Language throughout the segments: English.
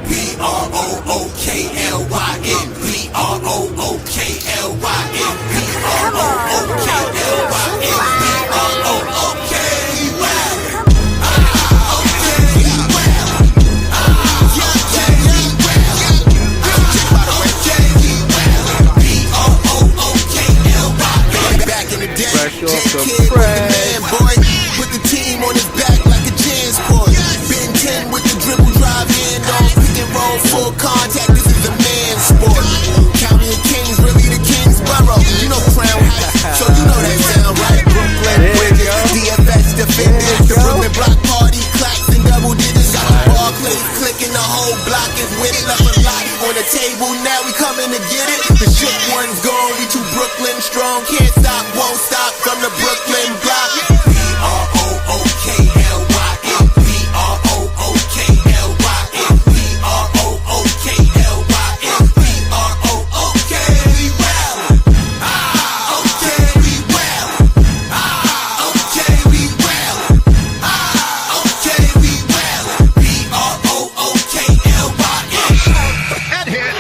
B-R-O-O-K-L-Y-N. B-R-O-O-K-L-Y-N. B-R-O-O-K-L-Y-N. B-R-O-O-K. Fresh off the press. Boy, put the team on his back like a transport. Ben 10 with the dribble drive handoff. Pick and roll full contact. This is a man's sport. County of Kings, really the Kingsborough. You know Crown Heights, so you know that sound right. Brooklyn Bridges, DFS defenders. The Brooklyn Block Party, clacks and double digits. Got the Barclays clicking, the whole block is with it. Left a lot on the table, now we coming to get it. The shook one's gone, we too Brooklyn strong. Can't stop, won't stop from the Brooklyn block. B-R-O-O-K-L-Y-N. B-R-O-O-K-L-Y-N. B-R-O-O-K-L-Y-N. B-R-O-O-K. We well. Okay, we well. Okay, we well. Okay, we well. B-R-O-O-K-L-Y-N. Head hit.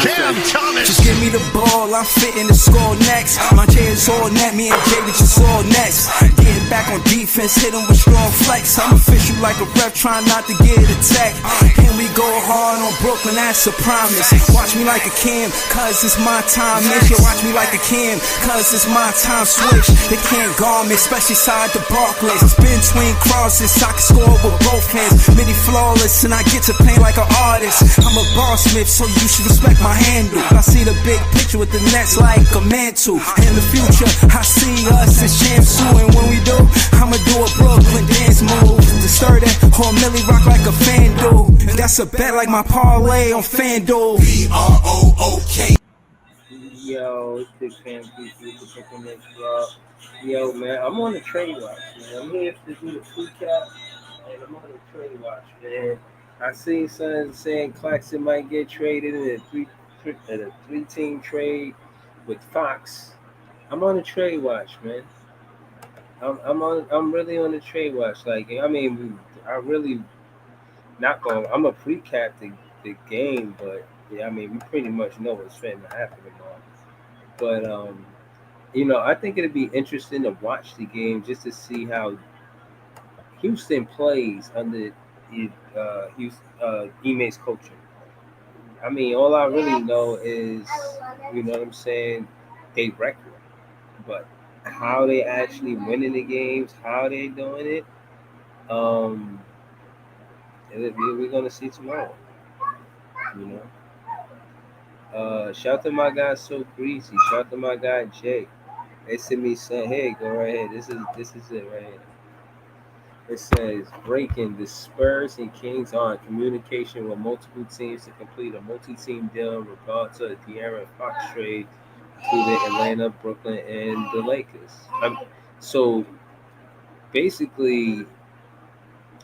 Cam Thomas. Just give me the ball, I'm fitting to score next. My J is all net, me and Jay just all next. Getting back on defense, hit him with strong flex. I'm official like a ref, trying not to get attacked. And we go hard on Brooklyn, that's a promise. Watch me like a Cam, cause it's my time. Miss you, watch me like a Cam, cause it's my time. Switch, they can't guard me, especially side the Barclays. Spin between crosses, I can score with both hands. Midi flawless, and I get to play like an artist. I'm a boss smith, so you should respect my handle. I see the big picture with the nets like a mantle. In the future, I see us as champs too. And when we do, I'ma do a Brooklyn dance move. To stir that whole Millie rock like a FanDuel. That's a bet like my parlay on FanDuel. B-R-O-O-K. Yo, it's Big Fan Beat for picking this up. Yo, man, I'm on the trade watch, man. I'm here to do the precap, and I'm on the trade watch, man. I seen something saying Claxton might get traded in a three-team trade with Fox. I'm on the trade watch, man. I'm really on the trade watch. Like, I mean, I really not going. I'm a precap the game, but yeah, I mean, we pretty much know what's finna happen tomorrow. But you know, I think it'd be interesting to watch the game just to see how Houston plays under Ime's coaching. I mean, all I really know is, you know what I'm saying, they record. But how they actually winning the games, how they doing it, we're gonna see tomorrow. You know. Shout to my guy So Greasy. Shout to my guy Jay. They sent me saying, "Hey, go right ahead. This is it right here." It says, breaking, the Spurs and Kings are in communication with multiple teams to complete a multi-team deal in regard to the De'Aaron Fox trade to the Atlanta, Brooklyn, and the Lakers. So basically,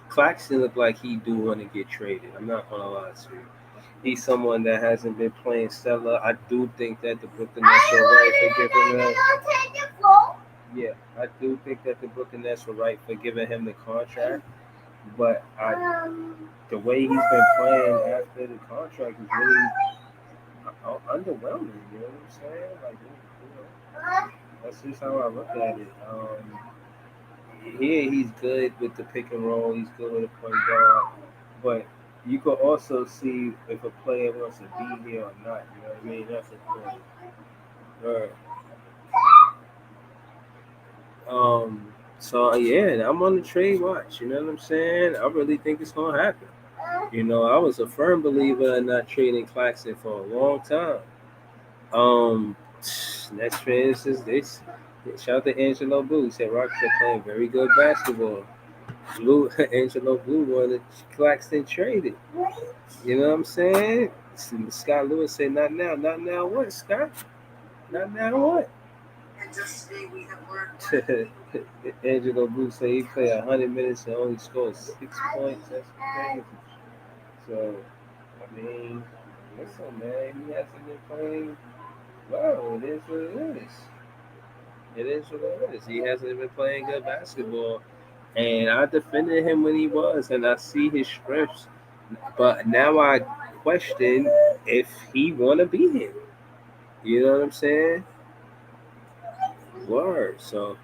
Claxton looked like he do want to get traded. I'm not going to lie to you. He's someone that hasn't been playing stellar. I do think that the Brooklyn Nets are right for giving him. Yeah, I do think that the Brooklyn Nets were right for giving him the contract. But the way he's been playing after the contract is really underwhelming. You know what I'm saying? Like, you know, that's just how I look at it. Here he's good with the pick and roll. He's good with a point guard. But you could also see if a player wants to be here or not. You know what I mean? That's important. Right. So yeah, I'm on the trade watch. You know what I'm saying? I really think it's gonna happen. You know, I was a firm believer in not trading Claxton for a long time. Next for instance, this shout out to Angelo Blue. He said Rockets are playing very good basketball. Angelo Blue wanted Claxton traded. You know what I'm saying? Scott Lewis said, "Not now, not now." What, Scott? Not now what? And just today we have learned. Angelo Blue said he played 100 minutes and only scored 6 points. That's crazy. So, I mean, listen, man, he hasn't been playing well. It is what it is. It is what it is. He hasn't been playing good basketball. And I defended him when he was, and I see his strengths. But now I question if he want to be here. You know what I'm saying? Word. So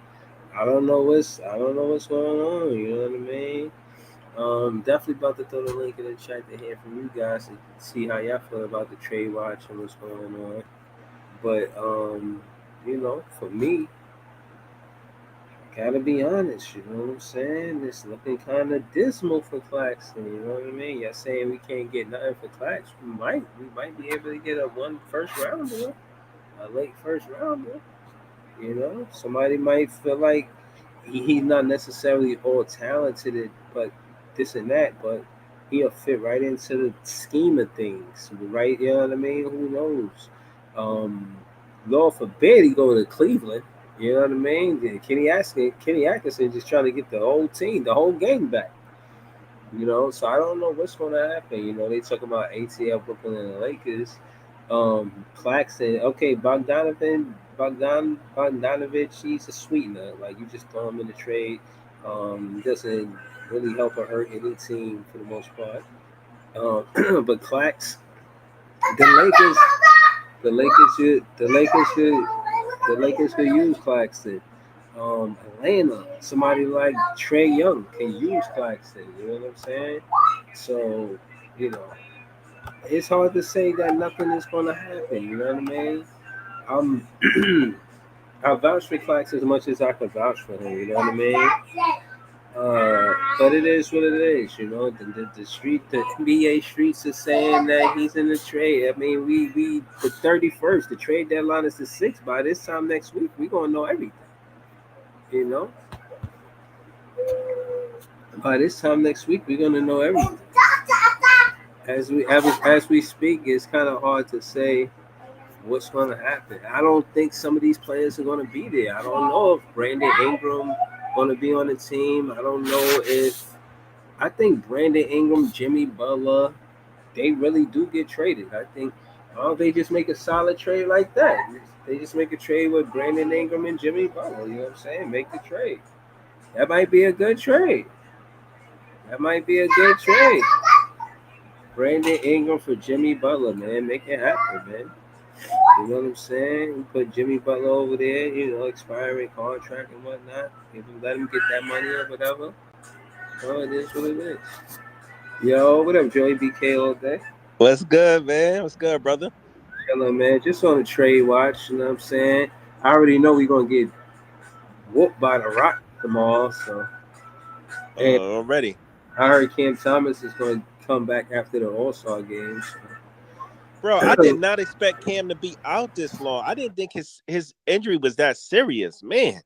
I don't know what's going on. You know what I mean? Definitely about to throw the link in the chat to hear from you guys and see how y'all feel about the trade watch and what's going on. But for me, gotta be honest, you know what I'm saying? It's looking kind of dismal for Claxton, you know what I mean? Y'all saying we can't get nothing for Clax. We might be able to get a one first rounder, a late first rounder. You know, somebody might feel like he's not necessarily all talented, but this and that, but he'll fit right into the scheme of things, right? You know what I mean? Who knows? Um, Lord forbid he go to Cleveland. You know what I mean? Yeah, Kenny Atkinson just trying to get the whole team, the whole game back. You know, so I don't know what's going to happen. You know, they talk about ATL, Brooklyn, and the Lakers. Claxton, okay, Bogdanovich, he's a sweetener. Like you just throw him in the trade. He doesn't really help or hurt any team for the most part. But the Lakers, the Lakers should use Claxton. Atlanta, somebody like Trey Young can use Claxton. You know what I'm saying? So, you know, it's hard to say that nothing is going to happen. You know what I mean? I'm I vouch for Clax as much as I can vouch for him. You know what I mean? But it is what it is. You know, the NBA streets are saying that he's in the trade. I mean, we the 31st. The trade deadline is the 6th. By this time next week, we gonna know everything. You know, by this time next week, we're gonna know everything. As we speak, it's kind of hard to say what's going to happen. I don't think some of these players are going to be there. I don't know if Brandon Ingram going to be on the team. I don't know if I think Brandon Ingram, Jimmy Butler, they really do get traded. I think they just make a solid trade like that. They just make a trade with Brandon Ingram and Jimmy Butler. You know what I'm saying? Make the trade. That might be a good trade. That might be a good trade. Brandon Ingram for Jimmy Butler, man. Make it happen, man. You know what I'm saying? You put Jimmy Butler over there, expiring contract and whatnot. Let him get that money or whatever. Oh, it is what it is. Yo, what up, Joey BK all day? What's good, man? What's good, brother? Hello, man. Just on a trade watch, you know what I'm saying? I already know we're going to get whooped by the Rock tomorrow. So, and Already. I heard Cam Thomas is going to come back after the All Star games. Bro, I did not expect Cam to be out this long. I didn't think his injury was that serious, man.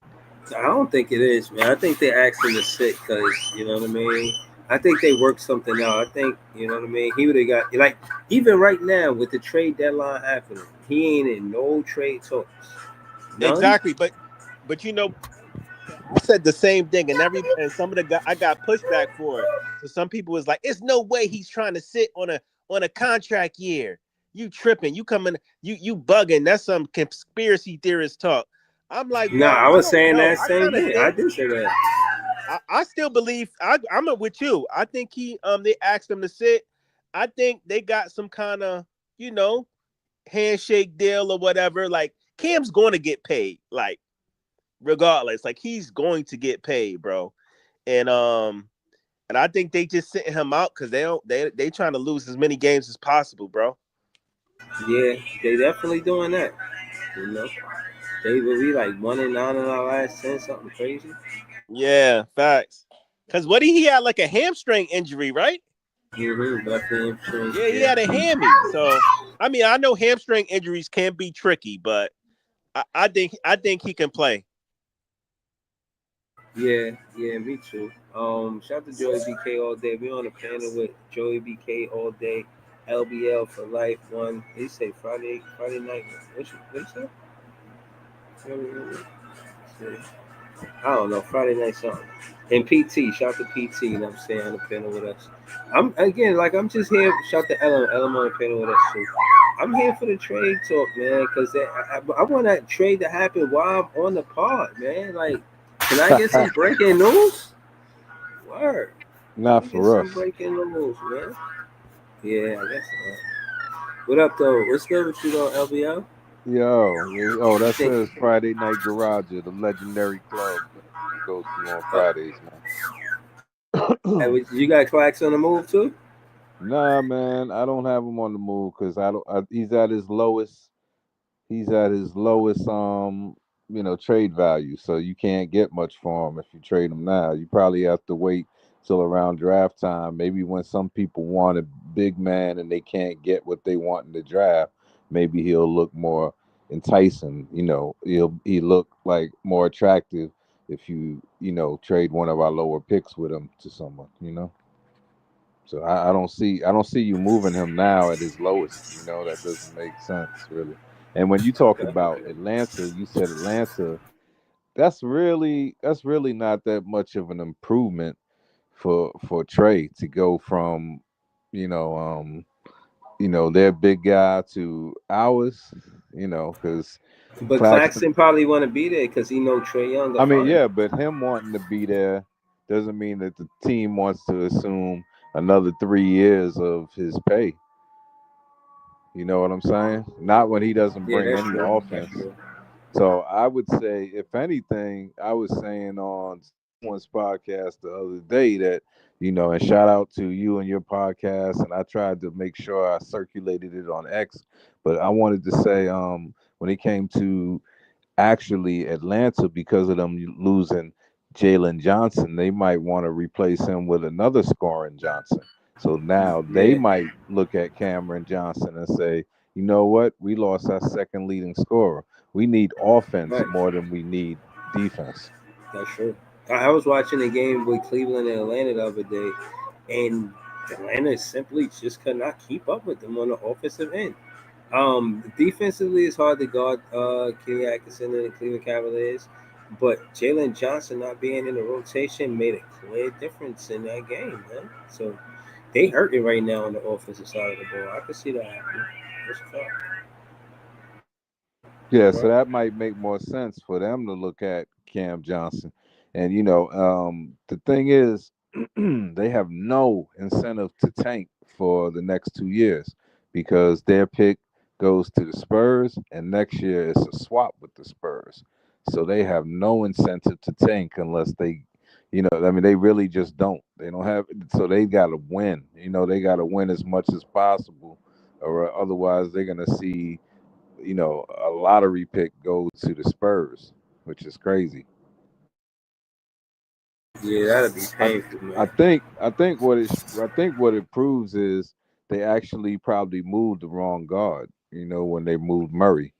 I don't think it is, man. I think they asked him to sit because, you know what I mean? I think they worked something out. I think, you know what I mean? He would have got, like, even right now with the trade deadline happening, he ain't in no trade talks. None? Exactly, but I said the same thing, and some of I got pushback for it. So some people was like, "It's no way he's trying to sit on a contract year. You tripping? You coming? You bugging? That's some conspiracy theorist talk." I'm like, No, bro, I I was don't saying know. that I same kind of thing. I think did say that. I still believe I'm with you. I think they asked him to sit. I think they got some kind of you know handshake deal or whatever. Like Cam's going to get paid, like regardless. Like he's going to get paid, bro. And I think they just sitting him out because they trying to lose as many games as possible, bro. Yeah, they definitely doing that. You know, they will be like 1-9 in our last 10, something crazy. Yeah, facts. Because what he had like a hamstring injury, right? Mm-hmm. Yeah, he Yeah. had a hammy. So I mean, I know hamstring injuries can be tricky, but I think he can play. Yeah, me too. Shout out to Joey BK all day. We on a panel with Joey BK all day. LBL for life. One. They say Friday night. What you say? I don't know. Friday night something. And PT. Shout out to PT. You know what I'm saying, on the panel with us. I'm just here. Shout out to Ellen. Ellen on the panel with us too. I'm here for the trade talk, man, because I want that trade to happen while I'm on the pod, man. Like, can I get some breaking news? Word. Let Not me get for some us. breaking news, man. Yeah, I guess so. What up, though? What's good with you, though, LBL? Yo, oh, You that think? says Friday Night Garage, the legendary club that we go to on Uh, Fridays, man. you got Clax on the move too? Nah, man, I don't have him on the move because I don't. He's at his lowest. He's at his lowest trade value, so you can't get much for him if you trade him now. You probably have to wait till around draft time, maybe when some people want a big man and they can't get what they want in the draft. Maybe he'll look more enticing. He look like more attractive if trade one of our lower picks with him to someone. So I don't see you moving him now at his lowest. That doesn't make sense really. And when you talk Okay. about Atlanta, you said Atlanta. That's really not that much of an improvement for Trey to go from, you know, their big guy to ours. Because But Claxton. Claxton probably want to be there because he know Trey Young will I mean, find yeah, him. but him wanting to be there doesn't mean that the team wants to assume another 3 years of his pay. You know what I'm saying? Not when he doesn't Yeah, bring that's any true. That's offense. true. So I would say, if anything, I was saying on someone's podcast the other day that, and shout out to you and your podcast, and I tried to make sure I circulated it on X, but I wanted to say, when it came to actually Atlanta, because of them losing Jalen Johnson, they might want to replace him with another scoring Johnson. So now they Yeah, might look at Cameron Johnson and say, you know what? We lost our second leading scorer. We need offense right. more than we need defense. That's true. I was watching a game with Cleveland and Atlanta the other day, and Atlanta simply just could not keep up with them on the offensive end. Defensively, it's hard to guard Kenny Atkinson and the Cleveland Cavaliers, but Jalen Johnson not being in the rotation made a clear difference in that game, man. So they hurting right now on the offensive side of the ball. I can see that happening. That's a fact. Yeah, so Right. that might make more sense for them to look at Cam Johnson. And the thing is, they have no incentive to tank for the next 2 years because their pick goes to the Spurs, and next year it's a swap with the Spurs. So they have no incentive to tank unless I mean, they really just don't. They don't have, so they got to win. They got to win as much as possible, or otherwise they're gonna see a lottery pick goes to the Spurs, which is crazy. Yeah, that'd be I painful, I man. think what it proves is they actually probably moved the wrong guard. When they moved Murray.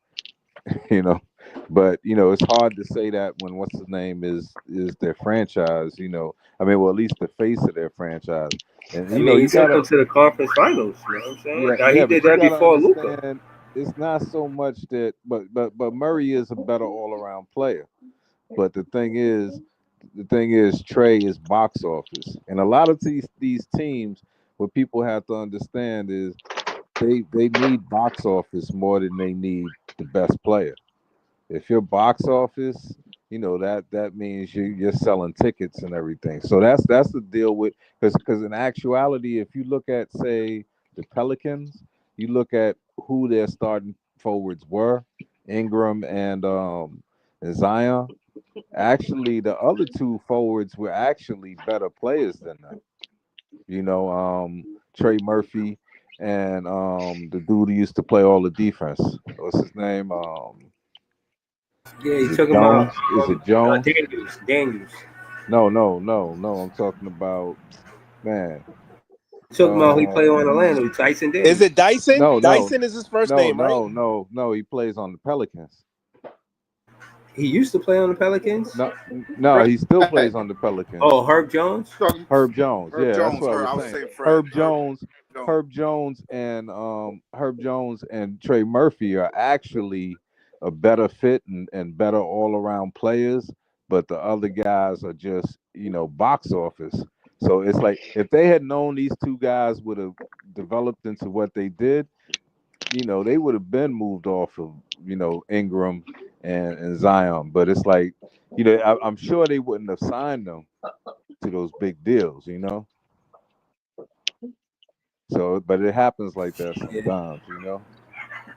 You know, but it's hard to say that when what's the name is their franchise. I mean, well, at least the face of their franchise, and I mean, he you took gotta. them to the conference finals. You know what I'm saying? Yeah, Now, he yeah, did but you that got to before Luca. understand it's not so much that, but Murray is a better all around player. But the thing is, Trey is box office, and a lot of these teams, what people have to understand is they need box office more than they need the best player. If your box office, that means you're selling tickets and everything. So that's the deal with, because in actuality, if you look at, say, the Pelicans, you look at who their starting forwards were, Ingram and Zion. Actually, the other two forwards were actually better players than them. Trey Murphy and the dude who used to play all the defense. What's his name? Yeah, Is he it took him out. Jones? Is it Jones? Daniels. Daniels. No, no, no, no. I'm talking about, man. He took him out. He played Um, on Orlando. Tyson Is Daniels. it Dyson? no, no, Dyson is his first no, name, right? no, no, no. He plays on the Pelicans. He used to play on the Pelicans. No, no, he still plays on the Pelicans. Oh, Herb Jones. Talking Herb Jones. Herb Yeah, that's Jones. what I Her, was I would saying. say Fred. Herb Jones, Jones. Herb Jones and Trey Murphy are actually a better fit and better all around players, but the other guys are just, box office. So it's like if they had known these two guys would have developed into what they did, they would have been moved off of, Ingram and Zion. But it's like, I'm sure they wouldn't have signed them to those big deals, So, but it happens like that Yeah, sometimes.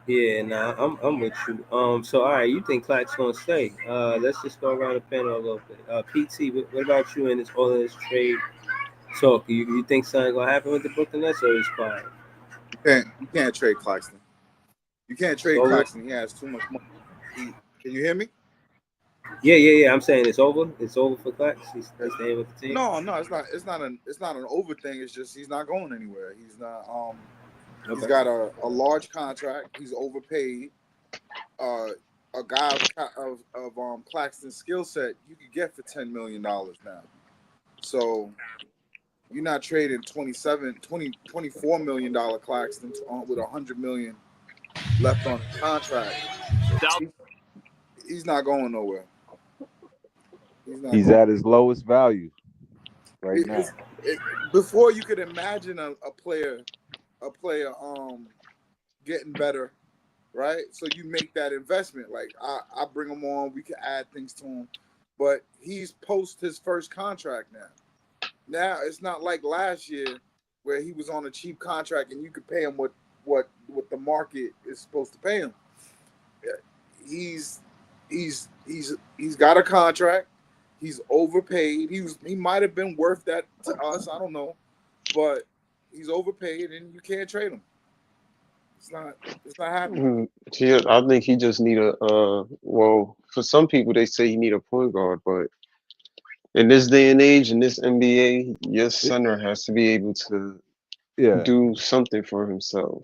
yeah. Nah, I'm with you. So all right, you think Clark's gonna stay? Let's just go around the panel a little bit. PT, what about you in this all of this trade talk? You think something gonna happen with the Brooklyn Nets or is quiet? You can't trade Claxton. You can't It's trade over. Claxton. He has too much money. Can you hear me? Yeah. I'm saying it's over. It's over for Clark. He's staying with the team. No, no, it's not. It's not an over thing. It's just he's not going anywhere. He's not. He's Okay. got a large contract. He's overpaid. Uh, a guy of Claxton's skill set you could get for $10 million now. So you're not trading 24 million dollar Claxton with 100 million left on his contract. He, he's not going nowhere. He's not He's going. at his lowest value right It, now. it's, it, Before you could imagine a player getting better, right? So you make that investment. Like I bring him on, we can add things to him, but he's post his first contract now. Now it's not like last year where he was on a cheap contract and you could pay him what the market is supposed to pay him. Yeah, He's he's got a contract. He's overpaid. He might have been worth that to us. I don't know, but he's overpaid and you can't trade him. It's not. It's not happening. Yeah, I think he just need a well, for some people they say he need a point guard, but in this day and age, in this NBA, your It, center has to be able to yeah. do something for himself.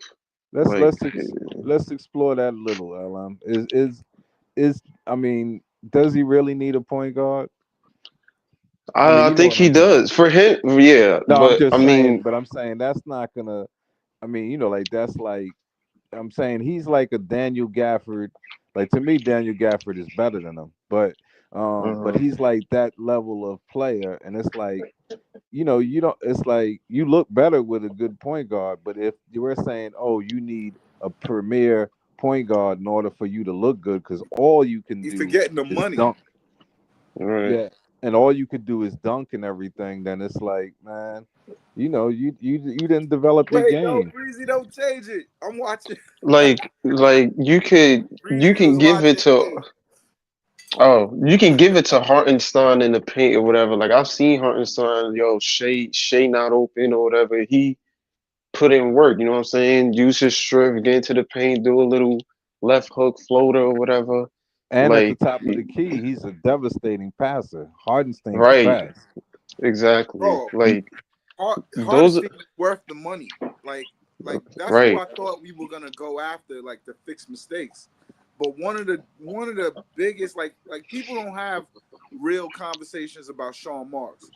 Let's Like, let's ex, let's explore that a little, LM. Is I mean, does he really need a point guard? I mean, I you know think what he I'm saying. does for him. Yeah, No, I'm but I just saying, mean, but I'm saying that's not gonna. I mean, like that's like I'm saying he's like a Daniel Gafford. Like to me, Daniel Gafford is better than him, but uh he's like that level of player, and it's like you don't. It's like you look better with a good point guard, but if you were saying, oh, you need a premier point guard in order for you to look good, because all you can He's do forgetting the is money. dunk. right. Yeah, and all you could do is dunk and everything. Then it's like, man, you didn't develop your Wait, no, game. Breezy, don't change it. I'm watching. Like you Breezy can was give it watching to me. you can give it to Hartenstein in the paint or whatever. Like I've seen Hartenstein, Shea not open or whatever. He put in work, you know what I'm saying? Use his strength, get into the paint, do a little left hook floater or whatever. And at the Like, top of the key, he's a devastating passer. Hardenstein can right, pass. exactly. Bro, Like those, Hardesty worth the money. Like that's who right. I thought we were gonna go after, like to fix mistakes. But one of the biggest like people don't have real conversations about Sean Marks,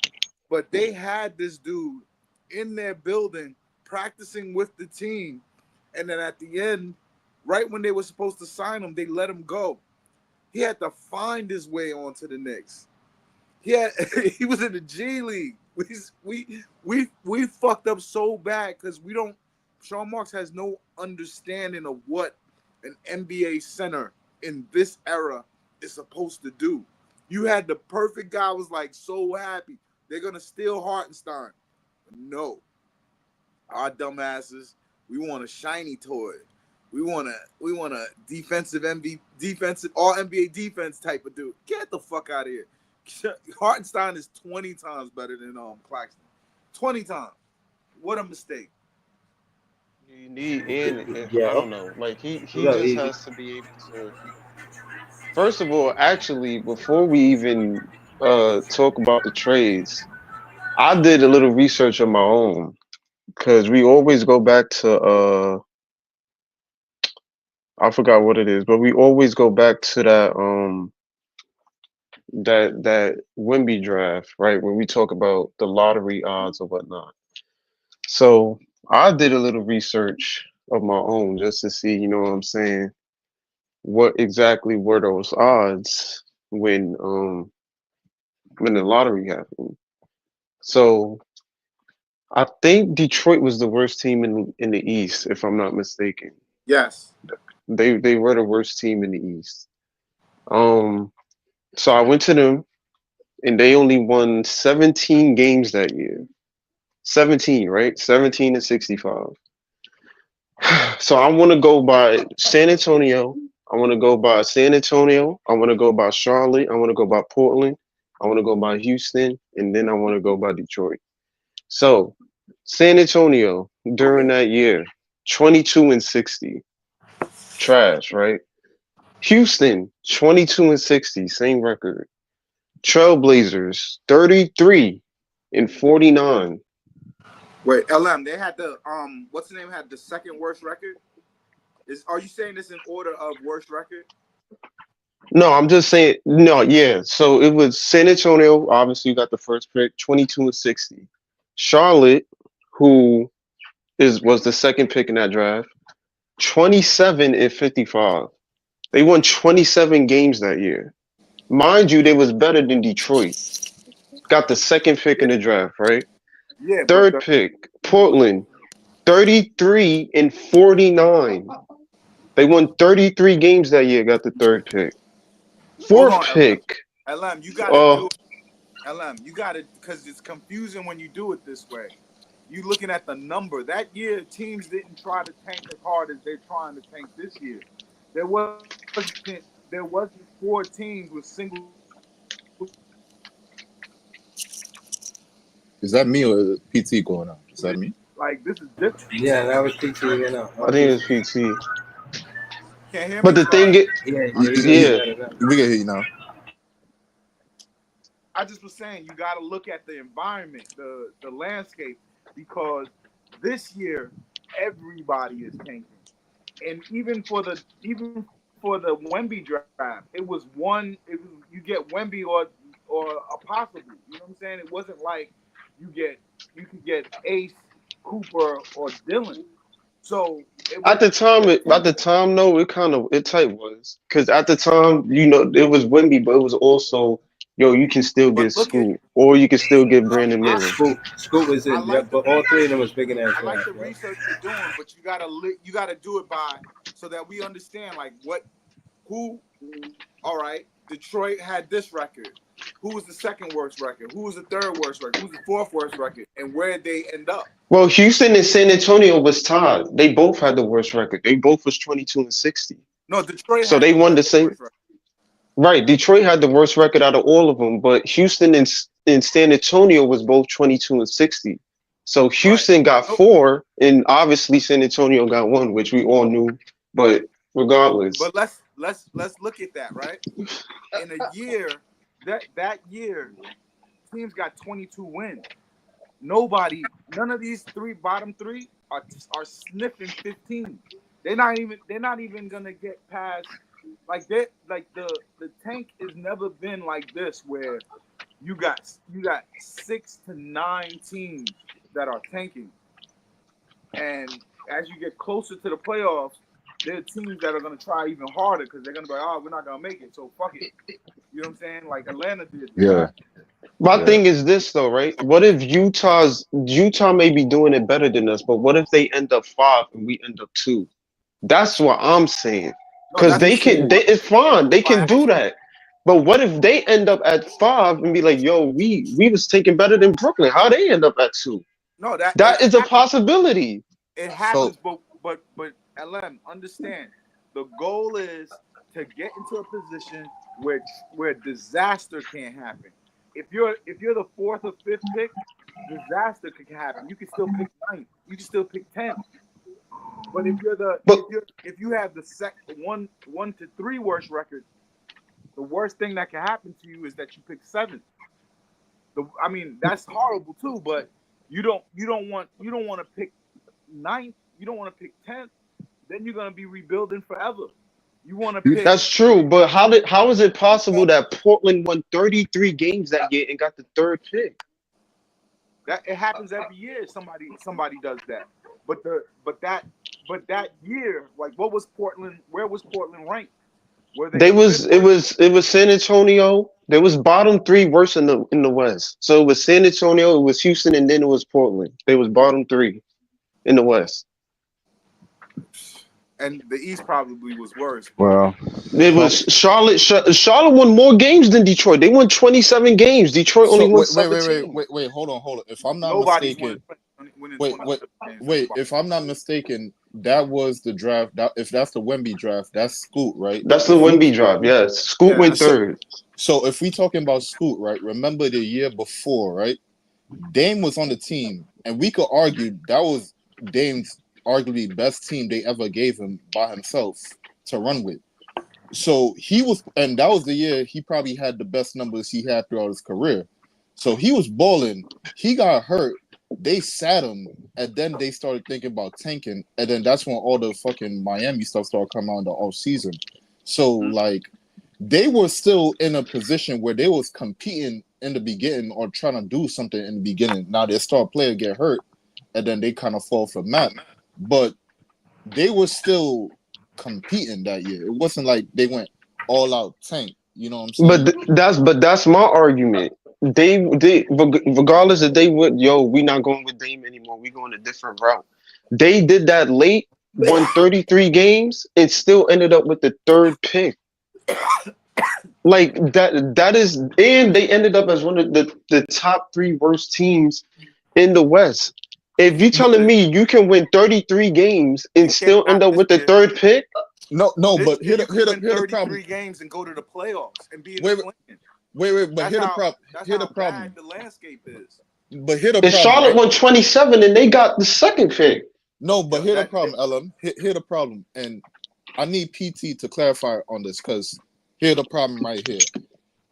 but they had this dude in their building practicing with the team, and then at the end, right when they were supposed to sign him, they let him go. He had to find his way onto the Knicks. Yeah, he was in the G League. We fucked up so bad because we don't. Sean Marks has no understanding of what an NBA center in this era is supposed to do. You had the perfect guy. Was like so happy they're gonna steal Hartenstein. No, our dumbasses. We want a shiny toy. We want a defensive MV defensive all NBA defense type of dude. Get the fuck out of here. Hartenstein is 20 times better than Claxton. 20 times. What a mistake. You need and I Yo, don't know. Like he what's up, just Easy? has to be able to. First of all, actually, before we even talk about the trades, I did a little research of my own because we always go back to I forgot what it is, but we always go back to that Wimby draft, right? When we talk about the lottery odds or whatnot. So I did a little research of my own just to see, you know what I'm saying, what exactly were those odds when the lottery happened. So I think Detroit was the worst team in the East, if I'm not mistaken. Yes. They were the worst team in the East. Um, so I went to them, and they only won 17 games that year. 17, right? 17 and 65. So I want to go by San Antonio. I want to go by San Antonio. I want to go by Charlotte. I want to go by Portland. I want to go by Houston, and then I want to go by Detroit. So San Antonio during Okay. that year, 22 and 60, trash, right? Houston, 22 and 60, same record. Trailblazers, 33 and 49. Wait, LM, they had the what's the name had the second worst record? Is are you saying this in order of worst record? No, I'm just saying, no, yeah. So it was San Antonio, obviously, you got the first pick, 22 and 60. Charlotte, who was the second pick in that draft, 27 and 55. They won 27 games that year. Mind you, they was better than Detroit. Got the second pick Yeah, in the draft, right? yeah, but Third pick, Portland, 33 and 49. They won 33 games that year, got the third pick. hold Fourth on, LM. pick, LM, you got to uh, do it. LM, you got to because it's confusing when you do it this way. You looking at the number that year. Teams didn't try to tank as hard as they're trying to tank this year. There wasn't there wasn't four teams with single Is that me or is PT going on? Is that me? like this is different. Yeah, that was PT went out. I think it's PT. Can't hear But me? the thing Sorry. is, Yeah, yeah, we can hear you yeah, better now. We can hear you now. I just was saying you got to look at the environment, the landscape, because this year everybody is tanking, and even for the Wemby draft, it was one. It was, you get Wemby or a possible. You know what I'm saying? It wasn't like you could get Ace, Cooper, or Dylan. So it at the wasn't like time, a at the tank. time, no, it tight was because at the time, it was Wimby, but it was also, yo, you can still But get look at Scoot, or you can still get Brandon I Miller. Scoot was I in, yeah, like the but all three of them was big in that I like draft, the yeah. research you're doing, but you gotta do it by so that we understand like who. All right, Detroit had this record. Who was the second worst record? Who was the third worst record? Who's the fourth worst record? And where did they end up? Well, Houston and San Antonio was tied. They both had the worst record. They both was 22 and 60. No, Detroit So had they the won the worst same. record. Right, Detroit had the worst record out of all of them, but Houston and San Antonio was both 22 and 60. So Right. Houston got Nope. four, and obviously San Antonio got one, which we all knew. But regardless, But let's look at that, right? In a year, that year, teams got 22 wins. None of these bottom three are sniffing 15. They're not even gonna get past like that. Like the tank has never been like this where you got 6 to 9 teams that are tanking, and as you get closer to the playoffs, there are teams that are gonna try even harder because they're gonna be like, oh, we're not gonna make it, so fuck it. You know what I'm saying? Like Atlanta did this Yeah, last. my yeah. thing is this though, right? What if Utah may be doing it better than us, but what if they end up five and we end up two? That's what I'm saying. No, Because that's You they what can, said it's fine. They I can do asked you. that. But what if they end up at five and be like, yo, we was taking better than Brooklyn? How they end up at two? No, that it That is a happens. possibility. It so. happens, but LM, understand. The goal is to get into a position where disaster can't happen. If you're the fourth or fifth pick, disaster can happen. You can still pick ninth. You can still pick 10th. But But if you have the one to three worst record, the worst thing that can happen to you is that you pick seventh. I mean that's horrible too. But you don't want to pick ninth. You don't want to pick 10th. Then you're gonna be rebuilding forever. You want to pick. that's true. But how is it possible that Portland won 33 games that year and got the third pick? That it happens every year. Somebody does that. But that year, like what was Portland? Where was Portland ranked? Were they They the fifth was it worst? was it was San Antonio. There was bottom three worse in the West. So it was San Antonio, it was Houston, and then it was Portland. They was bottom three in the West. and the East probably was worse. But Well, It some was Charlotte. Charlotte won more games than Detroit. They won 27 games. Detroit only So won wait, wait, wait, wait, 17. wait, wait. Hold on, hold on. If I'm not nobody's mistaken, winning wait, 27 wait, games. wait. If I'm not mistaken, that was the draft. That if that's the Wemby draft, that's Scoot, right? That's the If we Wemby drive. Yes, Scoot Yeah, went that's so third. so if we talking about Scoot, right? Remember the year before, right? Dame was on the team, and we could argue that was Dame's arguably best team they ever gave him by himself to run with. So he was, and that was the year he probably had the best numbers he had throughout his career. So he was balling. He got hurt. They sat him, and then they started thinking about tanking, and then that's when all the fucking Miami stuff started coming out in the off season. So like they were still in a position where they was competing in the beginning or trying to do something in the beginning. Now their star player get hurt, and then they kind of fall from that. But they were still competing that year. It wasn't like they went all out tank. You know what I'm But saying? that's my argument. They regardless if they would, yo, we not going with Dame anymore. We going a different route. They did that late, won 33 games, and still ended up with the third pick. Like that is, and they ended up as one of the top three worst teams in the West. If you telling the, me you can win 33 games and you can't still end not up this with the year. third pick, No, This but year you could win here the 33 problem. games and go to the playoffs and be in Wait, the play-in. but That's here the how problem. that's Here how the bad problem. the landscape is. But here the and problem, Charlotte right? won 27 and they got the second pick. No, but Yo, here the problem, Ellen. Here the problem, and I need PT to clarify on this because here the problem right here.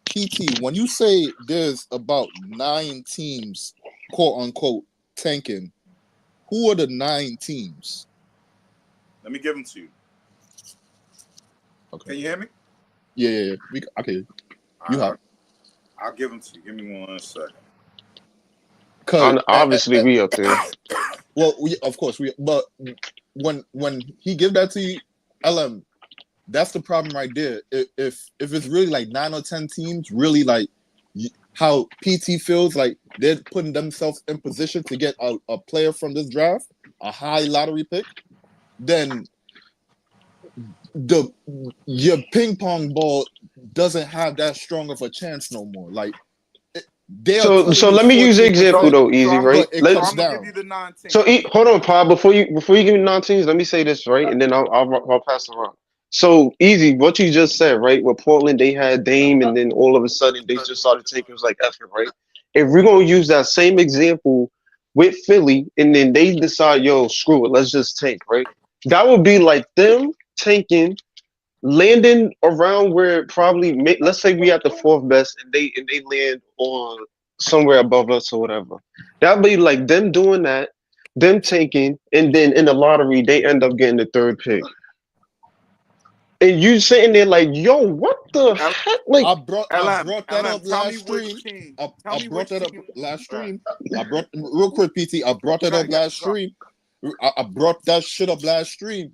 PT, when you say there's about 9 teams, quote unquote, tanking, who are the 9 teams? Let me give them to you. Okay. Can you hear me? Yeah. Okay. You have. I'll give them to you. Give me 1 second. Cause Obviously, we up there. well, of course but when he give that to you, LM, that's the problem right there. If it's really like 9 or 10 teams, really like how PT feels like they're putting themselves in position to get a player from this draft, a high lottery pick, then your ping pong ball doesn't have that strong of a chance no more. Like they are So telling so you let me use the example 14%, though, easy, right? but it So comes I'm gonna give down. you the 9 teams. So hold on, Pa. Before you give me 19s, let me say this, right, and then I'll pass it around. So easy, what you just said, right? With Portland, they had Dame, and then all of a sudden they just started taking. It was like effort, right? If we're gonna use that same example with Philly, and then they decide, yo, screw it, let's just tank, right? That would be like them tanking, landing around where it probably let's say we at the fourth best, and they land on somewhere above us or whatever. That'd be like them doing that, them tanking, and then in the lottery they end up getting the third pick. And you sitting there like, yo, what the L- heck? Like, I LM, brought that up tell me last which stream. team. Tell I me brought which that up team. last Right. stream. I brought real quick, PT. I brought that up last Go. stream. I brought that shit up last stream.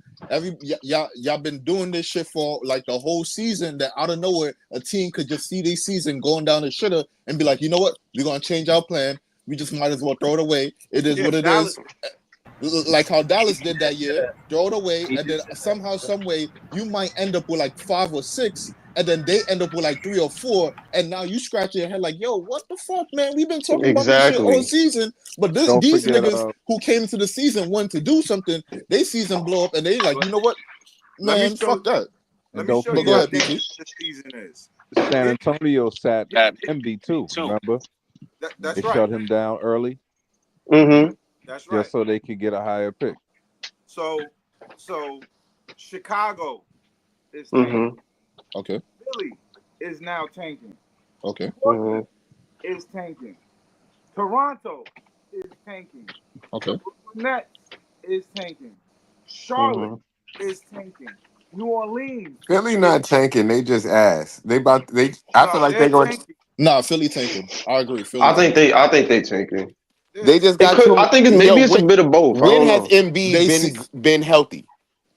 Y'all been doing this shit for like the whole season. That out of nowhere, a team could just see their season going down the shitter and be like, you know what? We're gonna change our plan. We just might as well throw it away. It is Yeah, what it Dallas. is. Like how Dallas did that year, throw it away, and then somehow, some way, you might end up with like 5 or 6, and then they end up with like 3 or 4, and now you scratch your head like, yo, what the fuck, man? We've been talking about this shit all exactly. season, but don't these forget niggas who came into the season wanted to do something, they season blow up, and they like, But you know what, let me man, show. fuck that. Let and me don't show But you go how forget ahead, dangerous PT. the season is. San It, Antonio sat Wemby too. Remember, that's they right. shut him down early Mm-hmm. That's right. just so they could get a higher pick. So Chicago is tanking. Mm-hmm. Okay, Philly is now tanking. okay. Mm-hmm. Portland is tanking. Toronto is tanking. The Okay. Brooklyn Nets is tanking. Charlotte Mm-hmm. is tanking. New Orleans Philly is not tanking. They just ass. I feel no, like they're they're going. tanking. Nah, Philly tanking. I agree. Philly I think tanking. they taking. They just It got could. I too. think Yo, maybe it's a bit of both. I when don't has know. Embiid They see been healthy?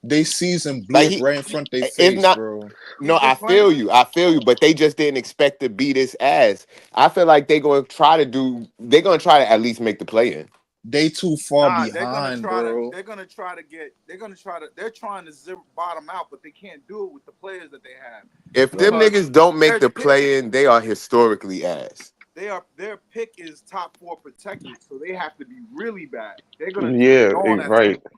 they season blew Like up right in front of their if face, not, bro. no, He's been I playing. feel you. I feel you. But they just didn't expect to beat his ass. I feel like they're going to try to do. They're going to try to at least make the play in. They too far Nah, behind, bro. they're gonna try to they're trying to bottom out, but they can't do it with the players that they have. If them Because niggas don't make their the pick play in, they are historically ass. their pick is top 4 protected, so they have to be really bad. They're gonna take Yeah, it on at some right. point.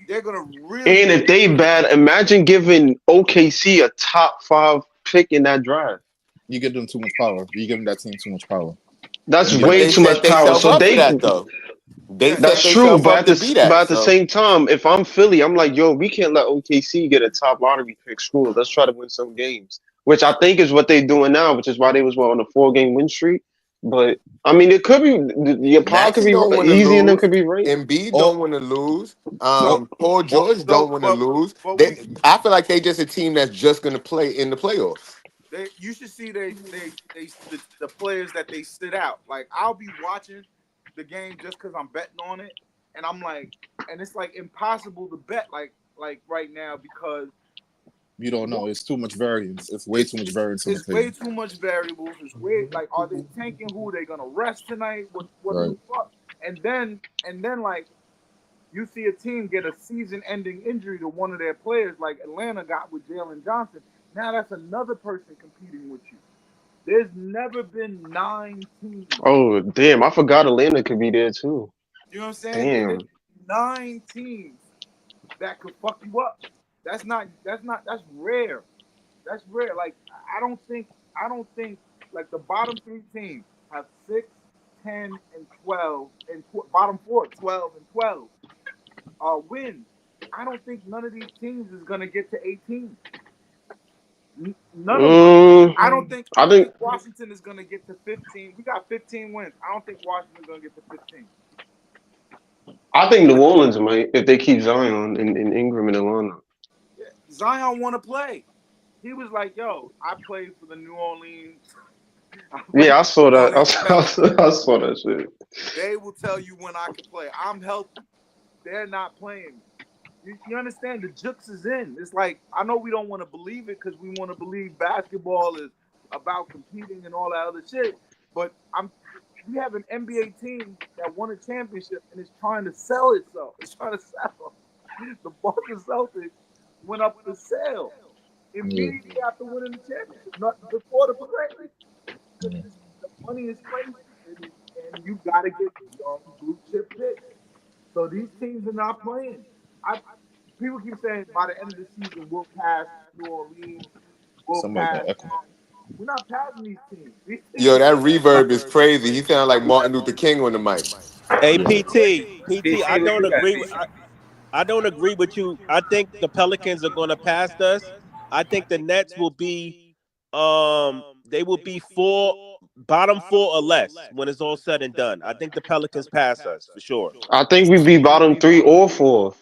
They're gonna really And if they bad, imagine giving OKC a top 5 pick in that draft. You give them too much power. You give them that team too much power. That's And you But way they know, too set much power. themselves So up for they that though. They yeah, set That's true, themselves but up to be that. at the So same time, if I'm Philly, I'm like, yo, we can't let OKC get a top lottery pick. Screw it. Let's try to win some games, which I think is what they're doing now, which is why they was on a 4-game win streak. But I mean, it could be your pod could Maxie be don't want to easy, and them lose. could be right. Embiid oh, don't want to lose. so Paul well, George so don't want to lose. but we I feel like they just a team that's just going to play in the playoffs. you should see the players that they sit out. Like I'll be watching the game just because I'm betting on it, and I'm like, and it's like impossible to bet like right now because you don't know. It's too much variance. It's way too much variance in the it's way opinion. too much variables. It's way like are they tanking who they gonna rest tonight? What Right. the fuck? And then like you see a team get a season-ending injury to one of their players, like Atlanta got with Jalen Johnson. Now that's another person competing with you. There's never been 9 teams. Oh damn, I forgot Atlanta could be there too. You know what I'm saying? There's Damn. 9 teams that could fuck you up. That's rare. That's rare. Like I don't think like the bottom 3 teams have 6, 10, and 12, and bottom 4, 12 and 12 wins. I don't think none of these teams is gonna get to 18. None of them. I don't think Washington is gonna get to 15. We got 15 wins. I don't think Washington's gonna get to 15. I think New Orleans might if they keep Zion and Ingram in Atlanta. Yeah. Zion want to play. He was like, "Yo, I played for the New Orleans." Yeah, I saw that. Pelicans. I saw that shit. They will tell you when I can play. I'm healthy. They're not playing. You understand? The jukes is in. It's like I know we don't want to believe it because we want to believe basketball is about competing and all that other shit. But we have an NBA team that won a championship and is trying to sell itself. It's trying to sell. The Boston Celtics went up for sale immediately after winning the championship, not before the parade. The money is crazy, and you got to get blue chip picks. So these teams are not playing. People keep saying by the end of the season we'll pass New Orleans, we'll Somebody pass. got echo. We're not passing these teams. Yo, that reverb is crazy. He sound like Martin Luther King on the mic. Hey, PT, PT, what you got, PT? I don't agree with you. I think the Pelicans are going to pass us. I think the Nets will be, they will be bottom 4 or less when it's all said and done. I think the Pelicans pass us for sure. I think we be bottom 3 or 4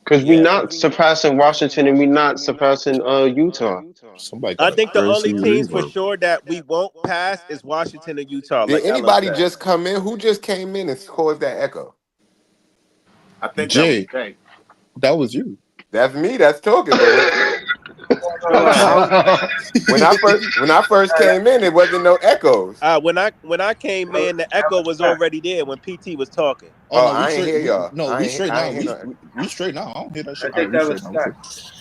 because we Yeah. not surpassing Washington and we not surpassing Utah. Somebody I got a think the only crazy teams for reverb. sure that we won't pass is Washington and Utah, Did like Ellen anybody said. just come in? Who just came in and caused that echo? I think that was Jay, Jay. that was you. That's me. That's talking. But when I first came in, it wasn't no echoes. When I came in, the echo was already there when PT was talking. Oh Oh, no, we I ain't straight. hear y'all. We straight I now. ain't hear nothing. We straight now. I don't hear that I shit. All right, think we that was straight now. Scott.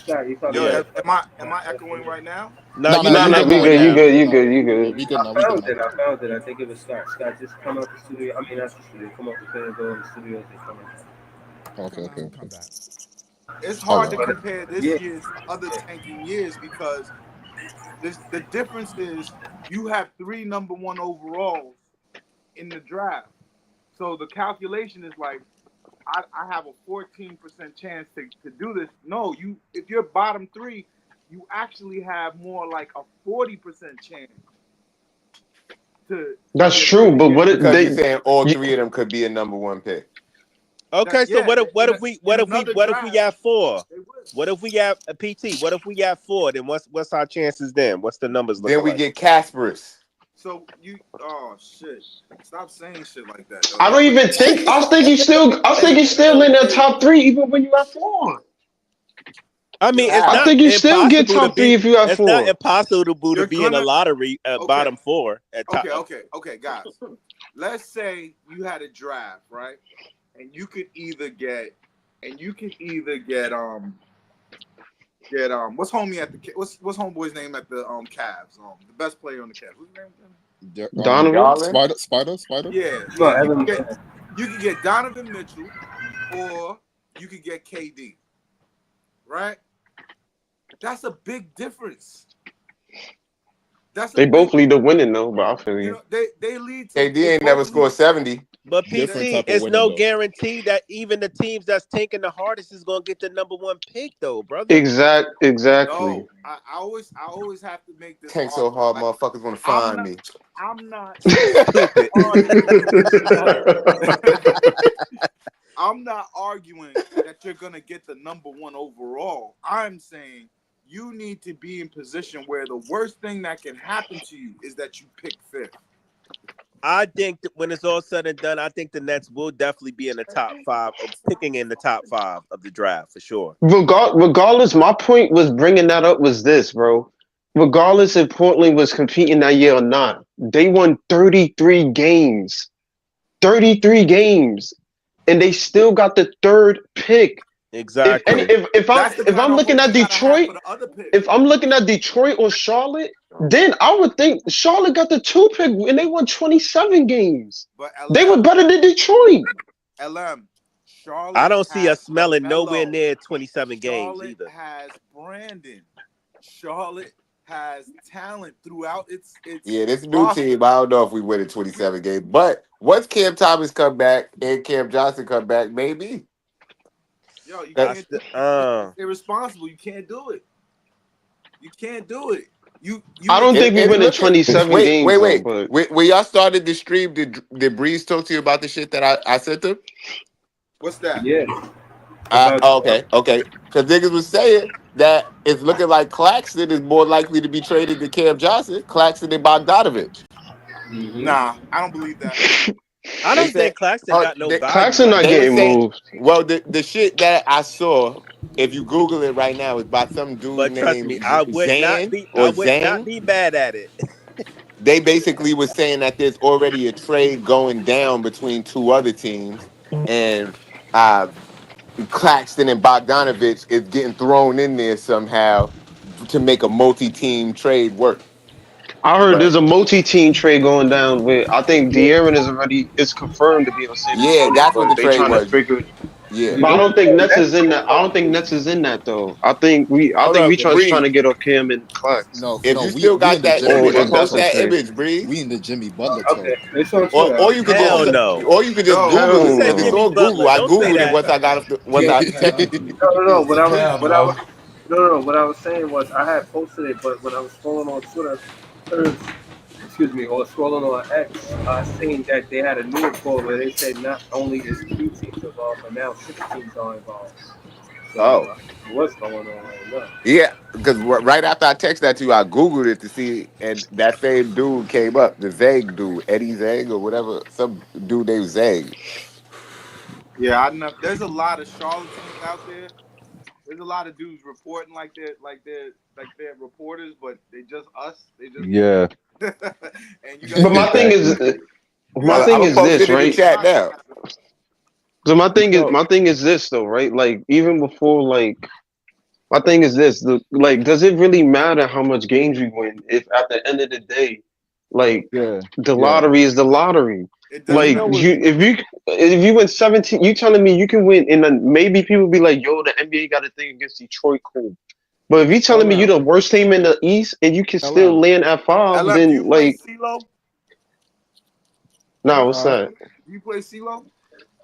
Scott, you probably Yeah. Am I echoing right now? No, No, you're no, not you Nah, good we now. echoing good. You now. good. You good. You Yeah, good. we good now. I We good found now. it. I found it. I think it was Scott. Scott, just come out the studio. I mean, not the studio. Come out the fan, go in the studio and come out. Okay. It's All hard to right. compare this Yeah. year to other tanking years because the difference is you have 3 number 1 overalls in the draft. So the calculation is like I have a 14% chance to do this. No, if you're bottom 3, you actually have more like a 40% chance to That's get true, but what Because you're they? saying all Yeah, 3 of them could be a number 1 pick. Okay, so what if we draft, have 4? they would. What if we have a PT? What if we have 4? Then what's our chances then? What's the numbers Then looking we like? get Kasparis. So oh shit. Stop saying shit like that. I don't even think. I think you still. I think you still in the top 3 even when you at 4. I mean, it's Wow. I not think you still get impossible to top 3 be. if you at It's not 4. impossible to You're be in a gonna lottery at okay. bottom 4 at top. Okay, guys. let's say you had a draft, right? And you could either get what's homie at the what's homeboy's name at the Cavs? The best player on the Cavs. What's his name? Donovan. Spider. Yeah. Well, You could get Donovan Mitchell, or you could get KD. Right? That's a big difference. They both lead to winning though, but I feel You you. know, they lead to. KD ain't never scored 70. But Different PC, type of it's winning, no though. guarantee that even the teams that's tanking the hardest is gonna get the number one pick, though, brother. Exactly. No, I always have to make this Tank so argument. hard, Like, motherfuckers want to I'm find not, me. I'm not Stupid. arguing. I'm not arguing that you're gonna get the number one overall. I'm saying you need to be in position where the worst thing that can happen to you is that you pick fifth. I think that when it's all said and done, I think the Nets will definitely be in the top five, picking in the top five of the draft for sure. Regardless, my point was bringing that up was this, bro. Regardless if Portland was competing that year or not, they won 33 games. 33 games. And they still got the third pick. Exactly. If I'm looking at Detroit, if I'm looking at Detroit or Charlotte, then I would think Charlotte got the 2 pick and they won 27 games. But They were better than Detroit. Charlotte I don't see us smelling Melo. nowhere near 27 games Charlotte either. has Brandon. Charlotte has talent throughout its Yeah, this new roster. team, I don't know if we win in 27 games. But once Cam Thomas come back and Cam Johnson come back, maybe. Yo, you can't. It's irresponsible. You can't do it. You can't do it. I don't think we win in 27 games. Wait. When y'all started the stream, did Breeze talk to you about the shit that I sent them? What's that? Yeah. Okay. Because niggas was saying that it's looking like Claxton is more likely to be traded than Cam Johnson. Claxton and Bogdanovich. Mm-hmm. Nah, I don't believe that. I don't think Claxton got no value. Claxton not getting moved. Well, the shit that I saw, if you Google it right now, is by some dude But trust named me, I would not be mad at it. They basically was saying that there's already a trade going down between two other teams, and Claxton and Bogdanovich is getting thrown in there somehow to make a multi-team trade work. I heard there's a multi-team trade going down with. I think De'Aaron is confirmed to be on San Antonio. Yeah, that's what the they trade trying was. to figure. Yeah, but I don't think Nets is in that. I don't think Nets is in that though. I think we trying to get off Cam and Clax. No, if you still got that image, post that image, Breeze. We in the Jimmy Butler Okay, it's on Or Twitter. you could just Google it. If it's on Google, I Googled it once I texted you. No. What I was saying was I had posted it, but when I was scrolling on Twitter, or scrolling on X, saying that they had a new report where they said not only is 3 teams involved, but now 6 teams are involved. So, what's going on right now? Yeah, because right after I texted that to you, I Googled it to see, and that same dude came up, the Zeg dude, Eddie Zeg or whatever, some dude named Zeg. Yeah, I know. There's a lot of charlatans out there. There's a lot of dudes reporting like they're reporters, but they just us. They just yeah. But my thing is this, right? So my thing is this though, right? Like even before, like my thing is this: does it really matter how much games we win if at the end of the day, like the lottery is the lottery? Like if you win 17, you telling me you can win, and then maybe people be like, "Yo, the NBA got a thing against Detroit, cool." But if you telling me you're the worst team in the East and you can still land at 5, then you like, what's that? You play CeeLo? All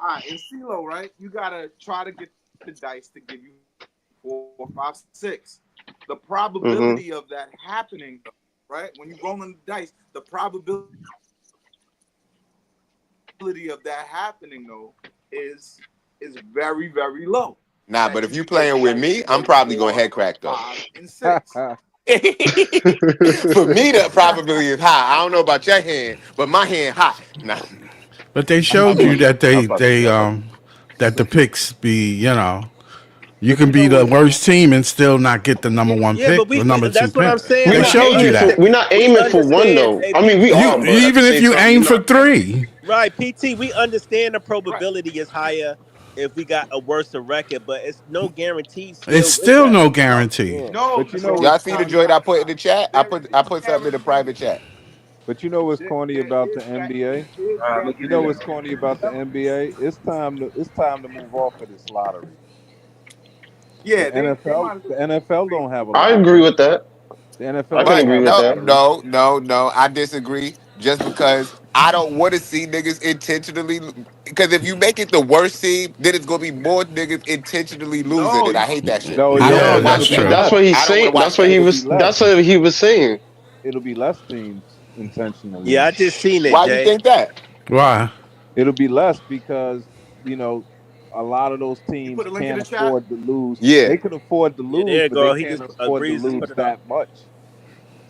right, in CeeLo, right? You gotta try to get the dice to give you 4, 5, 6. The probability of that happening, right? When you roll in the dice, the probability of that happening though is very, very low. Nah, but if you playing with me, I'm probably gonna head crack though. 5 and 6. For me, the probability is high. I don't know about your hand, but my hand hot. Nah. But they showed you that that the picks be, you can be the worst team and still not get the number 1 pick, but the number 2 that's what pick. I'm saying. They showed you that. We're not aiming for 1 though. I mean, we are. Even if you aim for 3. Right, PT. We understand the Right. probability is higher if we got a worse record, but it's no guarantee It's still with still that. no No, guarantee. Yeah, no. but you know So Y'all what's see the no, corny? joint I stop, put in stop. the chat? I There put I is put something in the guarantee. private chat. But you know what's corny There about is the NBA? there is I'm gonna You get know it what's now. corny about the NBA? It's time to move off of this lottery. Yeah, they might as well The just NFL straight don't have a I agree lottery. with that. The I NFL can But don't agree have a with no, that. lottery. no, no, no. I disagree. Just because I don't want to see niggas intentionally. Because if you make it the worst team, then it's gonna be more niggas intentionally losing, no. and I hate that shit. No, I it don't want Yeah, to won't. that's watch It'll be that. true. That's less. what he's I don't want saying. to watch that. It'll be less. That's what he was saying. It'll be less teams Yeah, intentionally. I just seen it, Why you Jay. think that? Why? It'll be less because you know a lot of those You teams put a link in can't the chat. afford to lose. Yeah. They can afford to Yeah, lose, there you but they go. He can't just afford to agrees to put lose it up. that much.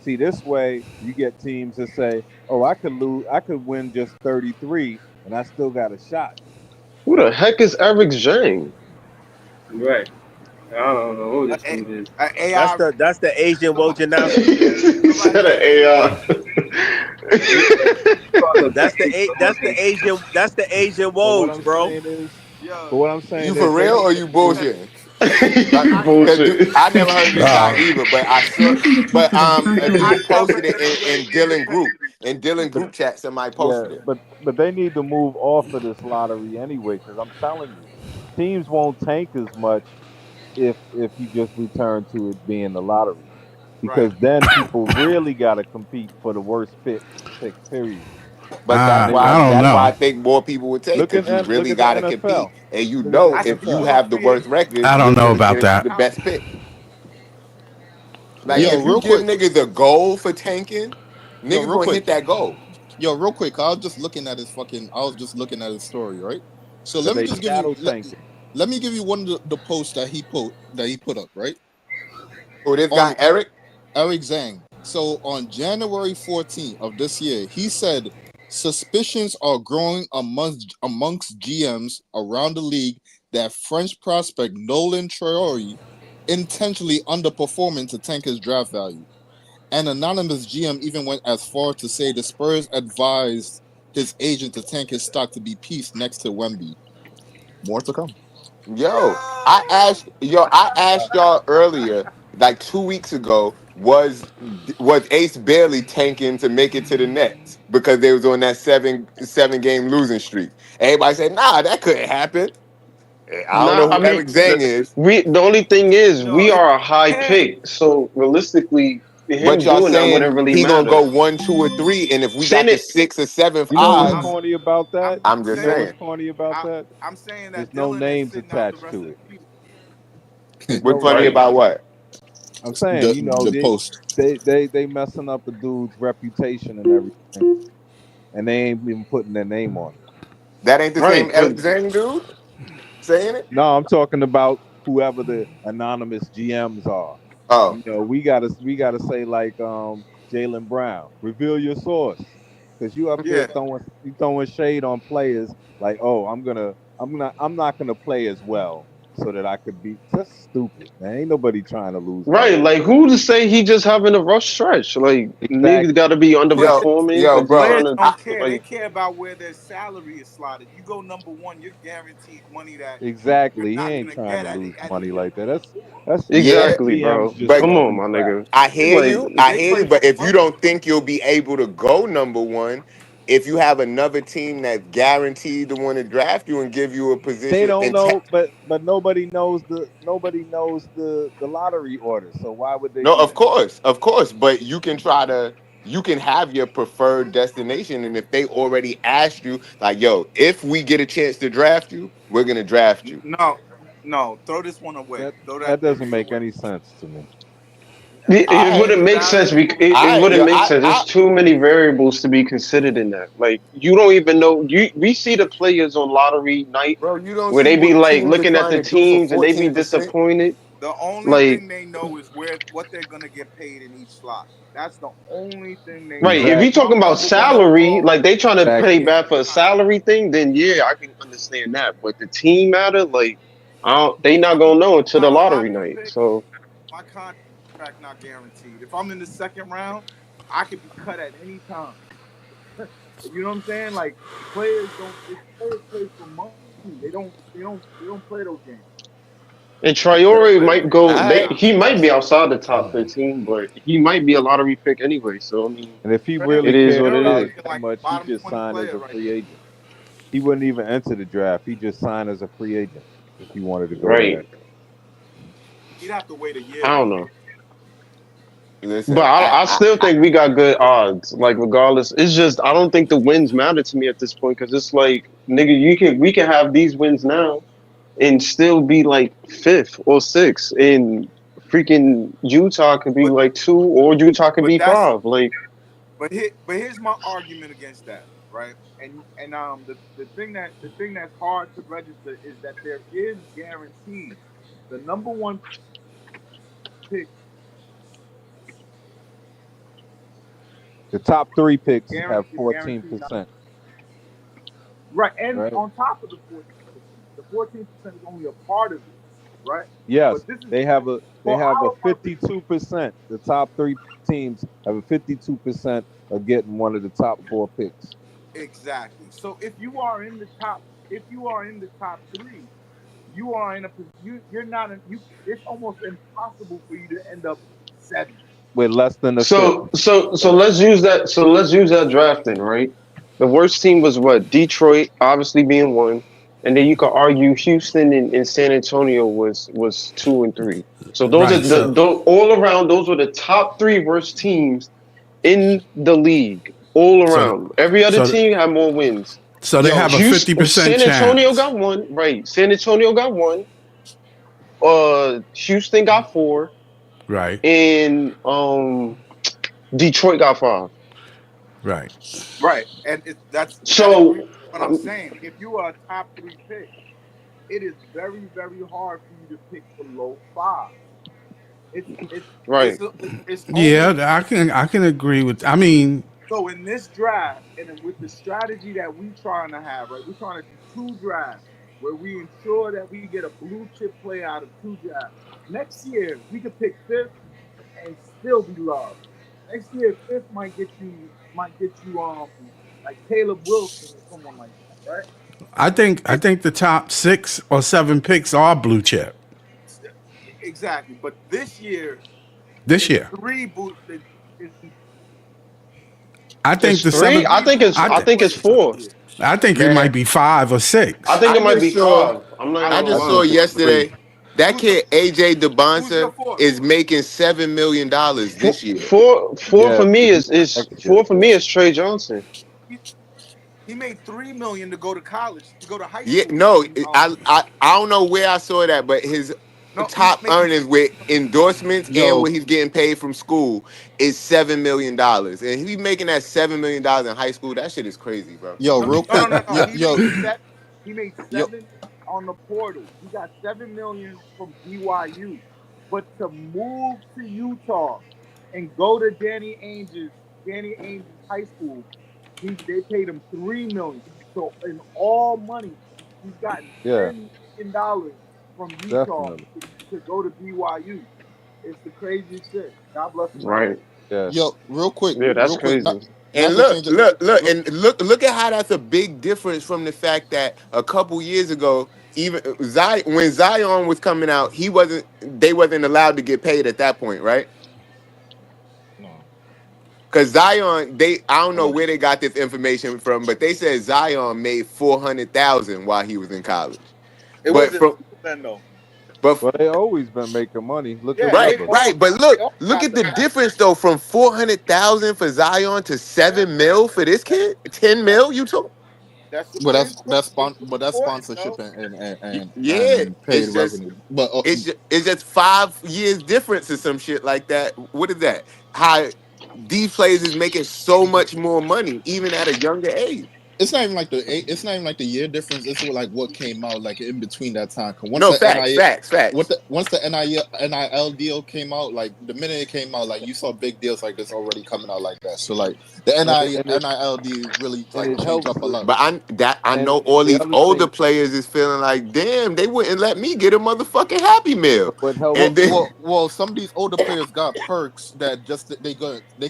See, this way you get teams that say, "Oh, I could lose. I could win just 33, and I still got a shot." Who the heck is Eric Zhang? Right. I don't know who A, this dude is. That's AI. the Asian Somebody, Wojnarowski, man. He somebody said an said AI. Yeah, Call him that's the Asian But what Woj, I'm bro. saying is, yo. but what I'm You saying for is, they real need or to you move. bullshitting? I Cause Bullshit. I never heard this guy Uh, either, but I saw, Press in the top but of the a circle. I dude cover posted it in NBA Dylan group. independently. In Dylan But group chat, somebody yeah, posted it. but they need to move off of this lottery anyway. Because I'm telling you, teams won't tank as much if you just return to it being the lottery, Right. because then people really got to compete for the worst pick. Period. But that's And they why I won't. don't I know. think more people would take because you Look really at the got to compete, NFL. and you Look at the know I if think you NFL. more have the creative. worst record, I you're don't know gonna about get that. the How best pick. Like Yo, if you real give quick. niggas a goal for tanking, Yo, niggas real gonna quick. hit that goal. Yo, real quick. I was just looking at his story, right? So But let me they just give you shadow tanking. let me give you one of the posts that he put up, right? Oh, this guy On Eric. Eric Zhang. So on January 14th of this year, he said suspicions are growing amongst GMs around the league that French prospect Nolan Traore intentionally underperforming to tank his draft value. An anonymous GM even went as far to say the Spurs advised his agent to tank his stock to be pieced next to Wemby. More to come. I asked y'all earlier, like 2 weeks ago, was Ace Bailey tanking to make it to the Nets because they was on that seven game losing streak. Everybody said, nah, that couldn't happen. I don't know Nah, I who mean, Eric Zhang is, the only thing is no, we it are a high can. pick, so realistically, but him y'all doing that saying wouldn't really he gonna matter. go 1, 2, or 3, and if we Saying got the it, sixth or seventh You know what's I'm odds, corny about that? I'm You just know saying what's saying. corny about I, that? I'm saying There's that no Dylan ain't names sitting out the attached rest to of it. the season. There's What's no funny right? about names. what? I'm saying, The post. they messing up the dude's reputation and everything, and they ain't even putting their name on it. That ain't the same Right, but Eric Zhang dude saying it. No, I'm talking about whoever the anonymous GMs are. Oh, We gotta say like Jalen Brown, reveal your source, because you up there Yeah. throwing shade on players like, oh, I'm not gonna play as well so that I could be. That's stupid, man. Ain't nobody trying to lose no right, games. like who to say he just having a rough stretch? Like niggas Exactly. got to be Players, underperforming yo, because he's bro. trying players to don't care. They like. care about where their salary is slotted. You go number one, you're guaranteed money that you're Exactly. He not ain't gonna trying get to lose at the money end of like the that. year. Yeah, That's Exactly, GMs bro. just but Come on, talking my crap. nigga. I They hear play. you. Like, I They hear play you. for But if you money. don't think you'll be able to go number one, if you have another team that's guaranteed to want to draft you and give you a They position, don't and know, but nobody knows the lottery order. So why would they no, do that? of course, but you can have your preferred destination, and if they already asked you, like, yo, if we get a chance to draft you, we're gonna draft you. No, no. Throw this one away. That Throw that that doesn't theory make away. any sense to me. it All right, wouldn't It's make sense. valid. It all right, wouldn't yo, make sense. There's too many variables to be considered in that. Like you don't even know. We see the players on lottery night bro, you don't where see they be what like teams are looking at trying the to do for teams and they be 14%. disappointed. The only Like thing they know is what they're gonna get paid in each slot. That's the only thing they right, know. if If you Exactly. talking I'm about number one salary, overall, like they trying to I play Exactly. get bad for a X amount. salary thing, then yeah, I can understand that. But the team matter, like I don't, they not gonna know until the How lottery you night. figure So my contract not guaranteed. If I'm in the second round, I could be cut at any time. You know what I'm saying? Like players don't. Players play for money. They don't play those games. And They don't Traore play those might games. go. All right. He might be outside the top 15, but he might be a lottery pick anyway. So I mean, And if he Traore, it really is cared what it Traore is. about looking it that like much, a he bottom just 20 signed as player a right free now. agent. He wouldn't even enter the draft. He just signed as a free agent if he wanted to go Right. there. He'd have to wait a I year don't though. know. But Listen, I still think we got good odds. Like regardless, it's just I don't think the wins matter to me at this point because it's like nigga, we can have these wins now and still be like fifth or sixth, and freaking Utah could be But like two or Utah could but be that's five. Like but here's my argument against that, right? And the thing that's hard to register is that there is guaranteed the number one pick The top three picks have guaranteed not 14%, right. And right? on top of the 14% is only a part of it, right? Yes, But this is they have a they for have a our purposes 52%. The top three teams have a 52% of getting one of the top four picks. exactly. So if you are in the top three, you are in a you're not in, you. It's almost impossible for you to end up seventh. With less than a fifth. so let's use that. So let's use that drafting right. The worst team was what Detroit, obviously being one, and then you could argue Houston and San Antonio was two and three. So those are Right. So all around. Those were the top three worst teams in the league all so around. Every other so team had more wins. so they Yo, have a 50% San Antonio chance. got one, right? San Antonio got one. Houston got four, Right. and Detroit got five. Right. Right, and that agrees So with what I'm saying. If you are a top three pick, it is very hard for you to pick below five. It's it's right, it's only Yeah, I can agree with. I mean, so in this draft and with the strategy that we trying to have, right? We're trying to do two drafts where we ensure that we get a blue chip play out of two drafts. Next year we could pick fifth and still be loved. Next year fifth might get you like Caleb Wilson or someone like that, right? I think the top 6 or 7 picks are blue chip Exactly. But this year this it's year. three boot. It's I think it's the three. seven. three blue I I chip th- think it's players this four. year. I think it Man, might be 5 or 6. I think I it might just be saw five. I'm not I, I even gonna just I saw think lie. it's three. yesterday that who's your kid AJ who's your DeBonsa fourth? is making $7 million Four, this year. four Yeah, for me is next year. four for me is Trey Johnson. He, he made 3 million to go to college, to go to high Yeah, school. no, And I don't know where I saw that, but his no, he's top making earnings with endorsements and what yo, he's getting paid from school is $7 million, and he's making that $7 million in high school. That shit is crazy, bro. yo, no, real no, no, quick. no, no. Yo, He yo, made seven. He made yo. 7 on the portal. He got 7 million from BYU, but to move to Utah and go to Danny Ainge's high school, they paid him 3 million. So in all money, he's gotten Yeah, $10 million from Utah definitely. to go to BYU. It's the craziest shit. God bless America. Right. Yeah. Yo, Yeah, that's real quick, crazy. not And to look, change it. look, look, Look, and look at how that's a big difference from the fact that a couple years ago, even Zion, when Zion was coming out, they wasn't allowed to get paid at that point, right? no, Because Zion, I don't know no. where they got this information from, but they said Zion made 400,000 while he was in college. It But wasn't from then though. but Well, they always been making money. Look at Yeah, right, Webber. right. But they look, all look got at the the difference though, from 400,000 for Zion to yeah. 7 mil for this That, kid. 10 mil, you took? that's But super important. It's but that's important, sponsorship yo. Yeah, and paid it's just revenue. But it's just 5 years difference or some shit like that. What is that? How these players is making so much more money even at a younger age. it's not even like it's not even like the year difference. It's like what came out like in between that time. Cause once No, the facts, NIL, facts, facts. once the NIL deal came out, like the minute it came out, like you saw big deals like this already coming out like that. So like the NIL deal really and like it changed helps. up a lot. But I And know all the these other older thing, players is feeling like, damn, they wouldn't let me get a motherfucking Happy Meal, what helps Well, and then too. well, some of these older players got perks that just they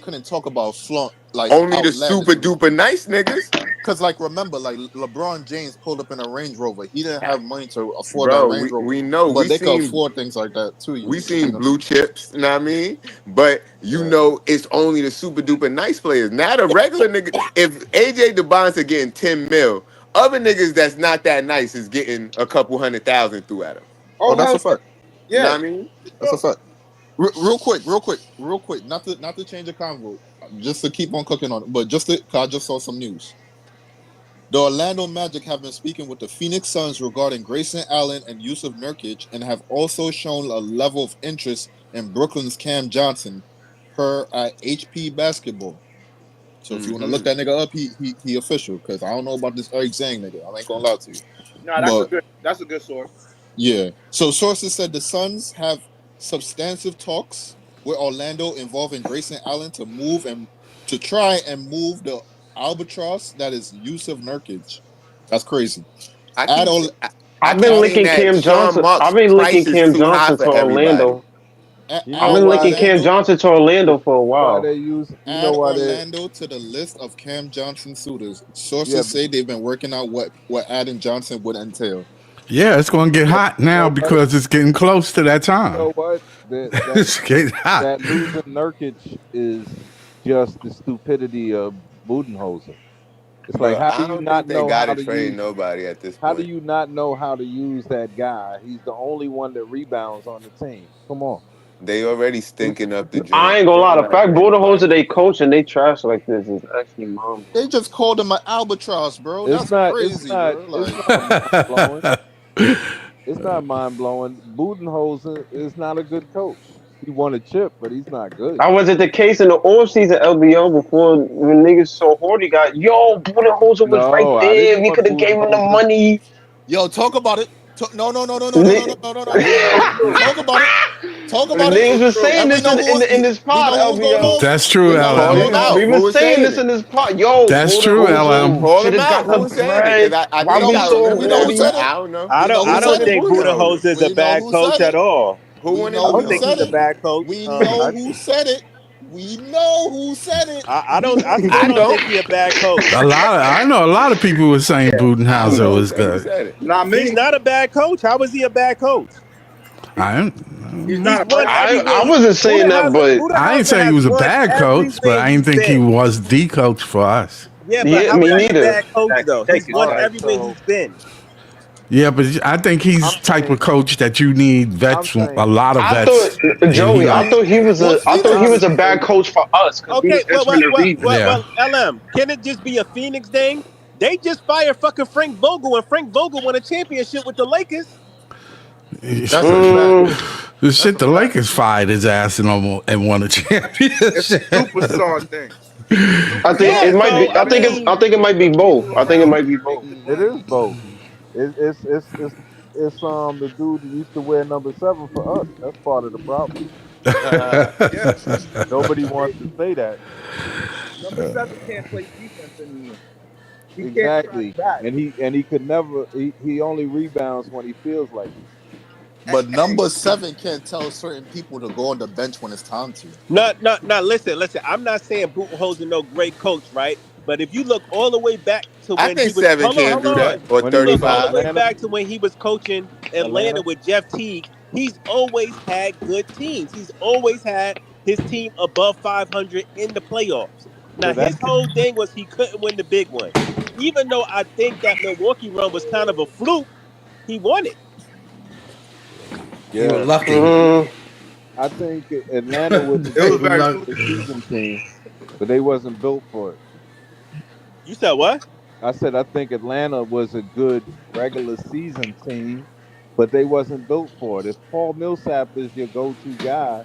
couldn't talk about flaunt like only the super outlandishly. duper nice niggas, Cause like remember, like LeBron James pulled up in a Range Rover. He didn't have money to afford that bro. Range Rover, We know but they could afford things like that too. we You see seen what I'm blue saying? chips, you know what I mean? But you Yeah. know it's only the super duper nice players. Now the regular nigga, if AJ DeBonce are getting 10 mil, other niggas that's not that nice is getting a couple 100,000 through at them. Oh, Oh that's hell a fact. You know yeah. what I mean? That's a fact. Real quick. Not to change the convo, just to keep on cooking on it, but just to, 'cause I just saw some news. The Orlando Magic have been speaking with the Phoenix Suns regarding Grayson Allen and Yusuf Nurkic, and have also shown a level of interest in Brooklyn's Cam Johnson, per HP Basketball. So if you want to look Mm-hmm. that nigga up, he official. Because I don't know about this Eric Zhang nigga. I ain't gonna lie to you. Nah, But that's a good source. yeah. So sources said the Suns have substantive talks with Orlando involving Grayson Allen to move and to try and move the albatross that is Yusuf Nurkic. That's crazy. I Add keep all I I've been keep add saying linking that Cam Sean Johnson. I've Mark's been linking price is Cam too high Johnson for to everybody. Orlando. You I've know add been why linking they? Cam Orlando Johnson to Orlando for a Why while. they use? You know add why they? Orlando to the list of Cam Johnson suitors. Yeah, Sources say they've been working out what adding Johnson would entail. Yeah, it's going to get yeah. hot You now know what? because it's getting close to that You time. know what? That that It's getting hot. that losing Nurkic is just the stupidity of Budenholzer. It's like, Bro, how do I you don't not think they know how gotta to trade use? nobody at this How do point. you not know how to use that guy? He's the only one that rebounds on the team. Come on. They already He- stinking up the I joint. ain't gonna They lie. don't The gotta fact trade Budenholzer nobody. they coach and they trash like this is actually mind blowing. They just called him an albatross, bro. It's That's not. It's crazy, not. bro. It's Like, not mind blowing. It's not mind blowing. Budenholzer is not a good coach. He won a chip, but he's not good. I was at the case in the offseason LBO before when niggas saw Horty got Budenholzer was right No, I there. didn't We want could have gave him the Budenholzer. money. yo, talk about it. No, no, no, no, no, no, no, no, Ni- no, no, I no. didn't want Bu. Talk about it. Talk about it. Niggas was saying And we this know who in this we pod, know who's gonna LBO. lose. That's true, We know who's Call gonna him LM. out. We lose. Who was was saying saying this it? in this pod. Yo, That's true, Budenholzer LM. Call should him have out. got the Who was saying it? Because bread. I We Why think know we I who so remember we know that. who Horty? said I it. don't know. We know Who who I don't said wanted it. think Budenholzer? Budenholzer is a We know bad who coach said at it. all. We Who wanted know I don't who think said he's a it. Budenholzer? bad coach. We know I, who said it. We know who said it. I still I don't don't. think he's a bad coach. I know a lot of people were saying I don't Budenholzer know. was Say who good. said it. Not He's me. not a bad coach. How is he a bad coach? I He's He's not a won bad. everywhere. I wasn't saying that, but I ain't Budenholzer say he has was a won bad coach, but everywhere I he's ain't think he been. was the coach for us. Yeah, but yeah, how me is he a neither. bad coach though? Take He's his won All right, time. everywhere so he's been. Yeah, but I think he's I'm the type of saying, coach that you need I'm vets, a saying, lot of I thought vets, and he Joey. I don't. thought he was What I Phoenix thought he I'm was a is? bad saying, coach for us because we Okay, was entering the rebuild. Yeah, LM, can it just be a Phoenix thing? They just fired fucking Frank Vogel, and Frank Vogel won a championship with the Lakers. that's a fact. Mm, the That's shit a the fact. Lakers fired his ass and won a It's a championship. superstar thing. I think Yeah, it Superstars might don't so be. I build I mean, think it might be people both. I think it around might be both. making It money. is both. It's the dude that used to wear number 7 for us. That's part of the problem. Yeah, Nobody wants to say that. number seven can't play defense anymore. He can't track Exactly. back. And he could never. He only rebounds when he feels like it. But number 7 can't tell certain people to go on the bench when it's time to. no. Listen. I'm not saying Budenholzer no great coach, right? But if you look all the way back to I when he think was, seven can hold do on. that, or When he You was look all on the 35. way Atlanta, back to when he was coaching Atlanta Atlanta. with Jeff Teague. He's always had good teams. He's always had his team above 500 in the playoffs. Now So that his whole thing was he couldn't win the big one. Even though I think that Milwaukee run was kind of a fluke, he won it. You were yeah, lucky. Mm, I think Atlanta was a It was good very Luck. fluky. season team, but they wasn't built for it. You said what? I said I think Atlanta was a good regular season team, but they wasn't built for it. If Paul Millsap is your go-to guy,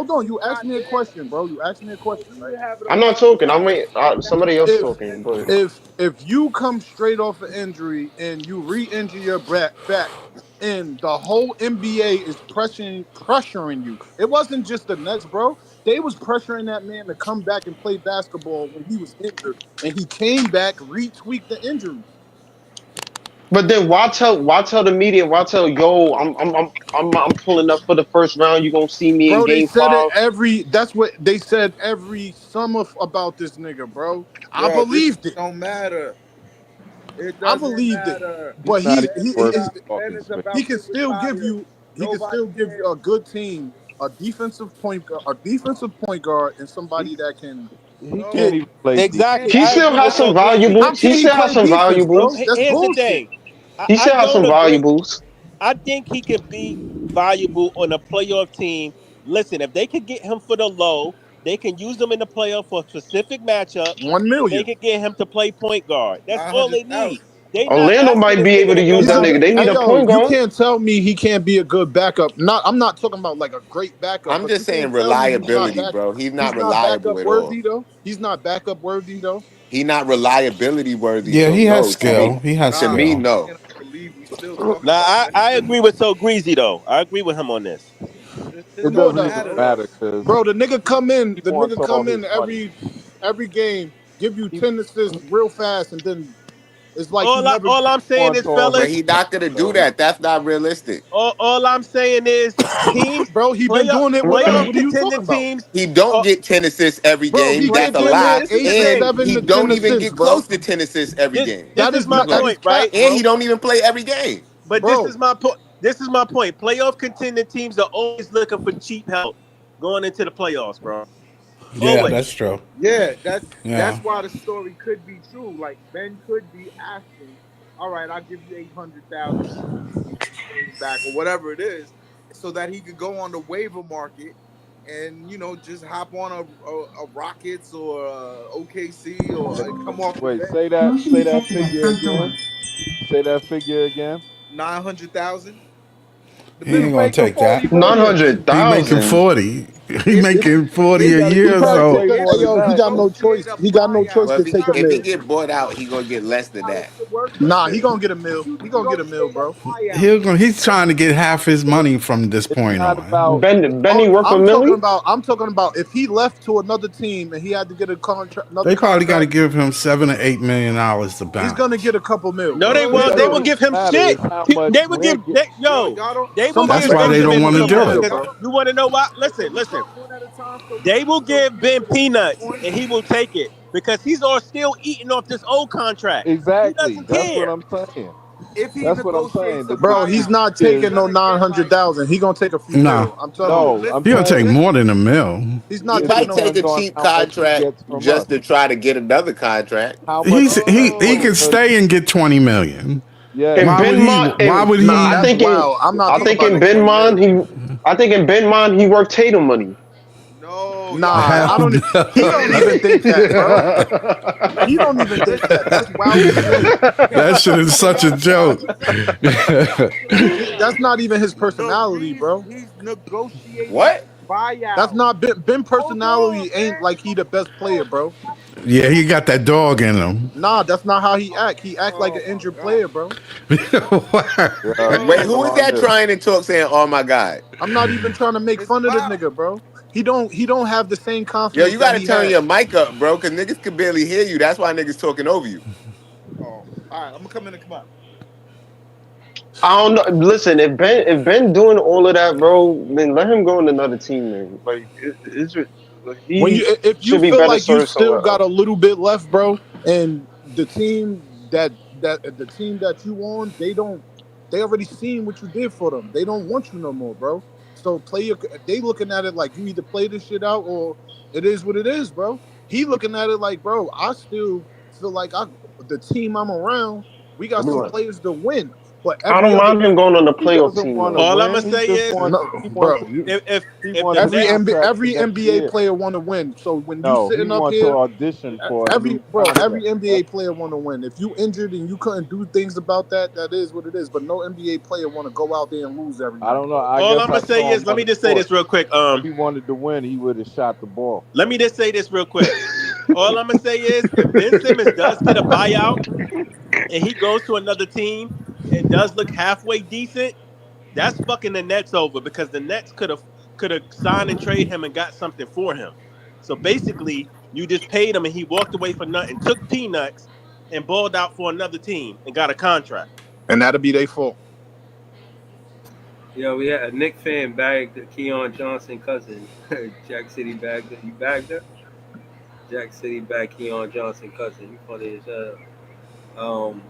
hold on. You asked not me a there. question, bro. You asked me a question, You right? would have it I'm on not lock. talking. I'm waiting. Somebody else If talking. But if you come straight off an injury and you re-injure your back, and the whole NBA is pressuring you. It wasn't just the Nets, bro. They was pressuring that man to come back and play basketball when he was injured, and he came back, retweaked the injury. But then why tell the media? Why tell yo? I'm pulling up for the first round. You gonna see me in Bro, they game said it 5. every. That's what they said every summer about this nigga, bro. I Bro, this believed it. don't matter. It I doesn't believed it. matter. He's But not even worth Ben talking is space. he about can to still give retire. you. He can Nobody still give you cares. a good team, a defensive point guard, and somebody that can He get. can't even play defense. Exactly. He I still agree has with some so Breezy. How valuables. He can he still has play some defense, bro? valuables. That's Here's the bullshit. thing. He I still has don't some agree. valuables. I think he could be valuable on a playoff team. Listen, if they could get him for the low, they can use him in the playoff for specific matchups, 1 and they million. could get him to play point guard. That's all they need. 900,000. They not Orlando asking might this be nigga able to to go use He's that do a. nigga. They need Hey a anything. yo, point you guard. can't tell me he can't be a good backup. Not. I'm not talking about like a great backup, I'm but just you saying can't tell me reliability, bro. He's he's not not reliable backup at all. worthy though. He's not backup worthy though. He not reliability worthy. Yeah, So he has no, skill. He has to me, skill. no. Can't believe we still talking Now, about I, Ben I Simmons. agree with so Greasy though. I agree with him on this. It It don't doesn't Jordan, even matter matter though. because bro, the nigga come in. he The wants nigga all come his in money. every game, give you He 10 assists real fast, and then it's like he never. All I'm saying wants is, all his But fellas, he not gonna do so that. That's not realistic. all I'm saying is teams Bro, he been playoff doing it with them. playoff What are you contending talking about? teams. He don't Uh, get 10 assists every Bro, game. he That's get a Breezy, damn near lie. this is the 8, And thing. 7 he to 10 don't even assists, get bro. close to 10 assists every This game. this That is is my not. That Like, is point, cap, right? and he bro. don't even play every game. But this Bro, is my point. This is my point. Playoff contending teams are always looking for cheap help going into the playoffs, bro. Yeah, Always. that's true. Yeah, that's Yeah. why the story could be true. Like Ben could be asking, "All right, I'll give you 800,000 to come get me 2 million back or whatever it is," so that he could go on the waiver market and just hop on a Rockets or a OKC or come off the wait, bench. say that figure again. Say that figure again. 900,000. The He ain't He's minimum. gonna making take that. 40 Nine million. hundred He making thousand. 40. He If If making he 40 he a got to he get year, paid probably so way take a. more Hey, than yo, he that. got no negotiate choice. a He got no choice buyout, Well, to if take a he mill. get bought out, he gonna get less than how that. does it work like Nah, he this? gonna get a mill. You He gonna get a mill, negotiate a bro. buyout. he's trying to get half his money from this It's point not on. about Benny Oh, worth a milli? I'm talking about if he left to another team and he had to get another They probably got to contract, give him $7 or $8 million to he's gonna bounce. get a couple mil, No, they bro. it won't. They will doesn't Yo, give him matter. shit. It's how much They will they're give getting. y'all don't. they will That's Somebody give why gonna they Ben give don't him Simmons a want to couple do peanuts mil, it. because bro. you want to know why? Can Listen, we listen. talk one at a time They will so give we can Ben get to the peanuts point? and he will take it because he's all still eating off this old contract. He Exactly. doesn't That's what care. I'm saying. If he That's what I'm saying. negotiates a The Bro, he's buyout, difference not he's taking is no gonna get like 900,000. He gonna take a few Nah, mil. I'm telling you. no. I'm he listen, gonna take saying more listen. than a mill. He's not He it taking might no. take a depends on cheap how much he contract gets from just us. to try to get another contract. How much He's he gets he for Oh, can the? stay and get 20 million. Yes. In Why would he? Benmont, Why would Nah, I he? that's think in wild. I'm not I talking think about in no no, 20 Benmont mil. I think in Benmont he worked Tatum money. no, Nah, I don't. He don't even think that, bro. He don't even think that. That's wild as shit. That shit is can such a y'all stop? joke. Can we stop? That's not even his The personality, reason bro. he's negotiating What? a That's buyout. not Ben Hold on, personality. Ain't man. like he the best player, Hold bro. Yeah, he got that dog in him. Nah, that's not how he act. He act like Oh an my injured god. player, bro. Yeah, you Wait, Yo, who still is on that this? trying to talk saying, oh my God? I'm not even trying to make it's fun of the wild. nigga, bro. He don't have the same Yo, confidence you that gotta he turn had. your mic up, bro, because niggas can barely hear you. That's why niggas talking over you. Oh, all right. I'm gonna come in and come out. I don't know. Listen, if Ben doing all of that, bro, then let him go in another team, man. Like When he you if you should be feel better like you served still somewhere got a else. little bit left, bro, and the team that you on, they already seen what you did for them. They don't want you no more, bro. So they looking at it like you either play this shit out or it is what it is, bro. He looking at it like, bro, I still feel like the team I'm around, we got some players to win. But I every don't other mind him going on the He playoff doesn't team want to though. All I'm gonna win. say is, He no, wants bro, he if wants the a every Nets, contract for Every next NBA year. player want to win. So when you No, he sitting up wants to here, audition for a new every contract. NBA player want to win. If you injured and you couldn't do things about that, that is what it is. But no NBA player want to go out there and lose every I night, don't know. bro. I all guess I'm I gonna say saw him is, let on me the just say court. this real quick. If he wanted to win, he would have shot the ball. Let me just say this real quick. All I'm gonna say is, if Ben Simmons does get a buyout and he goes to another team and does look halfway decent, That's fucking the Nets over because the Nets could have signed and trade him and got something for him. So basically, you just paid him and he walked away for nothing, took peanuts, and balled out for another team and got a contract. And that'll be their fault. Yo, we had a Nick fan bagged Keon Johnson cousin. Jack City bagged it. You bagged it? Jack City bagged Keon Johnson cousin. You funny as hell. Um,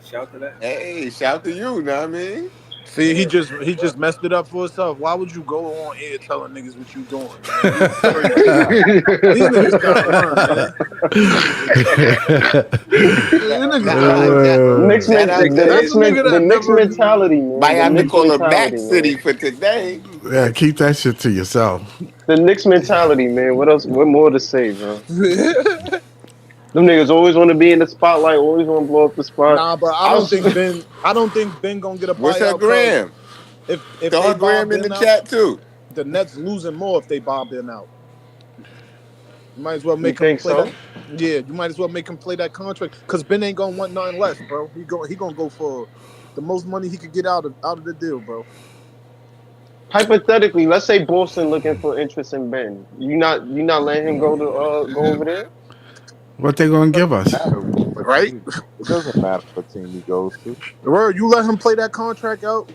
shout to that. Hey, shout to you, know what I mean? See, he Yeah, just he what? just messed it up for himself. Why would you go on air telling niggas what you doing, man? You crazy. These niggas gotta learn, man. These That, niggas nah, gotta learn, bro. Uh, Knicks, shout out the to That's a Knicks, nigga the that Knicks never. mentality, might man. The have to Knicks call him Mac mentality, City man. for today. Yeah, keep that shit to yourself. The Knicks mentality, man. What else? What more to say, bro? Them niggas always want to be in the spotlight, always want to blow up the spot. Nah, but I I don't was, think Ben. I don't think Ben gonna get a What's her buyout because gram? if Throw they her buy gram in the Ben out, chat too. the Nets losing more if they buy Ben out. You might as well you make him think play that. so? Yeah, you might as well make him play that contract because Ben ain't gonna want nothing less, bro. He gonna go for the most money he could get out of the deal, bro. Hypothetically, let's say Boston looking for interest in Ben. You not letting him go over there? What they gonna give us? Matter what Right? team. It doesn't matter what team he goes to. Word, you let him play that contract out,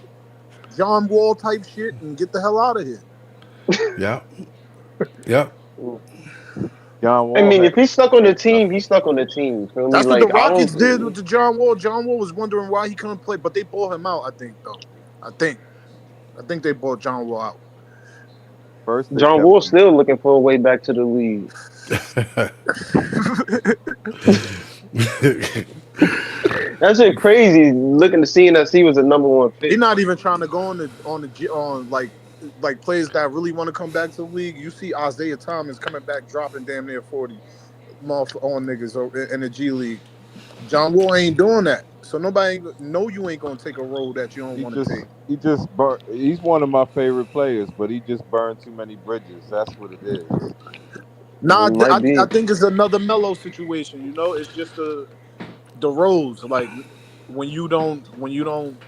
John Wall type shit, and get the hell out of here. Yep. Yep. John I Wall mean, had if he's stuck on the like team, he's stuck on the team. You feel me? That's what the Like I Rockets did with don't. the John Wall. John Wall was wondering why he couldn't play, but they bought him out. I think though. I think. I think they bought John Wall out. first they John kept Wall him. still looking for a way back to the league. That's just crazy. Looking to seeing us, he was a number one He's pick. not even trying to go on like players that really want to come back to the league. You see Isaiah Thomas coming back, dropping damn near 40 on niggas in the G League. John Wall ain't doing that, so nobody know you ain't gonna take a role that you don't He want to just take. he just burnt. He's one of my favorite players, but he just burned too many bridges. That's what it is. Nah, Might I be. think it's another Mellow situation. You know, it's just the roles. Like when you don't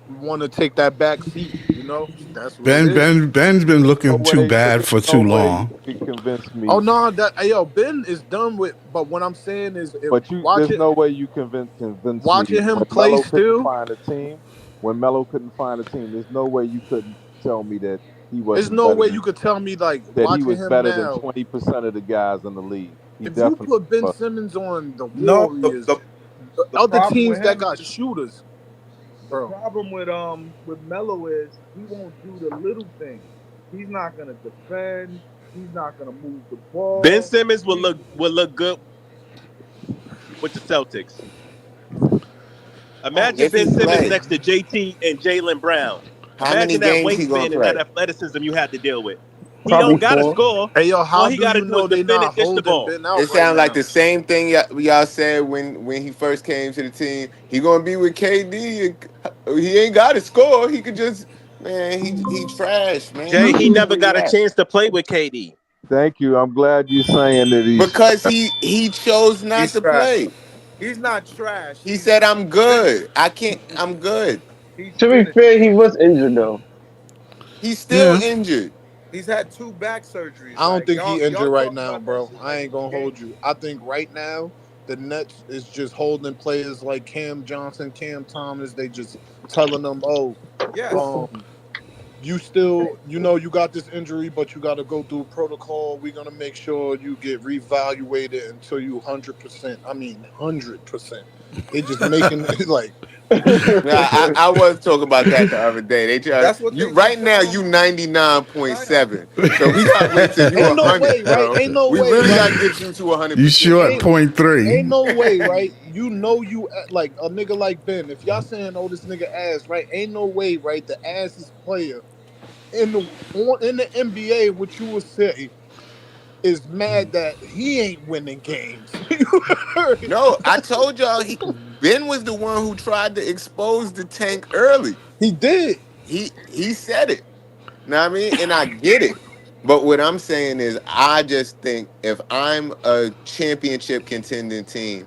want to take that back seat. You know, that's what it is. Ben's been looking too bad There's for no too way long. you can convince Oh me. no, that hey, yo Ben is done with. But what I'm saying is, if But there's no way you convince me watching him when play Melo couldn't still, find a team. When Melo couldn't find a team, there's no way you couldn't tell me that he there's wasn't no better way than you could tell me like that he watching was him better than now. 20% of the guys in the league. He If you definitely put Ben was. Simmons on the No, Warriors, the the other problem teams with that him got is shooters, the bro. problem with Melo is he won't do the little things. He's not gonna defend. He's not gonna move the Ben ball. Simmons He, would look good with the Celtics. oh Imagine If Ben he shit. Simmons play, next to JT and Jalen Brown. how many Imagine that games he gonna wingspan and that play? athleticism you had to deal with. He Probably don't gotta four. score. Hey yo, All how he do gotta you do is know they defend not and dish the holding ball. Ben out It right sounds like now? the same thing y'all said when he first came to the team. He gonna be with KD. He ain't got to score. He could just man. He trash man. Jay, Just he leave him never where he got a at. chance to play with KD. Thank you. I'm glad you're saying that he's. Because he chose not He's to trash. play. He's not trash. He said, "I'm Finished. good. I can't. I'm good." He's To be finished. fair, he was injured though. He's still Yeah. injured. He's had two back surgeries. I don't Like think he y'all injured right talk now, about that bro. shit I like ain't it's a gonna game. hold you. I think right now the Nets is just holding players like Cam Johnson, Cam Thomas. They just telling them, oh, Yes. um, you still, you got this injury, but you got to go through protocol. We're gonna make sure you get reevaluated until you 100%. I mean, 100%. They just making it like Yeah, I was talking about that the other day. They try That's what you they be right now. telling You them. I know. 99.7. So we gotta wait till you ain't no 100, way, right? bro. Ain't no We way, really gotta right? get you to You 100%. short Ain't point Ain't three. no way, right? You like a nigga like Ben. If y'all saying, "Oh, this nigga ass," right? Ain't no way, right? The assest player in the NBA, what you would say is mad that he ain't winning games. You heard? No, I told y'all Ben was the one who tried to expose the tank early. He did. He said it. Know what I mean? And I get it. But what I'm saying is I just think if I'm a championship contending team,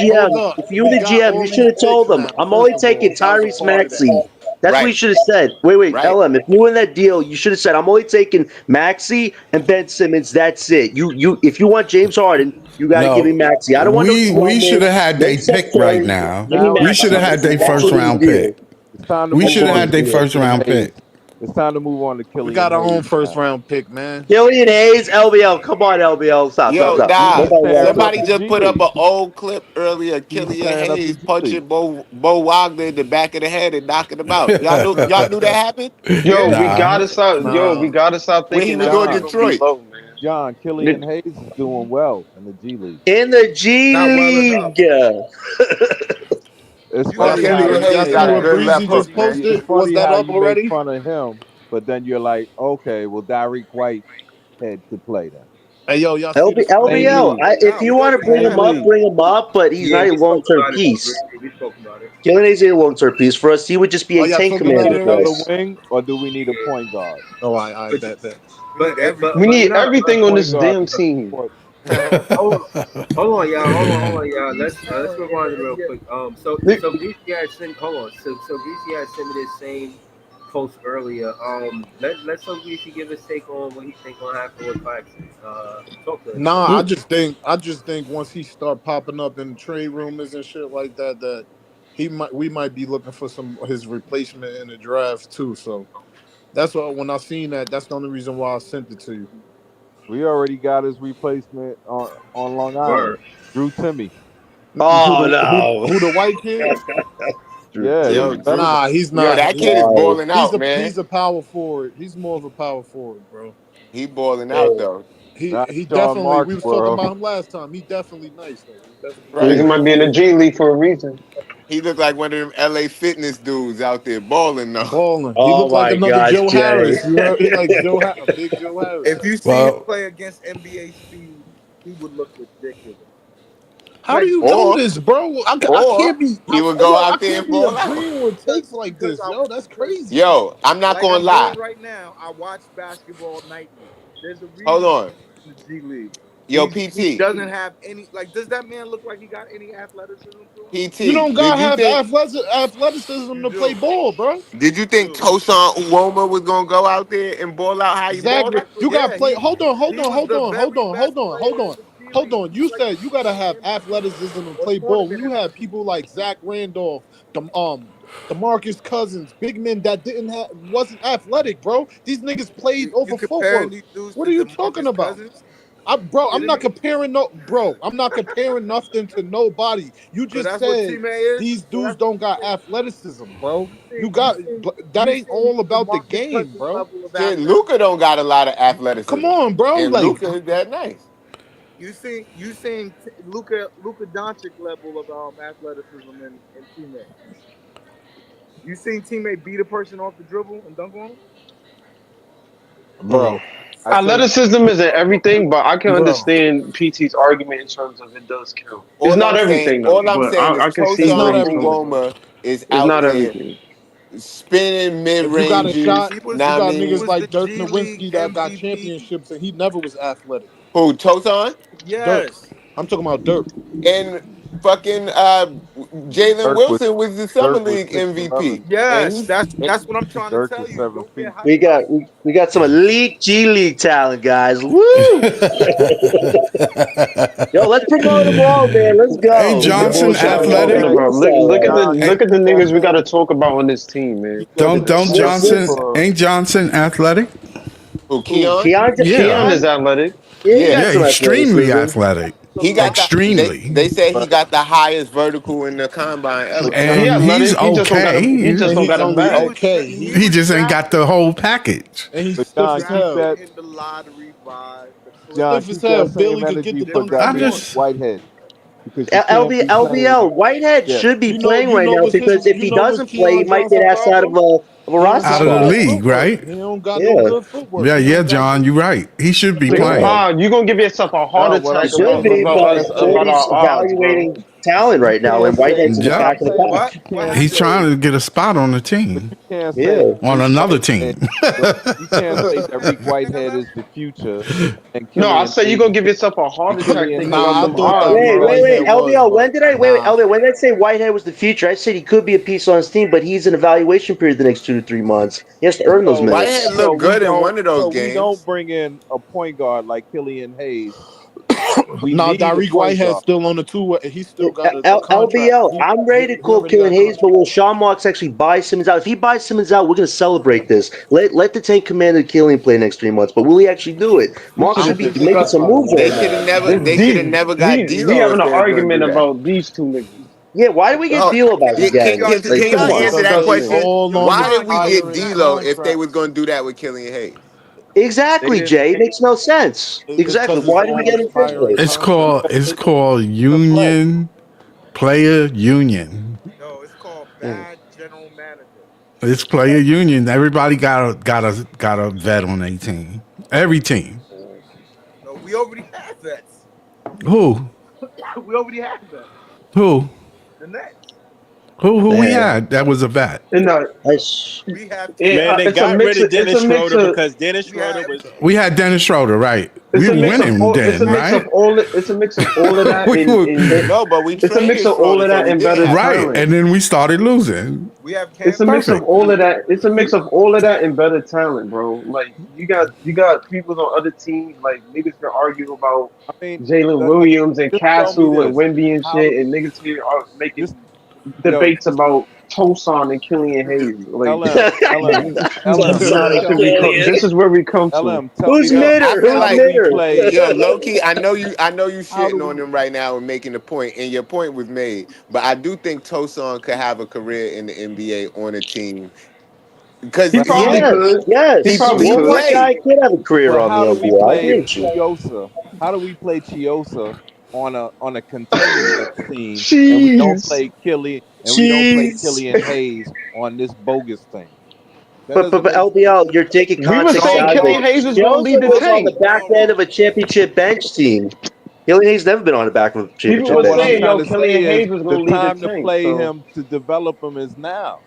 GM, hold up. if you were We the got GM, you all should these have told picks them, now. I'm only First of taking all, that's a Tyrese part of that. Maxey. That's what you Right, should have said. Wait, right. LM. If you win that deal, you should have said, "I'm only taking Maxey and Ben Simmons. That's it." If you want James Harden, you got to give me No, Maxey. I don't want no we should Drummond, have had no they Seth pick right Curry. now. Give me Now We it's should Maxey. have time to had their move That first should on. be the round deal. pick. It's time to We move should have on to had their first Killian round Hayes. pick. It's time to move on to We Killian got our own Hayes first now. round pick, man. Killian Hayes, LBL. Come on, LBL. Stop. Yo, He's nah. Nobody wants tearing him. up Somebody the just G put up League. an old clip earlier. He's Killian tearing up the Hayes G League. punching Bo Wagner in the back of the head and knocking him out. Y'all knew that happened Yo, Yeah. we Nah. gotta stop. Yo, we Nah. gotta stop when he thinking was that on shit John, gonna be Detroit. low, man. John, Killian Hayes is doing well in the G League. In the G Not well enough. League. It's You Y'all got funny to see how give what Killian you y'all Hayes Hayes see got a what credit good where Breezy left credit's just hook, man. due. it's posted? Was funny that how up you make already? fun of him, but then you're like, okay, well Tyreek White head could play then. Hey yo, y'all see this Same clip? LBL. league. If Nah, you we want to already bring Same him had up, that. league. bring him up. But he's Yeah, not a we spoke long-term about it though, piece. Brittany. We spoke about it. Killian Hayes ain't a long-term piece for us. He would just be Oh, a y'all tank talking Do we about commander need it? for another us. wing or do we need a Yeah, point guard? Oh, I but bet. We need We everything. need no, everything on Point this guard damn is team. important. hold on, y'all. Hold on, y'all. Let's rewind it real quick. So Greasy had sent. Hold on. So Greasy had sent me this same post earlier. Let's so Greasy give his take on what he think gonna happen with Claxton. Talk to us, bro. Nah, I just think once he start popping up in trade rumors and shit like that, that we might be looking for some his replacement in the draft too. So that's what when I seen that, that's the only reason why I sent it to you. We already got his replacement on Long Island. Word. Drew Timmy. Who Oh the who no. who the white kid? Drew Yeah, he's Yo, Timmy. better Drew. than Nah, he's Yo, not. that kid is No. balling out, man. He's a power forward. He's more of a power forward, bro. He balling out Oh. though. He not he Sean definitely. We Marks was talking world. about him last time. He definitely nice though. He's definitely Yeah, he Right. nice. might be in the G League for a reason. He looked like one of them LA fitness dudes out there balling though. Balling. He Oh looked like my another gosh, Joe Jay. Harris. You heard? He like a big Joe Harris. If you see him Well, play against NBA speed, he would look ridiculous. How do Like you know Or this, bro? I or can't be. he would go I out there can't and be ball out. agreeing with because takes like because this, I yo. That's because crazy. Yo, I'm not like gonna I'm lie. doing right now, I watch basketball nightly. There's a Hold reason on. he's in the G League. Yo, He PT. doesn't have any like. Does that man look like he got any athleticism to him? You PT. don't gotta have athleticism You to play do. ball, bro. Did you You think do. Tosan Uwoma was gonna go out there and ball out how he balled Exactly. out? Exactly. You gotta Yeah. play. Hold on, hold He on, was hold the on, hold very on, hold best on, hold player in on, the G hold League. on. He's You like said you gotta have athleticism to or play ball. When tournament you had MVP. people like Zach Randolph, DeMarcus Cousins, big men that wasn't athletic, bro. These niggas played You over comparing footwork. these dudes What to are you talking DeMarcus about? Cousins? I'm Kidding not me? comparing no, bro. I'm not comparing nothing to nobody. You So just that's what said Team A is. these So dudes that's what don't got athleticism, bro. you seen That you ain't seen all about the DeMarcus game, Cousins bro. level of Shit, athleticism. Luca don't got a lot of Come athleticism. on, bro. And Like, Luca is that nice. You seen Luca Doncic level of athleticism in Team A. You seen Team A beat a person off the dribble and dunk on him? bro, I think Athleticism isn't everything, but I can bro. understand PT's argument in terms of it does count. It's not everything though, All I'm but saying is I can see It's where not Tosan he's coming everything. from. Uwoma is It's out not there everything. spinning mid If you got a ranges. shot, He was you Nah, I got he niggas mean, was the like Dirk G League Nowitzki that got MVP. championships and he never was athletic. who Tosan Dirk. Yes. I'm talking about Dirk. and fucking Jalen Dirk was Wilson was the summer Dirk was league 6'11". MVP, and Yes. he That's what I'm trying to Dirk tell is you. seven Don't get feet. hyped about We got some elite G League talent, guys. Woo! Yo, let's promote them all, man. Let's hey, go. This is the Johnson bullshit I'm All right, talking athletic. about. peace Look at out. the John, Hey, look at the niggas we got to talk about on this team, you man. said Look at the don't this. Clippers Johnson for ain't Johnson athletic? who Ooh, Keon. Keon, Yeah, Keon Keon, is athletic. yeah, he Yeah, got yeah, some extremely athleticism. athletic, he got the they extremely, say he but got the highest vertical in the combine but ever. He John, and he's athletic. He okay. just And don't he's got a only bag. okay. he He was just ain't got drafted the whole package. And he's but stiff John, as keep drafted hell. that in the lottery by the John, Stiff Clippers. as keep hell. that same Barely could get energy the for dunk he Darius I'm want. just Whitehead because you can't LB, be playing. LBL, Whitehead Yeah, should be playing You right know now what's because if he what's doesn't play, he Keon might get Johnson asked out of problem? a He don't roster out got of the no spot. good league, footwork. right? He don't got no Yeah, good footwork. Yeah, He yeah, don't got John, the you're right. He should be Nigga, playing. yeah. you gonna give yourself a heart John. What I'm He attack should about saying be, is about but us that about Shorty's our odds, bro. evaluating. talent You right now, can't and say Whitehead's in the Yeah. back of the pack. What? you What can't He's happened? say trying to get a spot on the but team, you can't say Yeah. on Reek another Whitehead. team. You can't say that Reek Whitehead is the future, and No, I Killian say you're Hayes gonna give yourself a heart and attack Killian thinking Hayes about Nah, I is them the thought odds, that Reek Wait, bro. wait, wait, Whitehead was, LBL. but When did I wait, wait, nah. LBL? When did I say Whitehead was the future? I said he could be a piece on his team, but he's in evaluation period the next 2 to 3 months. He has to earn those so Whitehead minutes. so looked we good in don't one of those so we don't games. bring in a point guard like Killian Hayes. We Nah, need a Tyreek point Whitehead's guard. still on the two. He still got a contract. LBL, I'm ready to He call already got Killian a Hayes, but contract. will Sean Marks actually buy Simmons out? If he buys Simmons out, we're going to celebrate this. Let the Tank Commander Killian play next 3 months, but will he actually do it? We Marks should should have be just making got some moves right They now. should have never. this They should have D. never got We D'Lo having if an they was going to argument do that. about these two niggas. Yeah, why do we get Oh, D'Lo back yeah, again? Like, can come y'all on. answer that Because it's question? all on Why the did we get hiring D'Lo if they was contracts. going to do that with Killian Hayes? They Exactly, didn't Jay. It makes no sense. It's Exactly. because it's Why did we all get him in the first hiring place? contracts. It's they called didn't play. union player union. No, it's called Mm. bad general manager. It's player union. Everybody got a vet on their team. Every team. No, we already have vets. Who? We already have vets. Who? The Nets. Who we Man, had that was a vet? And We have Kevin. Man, they it's a got rid mix. of It's Dennis a mix Schroeder of. because Dennis We Schroeder have was We had Dennis Schroeder, right? It's We a were mix of winning all. It's a then, mix of right? all. It's a mix of all of that. we were No, but we It's a mix traded of all Schroeder, of so that we and did better have right, him. talent. and then we started losing. we have It's Cam a mix of Perfect. all of that. It's a mix of all of that and better talent, bro. Like you got people on other teams like niggas can argue about I mean, Jalen like, Williams and just tell me Castle and this: Wemby and how do shit, and niggas here are just making yo debates about Tosan and Killian Hayes. Like LM LM LM? Sonic Tell me this: Killian. this is where we come to. LM, tell me Who's this: Yo, I Knitter? feel Who's how do like, we Knitter? play? yo, low key, I know you How do shitting on we? him right now and making the point, and your point was made. But I do think Tosan could have a career in the NBA on a team because He But how probably do? Yes, could. He yes. probably he One could. played. guy could have a career But on the how do we NBA. I play agree with you. Chiosa? How do we play Chiosa on a contending team, and we don't Jeez. play Jeez. Killian Hayes on this bogus team? That But doesn't make sense. LBL, you're taking We were context saying out of it. Killian Hayes was going to Chiosa lead the was on tank. the back end of a championship bench team. Killian Hayes never been on the back of a People championship No, were what bench I'm saying, team. trying yo, to say Killian is Hayes was the going to lead the time to tank. play So, him to develop him is now.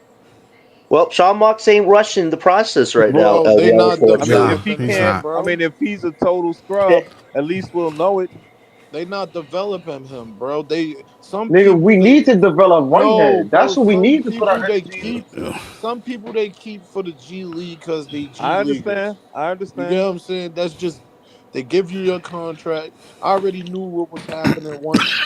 Well, Sean Marks ain't rushing the process right now, Bro, they LBL, not I mean, unfortunately. Nah, if he developing he's him, can't, not. I bro. mean, if he's a total scrub, at least we'll know it. They not developing him, bro. They some nigga, we people need to develop no, Whitehead. bro. That's what we need to put our energy into. Some people they keep for the G League because they G I leaguers. understand. I You get understand. what I'm saying? That's just they give you your contract. I already knew what was happening once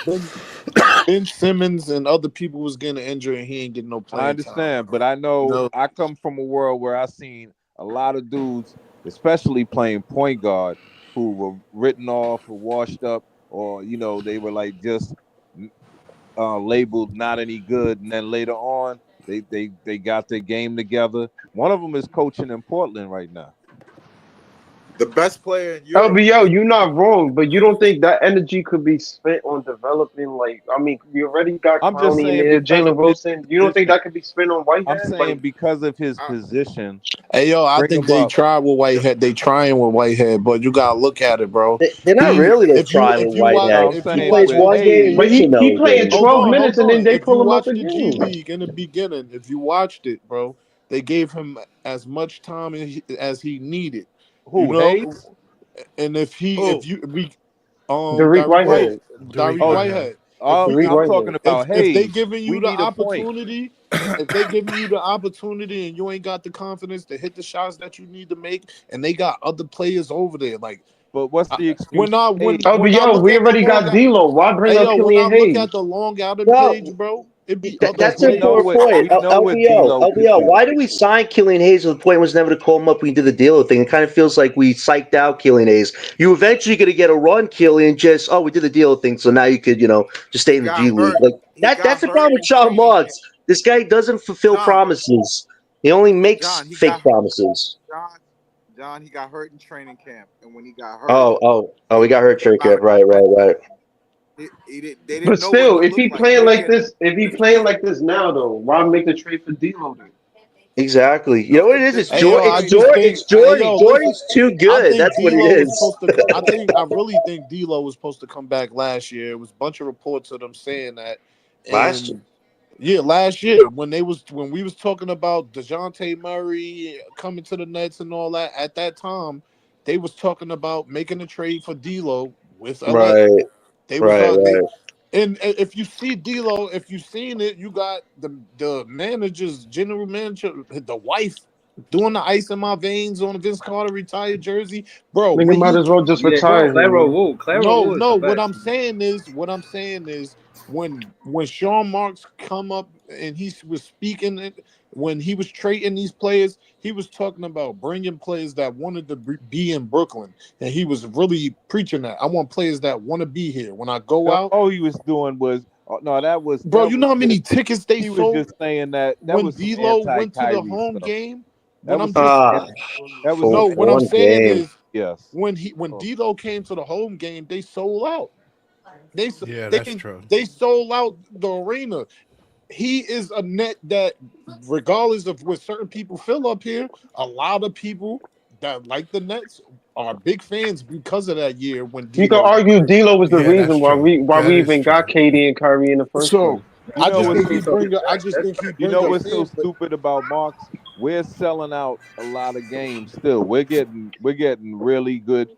Ben Simmons and other people was getting injured and he ain't getting no I playing time, understand, bro. but I You know know, I come from a world where I seen a lot of dudes, especially playing point guard, who were written off or washed up, or they were like just labeled not any good, and then later on they got their game together. One of them is coaching in Portland right now. The best player in Europe. LBO, you're not wrong, but you don't think that energy could be spent on developing, like, I mean, you already got I'm just Clowney in saying there, because Jalen of his Wilson. You don't think position. that could be spent on I'm Whitehead? saying Like, because of his I, position, hey yo, I bring think him they up. tried with Whitehead. They trying with Whitehead, but you gotta look at it, bro. They're not He really a if you try with if you watch Whitehead. No, I'm if you He saying plays watch with the one G game, but League, missing he those playing games. 12 minutes and hold then on. they If you pull him out watch the the G game. League in the beginning, if you watched it, bro, they gave him as much time as he needed. You who know, Hayes? and if who? you we Derek Derek Who? White, Whitehead. Derek Derek Oh, Whitehead. Whitehead. If you Derek I'm talking Whitehead. if about if they Hayes. giving We you the need a point. opportunity, if they giving you the opportunity and you ain't got the confidence to hit the shots that you need to make, and they got other players over there, like But what's the excuse when for I Hayes? Oh, but when I yo, look we at the already long got D'Lo. Why bring hey up yo, when I Killian look at Hayes? the long outing page, Well, bro, it be other Because that's a we know poor players. what point. LBL, D'Lo could LBL. do. Why do we sign Killian Hayes if the point was never to call him up when he did the deal thing? It kind of feels like we psyched out Killian Hayes. You eventually going to get a run, Killian. Just we did the deal thing, so now you could just stay He in the got G League. hurt. Like He that. got That's the hurt problem with in Sean training camp. Marks. This guy doesn't fulfill John, promises. He only makes John, he fake got promises. John, John. He got hurt in training camp, and when he got hurt, Oh. they We got hurt, they Trick. allowed him Right, to rest. right. They But didn't know what still, he if he looked like. He playing was like getting this, if he playing like this now, though, why make the trade for D'Lo then? Exactly. You know what it is? It's Hey yo, I It's just think, It's hey Jordy. yo, listen, Jordy's too I good. think That's what it D'Lo was is. supposed to. I really think D'Lo was supposed to come back last year. It was a bunch of reports of them saying that, Last and yeah, last year when we was talking about DeJounte Murray coming to the Nets and all that. At that time, they was talking about making a trade for D'Lo with LA. right, They was right, they right. and if you see D'Lo, if you seen it, you got the managers, general manager, the wife doing the ice in my veins on a Vince Carter retired jersey, bro. Nigga When might he as well just Yeah, retire him, Claro man. Wu. Claro no, Wu is the no. best. What I'm saying is when Sean Marks come up and he was speaking when he was trading these players, he was talking about bringing players that wanted to be in Brooklyn, and he was really preaching that. I want players that want to be here. When I go No, out, all he was doing was no, bro, that you was know how just many tickets they he was sold just saying that when was some D'Lo anti went to the Kyrie home stuff. game. When That was I'm some just that was For no, some what I'm one saying game. is yes. when Oh. D'Lo came to the home game, they sold out. They s- Yeah, that's they true. they sold out the arena. He is a net that, regardless of what certain people feel up here, a lot of people that like the Nets are big fans because of that year when You can D'Lo was argue there. D'Lo was the Yeah, that's reason true. why That we is even got true. KD and Kyrie in the first place. So You know Nah, what's he's so just think he you bring know a what's so fan. But stupid about Marks? We're selling out a lot of games still. We're getting really good.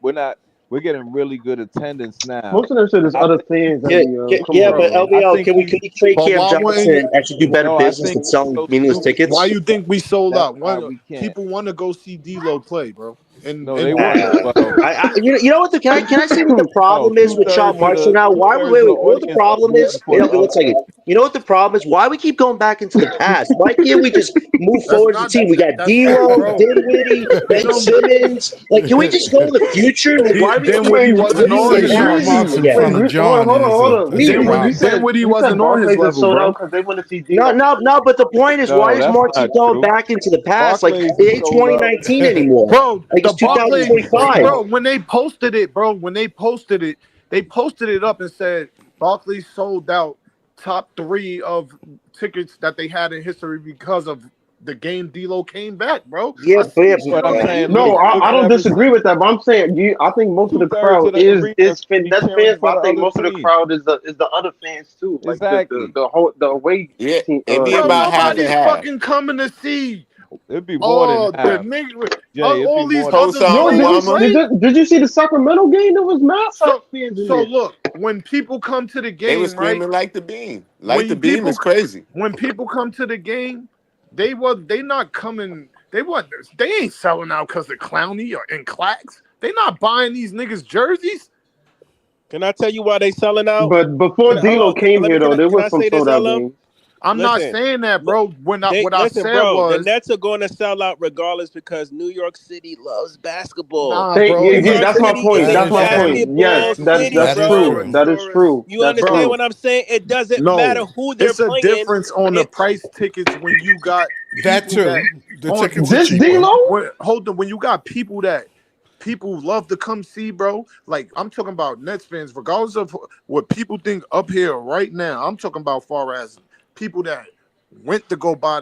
We're getting really good attendance now. Most of them shit is I other think fans that Yeah, be come yeah, on, but bro, man. I LVL, think can we we trade but Cam why Johnson wouldn't and actually do better no, I business think than selling so meaningless stupid. why tickets? you think we sold That's out? why One we can't. people want to go see D'Lo play, bro, No, in they want Brooklyn. well, You know what? Can I say what the no, problem is with Sean Marks right now? Why? Wait, of the wait. You know what the audience is problem rooting is? for Wait, the okay, one other second. team. You know what the problem is? Why we keep going back into the past? Why can't we just move That's forward as a not team? We got that's D'Lo, bro. Dinwiddie, They Ben don't. Simmons. Like, can we just go in the future? Like, why we Then keep when he Wait, wasn't you on Putting wait, his rehabbing Sean the level. team Marks in again? front of hold on, John hold on, is hold a on. is a Then You when you problem. then said when he you said wasn't on his Barclays is level, sold out bro. because they want to see No, D'Lo. no, no. But the point is, why No, does that's Mark keep not going true. back into the past? Like, Barclays it is ain't sold out. 2019 anymore. Bro, Like, the it's Barclay, 2025. bro, when they posted it, bro, when they posted it up and said Barclays sold out top 3 of tickets that they had in history because of the game D'Lo came back, bro. Yeah, I but seen shit But on I'm the saying email. No, I don't whoever disagree with that. But I'm saying I think most of the 2/3 crowd of the arena is be Nets cheering fans, for but the I think other most of the team. crowd is the other fans too, like Exactly. the away Yeah, team it'd be Bro, about teams, half man. and nobody's half. fucking coming to see It'd be more than the half. nigga, Jay, it'd be all these more than other Tulsa, Yo, cities Oklahoma. play. did you see the Sacramento game? There was mad So fans in so there. look, when people come to the They were game, right? screaming like the beam. Like the When beam people is crazy. when people come to the game, they not coming. They ain't selling out because of Clowney or and Clacks. They not buying these niggas jerseys. Can I tell you why they selling out? But before Can I, hold D'Lo on. came here though, there Can was I some say this, sold out LO? games. I'm not Listen, saying that, bro. they What I listen, said bro. The was, Nets are going to sell out regardless because New York City loves basketball. nah, bro. New Yeah, York It's that's my City is point. That a That's is my true. point. basketball Yes, city, That that's is bro. true. true. That is true. You That's understand bro. true. what I'm saying? It doesn't matter No, who they're it's a playing. difference on the It's price tickets when you got That people that too. The on tickets are This cheaper. D'Lo? hold on, when you got people that people love to come see, bro. Like I'm talking about Nets fans, regardless of what people think up here right now. I'm talking about far as people that went to go buy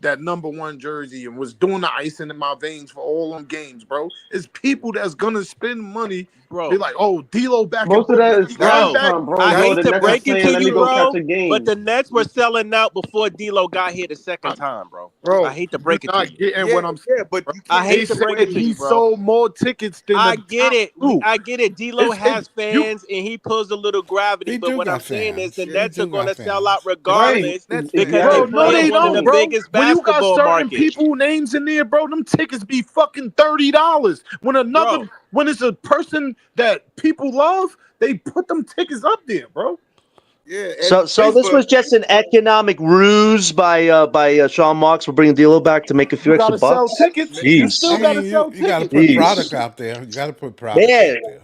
that number 1 jersey and was doing the icing in my veins for all them games, bro. It's people that's gonna spend money. Be bro. like, oh, D'Lo back in Most of Brooklyn. that If is he come crowd Bro, back, time, bro. I that's Yo, hate the to Nets are break it playing. to Let me you, go catch bro, a but game. the Nets were selling out before D'Lo got here the second time, bro. I bro, hate to you're break it to not you. getting Yeah, what I'm yeah, saying, but bro. you I can't. They hate to said break it to he you, bro. sold more tickets than I the get top it. 2. I get it. D'Lo It's has you. fans and he pulls a little gravity. He But do what I'm got saying is the fans. He Nets are do going got to sell out fans. The Nets, Right. regardless Nets fans because they Bro, got no, play in they Exactly. one of don't, the bro. biggest When you got basketball certain markets, people names in there, bro, them tickets be fucking $30. bro. When it's a person that people love, they put them tickets up there, bro. yeah, and So place, this but was just an economic ruse by Sean Marks for bringing D'Lo back to make a few You extra gotta sell bucks. tickets. You Jeez, I still gotta mean, sell you got to tickets. put jeez, product out there. You got to put product man. out there.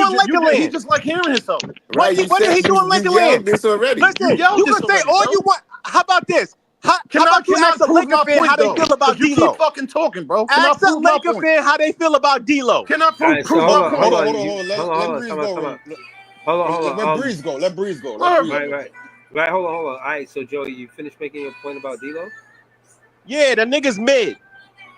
You Laker he land? just like hearing himself. Right, you What did said he do in you Laker yelled land? this already. You Listen, yelled you this can say already, all bro. you want. How about this? How about you ask a prove Laker my fan point how they though? feel about Because you keep D'Lo? fucking talking, bro. Can I Ask a prove my Laker point? fan how they feel about D'Lo. Can I All right, so prove my hold point? on, Let Breeze time go. out, hold on. Let Breeze go. Let Breeze go. Let Word. Breeze go. Right, hold on. All right, so Joey, you finished making your point about D'Lo? Yeah, the nigga's mid.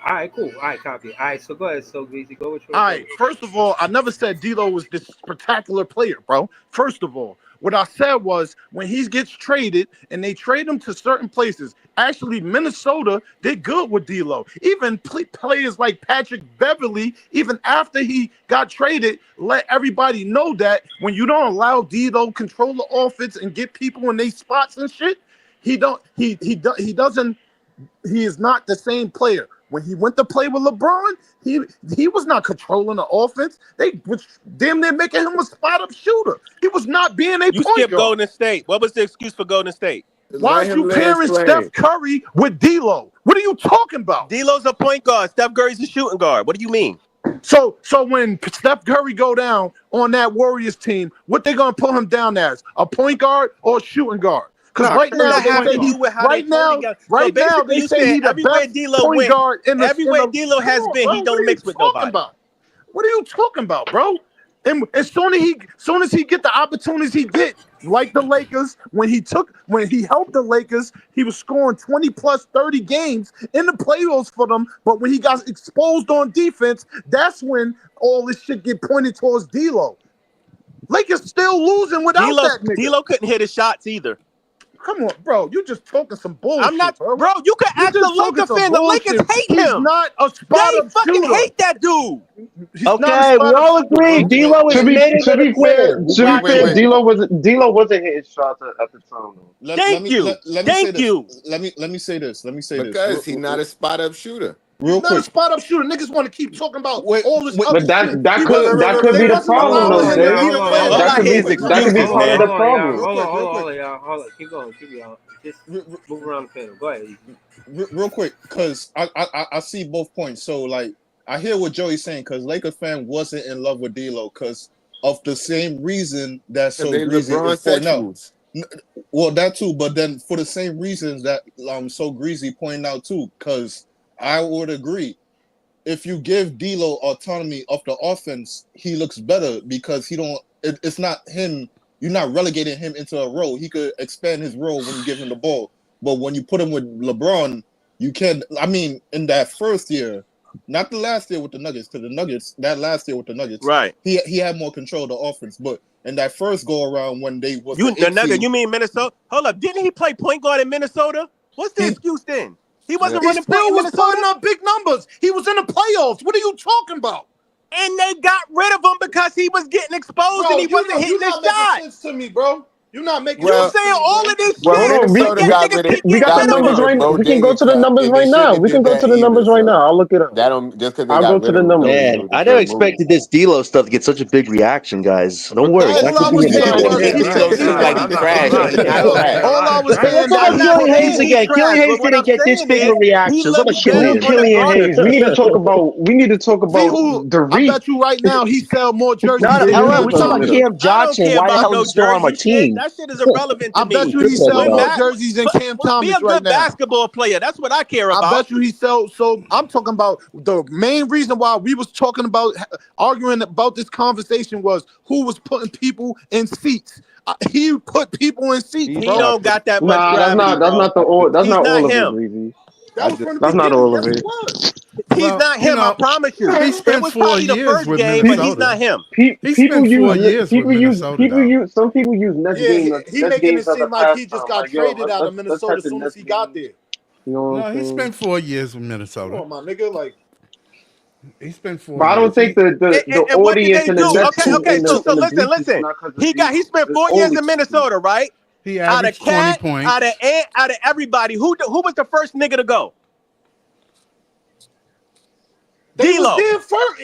All right, cool. All right, copy. All right, so go ahead, so Greasy, go with your All rebuttal. right. First of all, I never said D'Lo was this spectacular player, bro. First of all, What I said was when he gets traded and they trade him to certain places. Actually, Minnesota did good with D'Lo. Even players like Patrick Beverly, even after he got traded, let everybody know that when you don't allow D'Lo control the offense and get people in their spots and shit, he doesn't. He is not the same player. When he went to play with LeBron, he was not controlling the offense. They was damn near making him a spot-up shooter. He was not being a You point skipped guard. Golden State. What was the excuse for Golden State? Why Let is him you land pairing plane. Steph Curry with D'Lo? What are you talking about? D'Lo's a point guard. Steph Curry's a shooting guard. What do you mean? So when Steph Curry go down on that Warriors team, what they gonna put him down as? A point guard or a shooting guard? Because Nah, right Does now that they have say to do with how they right play now together? So basically, they you say saying he the everywhere best D'Lo point went, guard in the everywhere D'Lo Come has on, been, bro. he What don't are you mix with talking nobody. about? What are you talking about, bro? And as soon as he get the opportunities he get, like the Lakers, when he helped the Lakers, he was scoring 20 plus 30 games in the playoffs for them. But when he got exposed on defense, that's when all this shit get pointed towards D'Lo. Lakers still losing without that nigga. D'Lo couldn't hit his shots either. Come on, bro. You just talking some bullshit, I'm not, bro. bro. You could You ask the just talking Laker some fan. The bullshit. Lakers hate He's him. not a They spot-up fucking shooter. hate that dude. He's not a Okay, we spot-up all shooter, agree. bro. D'Lo is made To it be a quitter. fair, D'Lo wasn't hitting shots at the time though. Thank you. Let me say Thank this. you. Let me say this. Let me say this. Because he's not a spot-up shooter. Real He's not a quick. spot-up shooter. Niggas want to keep talking about Wait, all this wait, other But shit. that He could wasn't, be they the wasn't problem allowing though, him to Jay. even play in All the I That could hear be is defense. that could be excuses, part of man. the Hold on, y'all. problem. Real quick. Hold on. Keep going. Just move around the panel. Go ahead. Real quick, because I see both points. So like I hear what Joey's saying, because Laker fan wasn't in love with D'Lo because of the same reason that Because So they Greasy LeBron is pointing out. sexuals. Well, that too, but then for the same reasons that So Greasy pointed out too, because I would agree. If you give D'Lo autonomy of the offense, he looks better because he don't. It's not him. You're not relegating him into a role. He could expand his role when you give him the ball. But when you put him with LeBron, you can't. I mean, in that first year, not the last year with the Nuggets, because the Nuggets, that last year with the Nuggets, Right. he had more control of the offense. But in that first go around when they was You the eighth nigga, seed, you mean Minnesota? Hold up. Didn't he play point guard in Minnesota? What's the he excuse then? He Yeah. wasn't He running point still in was Minnesota? putting up big numbers. He was in the playoffs. What are you talking about? And they got rid of him because he was getting exposed Bro, and he wasn't you're hitting his not making shot. sense to me, bro. You're not making You Well, sense to saying me, all bro. of this well, shit, hold on. but Minnesota yet got niggas rid of keep We getting got the got rid of rid numbers of him. right now. We can go Bodega to the Cat, numbers and they right now. shouldn't have We can did go that to the either. numbers right So now. I'll look it up. that don't just because they I'll go got to rid the of him don't numbers. mean it Man, was a I never good move. expected this D'Lo stuff to get such a big reaction, guys. Don't But worry, that's that All could I be was in saying there. Killian was Hayes he said don't seem like he trash. He's not trash. all I was Hey, let's saying talk that about he Killian put Hayes again. Killian Hayes But what didn't I'm get this saying big of a is he reaction. Let's talk about looks better Forget Killian. on the Killian guard. Hayes. We need to talk about. We need to talk see about who the I reach. bet you right now he sell more jerseys No, than Give me LL, the we Cam talking about Thomas. positive. Cam I don't Johnson. care Why the about hell is no he still on our jersey shit. team? That shit is irrelevant to I bet me. you he Good sell Win though. more back, jerseys than Cam be Thomas a right good now. basketball player. That's what I care I about. bet you he sell. So I'm talking about the main reason why we was talking about arguing about this conversation was who was putting people in seats. He put people in seats, He bro. don't got that much Nah, gravity, that's bro. not the all. That's He's not not all of it, him. Greasy. That was from the That's not beginning. all of Yes, it it. was. He's Well, not you him. I know, promise you. he It spent was 4 probably the years first with game, but he's Minnesota. not him. He People spent 4 use years with Minnesota, though. some people use Yeah, he Nets making games it as a seem like he just pastime. got Like, yo, traded out of let's Minnesota catch as the soon as Nets he got game. there. You know what No, I'm he saying? spent 4 years with Come Minnesota. on, my nigga. Like, He spent 4 But I don't years. think He the And what did audience they and the do? Nets Okay, and, okay. and So the so and the listen, bleachers is listen. not because of He D'Lo. spent It's 4 years only in 'cause of D'Lo. Minnesota, right? he Out of averaged 20 Cat, out points. of Ant, out of everybody. Who was the first nigga to go? they was D'Lo. there first.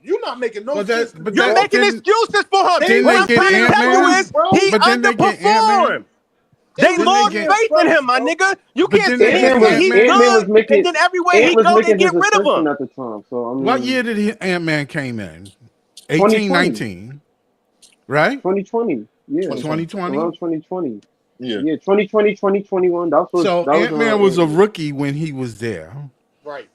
You're not making no But sense that, to but me, You're bro. that making didn't excuses for him. They didn't What they was I'm get trying to there tell you Ant-Man? is first, bro. he But didn't they get underperformed. Ant-Man? They They Didn't was they lost get there faith in first, him, my bro. nigga. You but can't didn't they sit here get and say he's Ant-Man? Was good, and making then everywhere he was go, they making his get rid of ascension him. at the time. So I What mean, year did Ant-Man came in? 18, 2020, 19, right? 2020, yeah, 2020. 2020? around 2020, Yeah. yeah, 2020, 2021. So That was Ant-Man around was a Ant-Man. rookie when he was there. Right.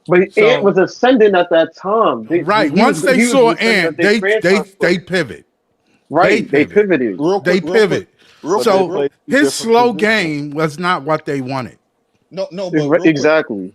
But Ant So was ascending at that time. right, once they He was saw ascending at Ant, their franchise they play. pivot. They Right, they pivot. pivoted. They pivot. Real But they quick, So real play two his different slow positions. game was not what they wanted. no, but real quick, Exactly.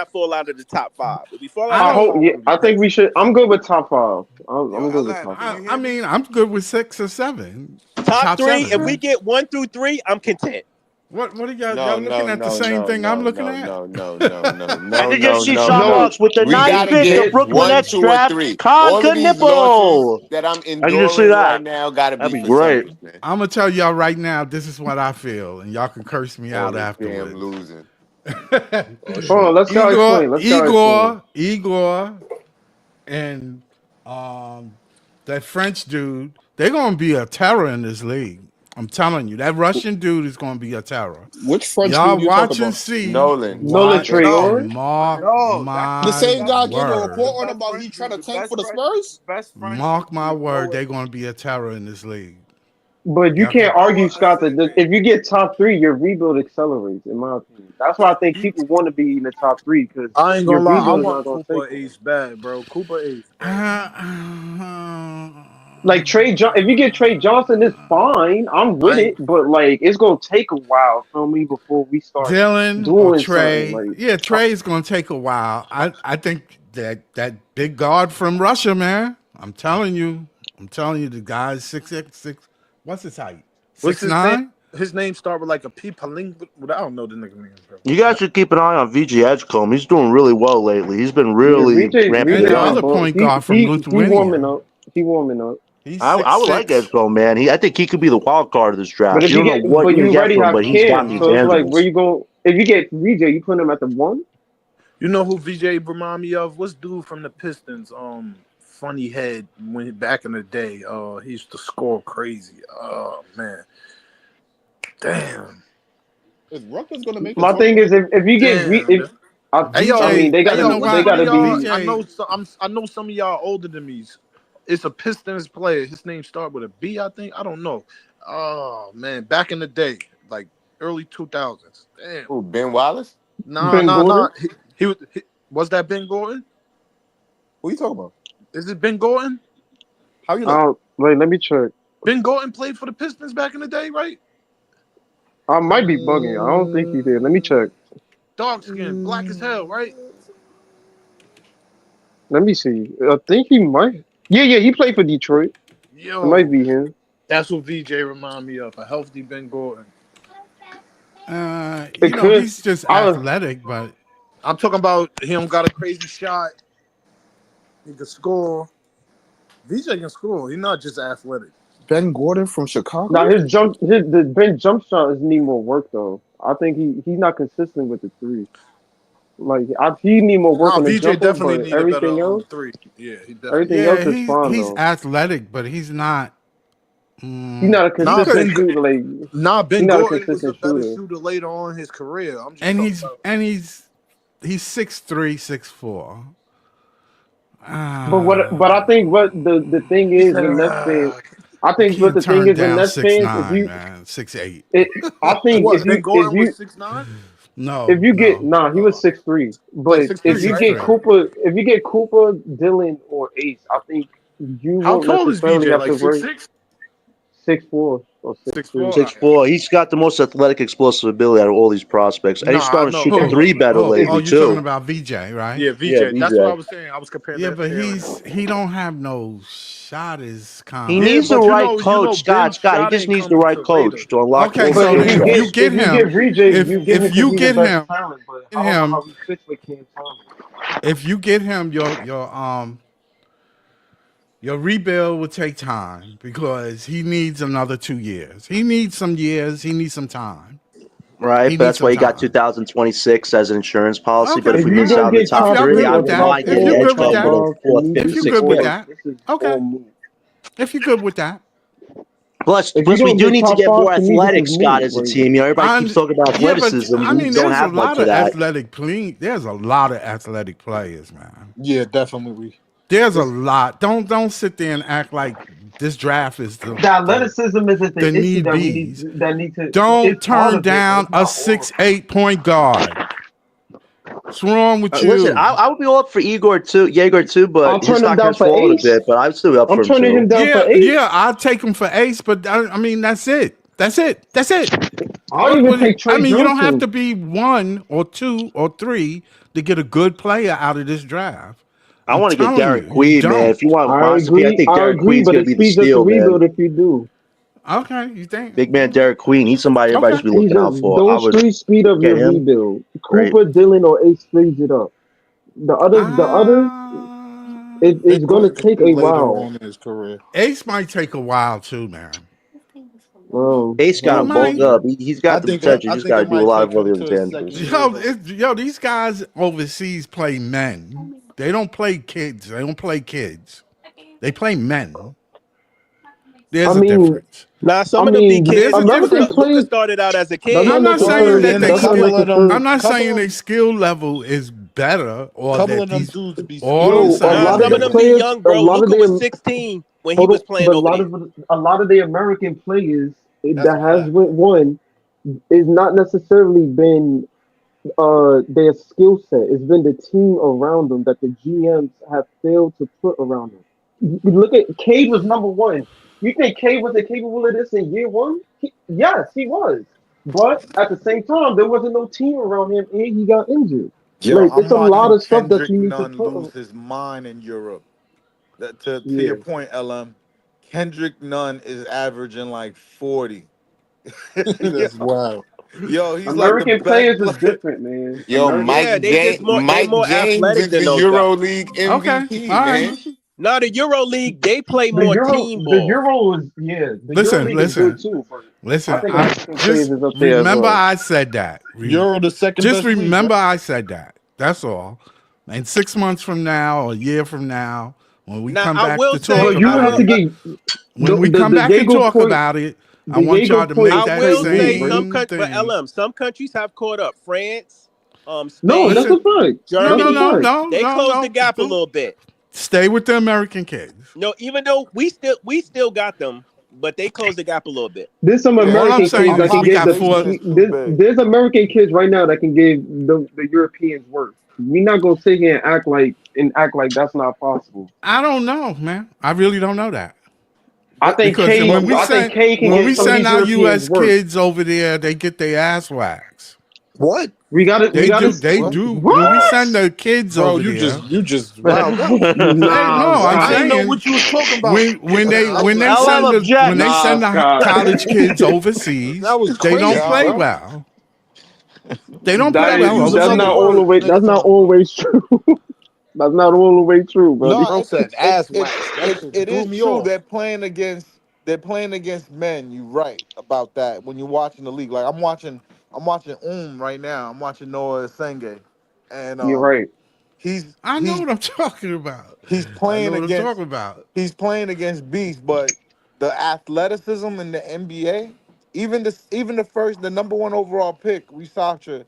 not fall out of the top 5. If we fall out I of the I top hope. 5, don't. I'm Yeah, gonna be I think pissed. we should. I'm good with top 5. Yo, I'm good with LM, top can 5. you hear I me? mean, I'm good with 6 or 7. Top Top 3, if 7. we get 1 through 3, I'm content. What are y'all No, looking no, at the no, same no, thing I'm no, looking no, at? no, no, no, no, I no, think no, FC no, Sean no. Marks with the We ninth gotta pick of get Brooklyn one, Nets 2, or draft, 3. Con All of these losses Knipple. that I'm I can just see enduring right that. now gotta That'd be be for great. something, man. I'm gonna tell y'all right now. This is what I feel, and y'all can curse me All out this damn afterwards. losing. Oh Hold shit. on, let's y'all explain. Let's y'all explain. Igor, and that French dude. They're gonna be a terror in this league. I'm telling you, that Russian dude is gonna be a terror. Which French Y'all dude you talk watch and about? see. Nolan. Nolan Watch No, and Traore? mark no, The my same guy gave a the report word. on best about he French trying dude, to tank for the the Spurs. best French Mark my dude is word, Noah. they're gonna be a terror in this league. But you Y'all can't can. argue, Noah Scott, that Asante. if you get top three, your rebuild accelerates, in my opinion. That's why I think people want to be in the top three because I ain't your gonna lie, I rebuild is want not going to Cooper take long. Ace bad, bro. Cooper Ace, bro. Like if you get Trey Johnson, it's fine. I'm with I ain't it, but like it's gonna take a while for me before we start Dylan or doing something. Trey. Like Yeah, Trey's gonna take a while. I think that big guard from Russia, man. I'm telling you, the guy's 6'6". What's his height? what's Six his name? nine. His name start with like a P Paling. I don't know the nigga name, bro. You guys should keep an eye on VG Edgecombe. He's doing really well lately. He's been yeah, really ramping And it the VJ been up. other ball. point guard from He warming Lithuania. up. He warming up. He's I six would like six. Edgecombe, man. I think he could be the wild card of this But draft. if You you don't know get, what but you're you gonna get already from him, have but he's got Cam, the so it's like where intangibles. you going? If you get VJ, you put him at the one. You know who VJ remind me of? What's dude from the Pistons? Funny head when back in the day. He used to score crazy. Oh man, damn, Is Rutgers gonna make the My thing tournament? is if you get damn. I mean VJ, they Hey you gotta yo, know be what's they what? one of gotta y'all? be. VJ, I know some of y'all older than me. It's a Pistons player. His name start with a B, I think. I don't know. Oh man, back in the day, like early 2000s. Damn. Who, Ben Wallace? Nah, Ben nah, nah. Gordon. Was that Ben Gordon? Who you talking about? Is it Ben Gordon? How you know? Wait, let me check. Ben Gordon played for the Pistons back in the day, right? I might be bugging. I don't think he did. Let me check. Dark skin, black as hell, right? Let me see. I think he might. Yeah, he played for Detroit. It might Yo, be him. that's what VJ remind me of. A healthy Ben Gordon. It could. he's just I athletic, but I'm talking about he don't got a crazy shot. He can score. VJ can score. He's not just athletic. Ben Gordon from Now Chicago? the Ben jump shot is need more work though. I think he's not consistent with the three. Like he need more work Nah, on the VJ jumper, definitely but need a better three. Yeah, he definitely. everything else yeah, is fine he's though. athletic, but he's not. He's not a Nah, consistent shooter. Like Ben he's not a Gordon was a consistent better shooter. shooter later on in his career. I'm just and talking he's about. and he's he's 6'3", 6'4". But I think what the thing He is said, with Nets fans, I You think what can't the thing turn is with down Nets six fans, if nine, you man, 6'8". I think what? Ben Gordon was 6'9", if No, you get no, he was 6'3", like but if 6'3", you six right? get three. Cooper, Dylan, or Ace, I think you How won't tall is necessarily VJ? have Like to six worry six, 6'4" or six 6'3". four. 6'4". He's got the most athletic, explosive ability out of all these prospects, and he's Nah, I starting to know. shoot the Who? three better If Oh, lately you're talking too. about VJ, right? Yeah, Yeah, VJ. That's what I VJ. was saying. I was comparing Yeah, that but pair of them. he don't have no shot is He kind Yeah, of. needs the but right you know, coach, Ben's Scott. He shot just ain't needs the come right until later. coach to unlock Okay, all the but so potential. if you get VJ, you get him if because you he's the get best him, talent. But get I don't know him, how he fits with Cam Thomas. if you get him, your rebuild will take time because he needs another 2 years. He needs some years. He needs some time. Right, He but needs that's some why you got time. 2026 as an insurance policy. But Okay, if If we you miss fine. out gonna on the get If top top y'all three, three good I or with wouldn't that, top mind if getting you're four, good with top Edgecombe with that, a five, it fourth, needs fifth, if to you're be sixth good with pick. spoiled. that, This is okay. all move. If you're good with that, Plus, If you we don't do get need to top get five, more to me, this athletic, is Scott, move. as a Like team. You know, everybody keeps talking about yeah, but athleticism. I We mean, don't there's a have much lot of of that. there's a lot of athletic players, man. Yeah, definitely. There's a It's, lot. Don't sit there and act like this draft is the athleticism isn't the the issue need that we bees. need. That need to. Don't It's part turn of it, but down it's a not all of 6'8" point guard. What's wrong with Listen, you? I would be all up for Yegor too, it. I'll but his turn him stock down has for fallen a Ace. bit. But I'd still be up I'm for him turning him too. down for Yeah, Ace. I'll take him for Ace, but I mean that's it. That's it. That's it. I'll even take I Trey mean, you don't have Johnson. to be one or two or three to get a good player out of this draft. I I'm want to get telling you, Derek you Queen, man. If you don't. want philosophy, I think I Derek agree, Queen's but going to it be the speeds up the steal, man. rebuild if you do. Okay, you think? Big man Derek Queen, he's somebody everybody Okay. should be He's looking out just for. I don't would street speed up get your him. rebuild. Great. Cooper, Dylan, or Ace speeds it up. The others, it's Big gonna Queen could take do a later while. on in his career. Ace might take a while too, man. Ace He got him balled might. up. He's got the potential. I Just think got it to do a might lot of take him other to his second intangibles. year though. These guys overseas play men. They don't play kids. They don't play kids. They play men. I There's a mean, difference. Nah, I some of them be mean, kids. There's a American difference. Luca players. started out as a That's kid. not I'm not saying Right, that and they a That's not skill. couple of I'm them, not saying couple their skill level is better or couple that of them these. dudes be All I'm skilled, yo. A Nah, but lot saying of some of the them is, be players, young, a bro. lot of Luca was them. 16 when he Hold was on, playing but over there. a lot of the American players that's that a has fact. won is not necessarily been their skill set. It's been the team around them that the GMs have failed to put around them. You look at Cade was number one. You think Cade wasn't capable of this in year one? Yes, he was. But at the same time, there wasn't no team around him, and he got injured. Yo, Like it's I'm a lot watching of stuff that Kendrick you need to Nunn put. lose his mind in Europe. To your Yeah, point, LM, Kendrick Nunn is averaging like 40. yo, That's wild. yo, he's like the American best players is player. different, man. Yo, American. Yeah, they Mike more James athletic is than the those Euro guys. League okay, MVP, all right. man. Now the Euro League, they play more team The ball. Euro is yeah, the Euro Listen, League is good listen, too, but I listen. think I American players just is up there as remember well. I said that. Euro the second Just best league, remember right? I said that. That's all. And 6 months from now, or a year from now, when we Now come I back will to talk say, But you I have will, to about it, get when we come the back and Jago talk point. about it, I The want Jago y'all to make point I that will plays say in, right? some same countries, but thing. LM, some countries have caught up. France, No, that's Spain, a Listen, fact. no, That's no, a Germany, no, fact. no, they no, closed the no. gap a little bit. Stay with the American kids. No, even though we still got them, but they closed the gap a little bit. There's some Yeah, All I'm American our kids saying that is can we give got the. four. population is too big. There's American kids right now that can give the Europeans work. We're not gonna sit here and act like that's not possible. I don't know, man. I really don't know that. I But think Because K. I think K can when give we some of send these our Europeans U.S. work. kids over there, they get their ass waxed. what? We got it. We They got to do. They What? do. When we send what? the kids Bro, over you there, just riled up. hey, Nah, no, I'm I Scott. ain't know saying what you was talking about. when they LM send objects. the Scott. college kids overseas, That was they don't crazy, Yeah. play bro. well. They don't play That They well use that's another not overseas. all the word, way. nigga That's not talking about. always true. That's not all the way true, buddy. No, Bro said ass wax. That shit it threw is me true. off. They're playing against men. You're right about that. When you're watching the league, like I'm watching right now. I'm watching Noah Senge, and You're right. he's I know he's what I'm talking about. he's I know playing what I'm against talking about. he's playing against beast, but the athleticism in the NBA, even the number one overall pick, Risatra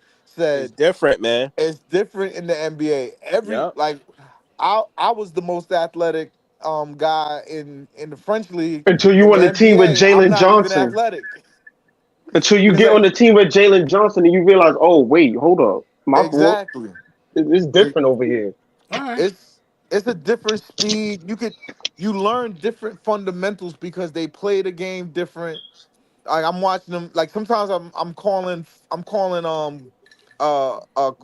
It's said different, man. it's different in the NBA. Every Yep. like I was the most athletic guy in the French league. Until you In on the the team with NBA, I'm Jalen not even Johnson. athletic. Until you It's get on like the team with Jalen Johnson and you realize, oh wait, hold up, my fault. exactly. It's It- different over here. All right. it's a different speed. You learn different fundamentals because they play the game different. Like I'm watching them. Like sometimes I'm calling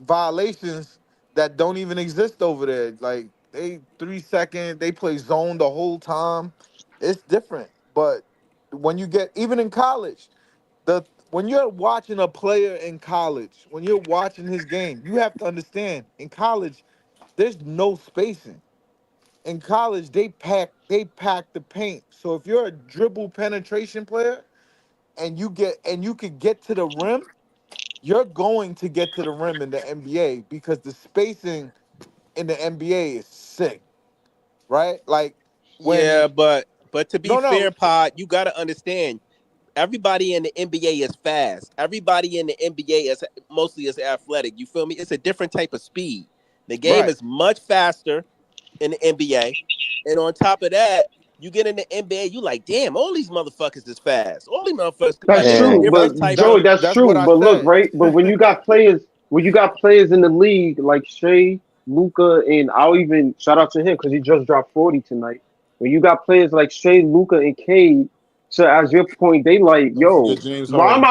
violations that don't even exist over there. Like they 3 second, they play zone the whole time. It's different. But when you get even in college, when you're watching a player in college, when you're watching his game, you have to understand in college, there's no spacing. In college, they pack the paint. So if you're a dribble penetration player and you could get to the rim, you're going to get to the rim in the NBA because the spacing in the NBA is sick, right? Like Yeah, when but to be no fair, no Pod, you got to understand. Everybody in the NBA is fast. Everybody in the NBA is mostly athletic. You feel me? It's a different type of speed. The game right. is much faster in the NBA, and on top of that, you get in the NBA, you like, damn, all these motherfuckers is fast. All these motherfuckers, That's like, it's a true, And but different type that's Joey, of. that's that's what true. I But look, said. right? But when you got players in the league like Shea, Luca, and I'll even shout out to him because he just dropped 40 tonight. When you got players like Shea, Luca, and Cade, so as your point, they like, Don't yo, forget James Harden.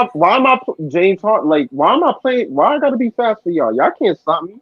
James Hart, like, why am I playing? Why I gotta be fast for y'all? Y'all can't stop me.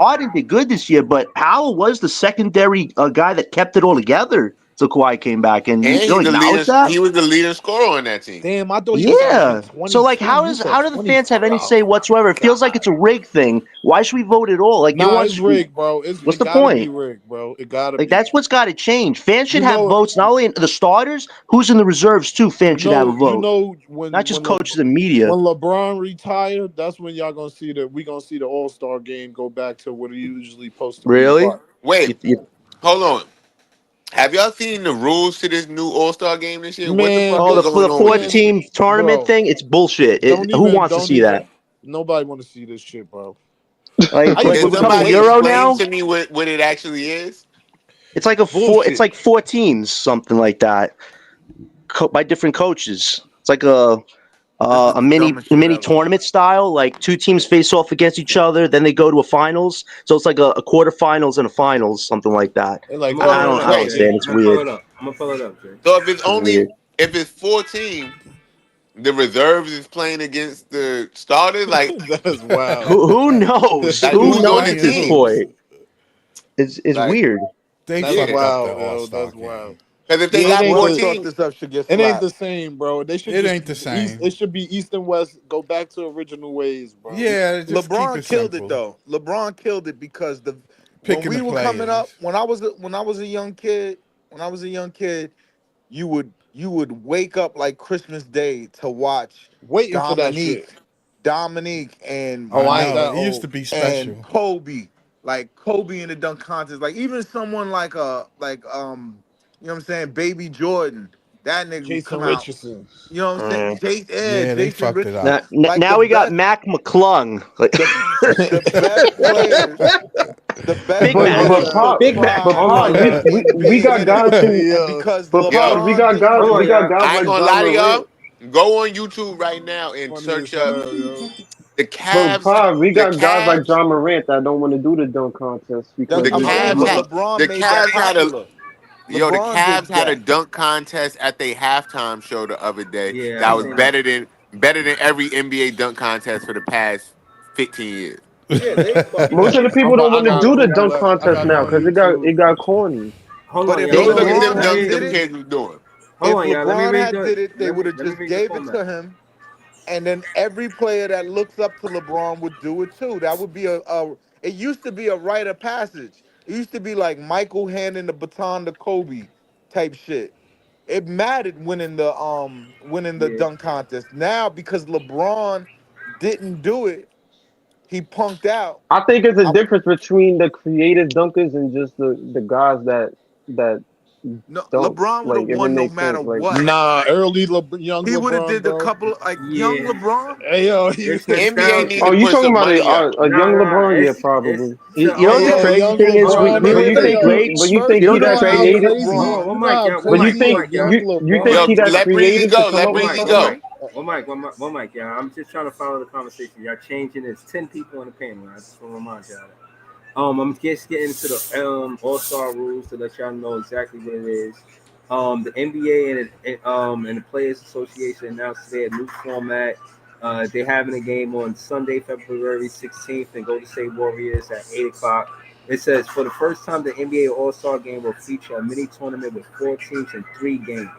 Harden did good this year, but Powell was the secondary guy that kept it all together. till Kawhi came back, and you And don't he's the leader. acknowledge that. He was the leader scorer on that team. Damn, I thought he was actually Yeah. 22. So like, You said how do the fans have 23. any Oh say my whatsoever? It feels like god. it's a rig thing. Why should we vote at all? Like, you don't Nah, want it's to. rigged, bro. What's It the gotta be point? rigged, bro. It gotta Like, be. that's what's got to change. Fans should You have know, votes. Not only in the starters, who's in the reserves too. Fans should have a vote, not just coaches and media. when LeBron retired, that's when y'all gonna see we gonna see the All Star game go back to what it usually supposed to be. Really? What? Wait, hold on. Have y'all seen the rules to this new All Star game this year? What the Man, fuck Oh, is the going on with four this man, shit? team tournament bro, thing. It's bullshit. Who wants to don't see that? even. Nobody want to see this shit, bro. Like, How you like Can we're gonna becoming somebody play? Euro explain now. to me what it actually is? It's like a four. It's Bullshit. like 14, something like that, by different coaches. It's like a This is a the mini dumbest a shit mini ever. tournament style. Like two teams face off against each other, then they go to a finals. So it's like a quarterfinals and a finals, something like that. They I'm like gonna So pull Final it I up, don't wait, Jay. understand. Four. It's I'm gonna pull weird. it up. I'm gonna pull it up, Jay. so if it's It's weird. only if it's 14, the reserves is playing against the starters. That is wild. Who knows? Like Who who's Who's on knows the at playing this team? who? point? It's Like weird. They That's yeah, fucked up the wild, All yo. Star That's game. wild. because if they Yeah, got whoever thought 14, this up should get It ain't slapped. the same, bro. They should It just ain't the east. same. It should be east and west. Go back to original ways, bro. Yeah, just keep LeBron it killed it simple. though. LeBron killed it because when Picking we the were coming up, players. when I was a young kid, you would wake up like Christmas Day to watch Waiting for that Dominique, shit. and Oh, I I ain't know. Mike that It used old. to be and special. Kobe, like Kobe in the dunk contest, like even someone like you know what I'm saying, Baby Jordan, that nigga would Jason come out. Richardson. You know what I'm saying? Yeah, they Jason fucked it Richardson, up. like Now we got Mac McClung, like the the best players, the best Big Mac, But players Pop, would Big Mac. but pride Hold Pop, on, we y'all. we in we being got in it, guys who, and Yo. because but Pop, yo, LeBron didn't Hold on, we do it. got y'all. guys I ain't like gonna John lie to Morant. y'all. Go on YouTube right now and Funny as search up hell, yo. the But Cavs. Pop, we The got guys like Cavs. John Morant that don't want to do the dunk contest That's The because I'm saying, Cavs but had LeBron the made that Cavs had a popular. yo. The LeBron Cavs did had a that. dunk contest at their halftime show the other day. Yeah, I That was seen that. better than every NBA dunk contest for the past 15 years. Yeah, they fucked most of up. the people don't I want to gotta do the Google dunk that. I contest gotta go now on because YouTube. it got corny. Hold But on, if y'all. Go Let me look at read. them Let me dunks LeBron read them did the. it, kids was doing. Hold if on, y'all. Let me LeBron read had the. did it, they would have Let me just read the gave it format. to him, and then every player that looks up to LeBron would do it too. That would be a. It used to be a rite of passage. It used to be like Michael handing the baton to Kobe type shit. It mattered winning the Yeah. dunk contest. Now because LeBron didn't do it, he punked out. I think it's a I'm difference between the creative dunkers and just the guys that no dunk. LeBron would Like have if it won no makes matter sense. Like what. Nah, young He would have LeBron, did a bro. couple of like young Yeah. LeBron. Hey yo, It's NBA need oh, to nostalgia. you put talking some about money up. a young Nah. LeBron? Yeah, It's probably. to You know what the Yeah, crazy young thing is? We LeBron, we But we you think think yo. he? greats. But you First, think You know he what you the know that how crazy? creative? lazy, Hold on. you One know mic, how y'all. One But you mic. lazy One think mic, y'all. you think Yo, he that let Breezy creative to go. come Let up with One mic. Breezy One something? go. mic. One mic, y'all. I'm just trying to follow the conversation. Y'all changing. There's 10 people in the panel. I just want to remind y'all that. I'm just getting into the All Star rules to let y'all know exactly what it is. The NBA and the Players Association announced their new format. They're having a game on Sunday, February 16th, and Golden State Warriors at 8 o'clock. It says for the first time, the NBA All Star Game will feature a mini tournament with 4 teams and 3 games.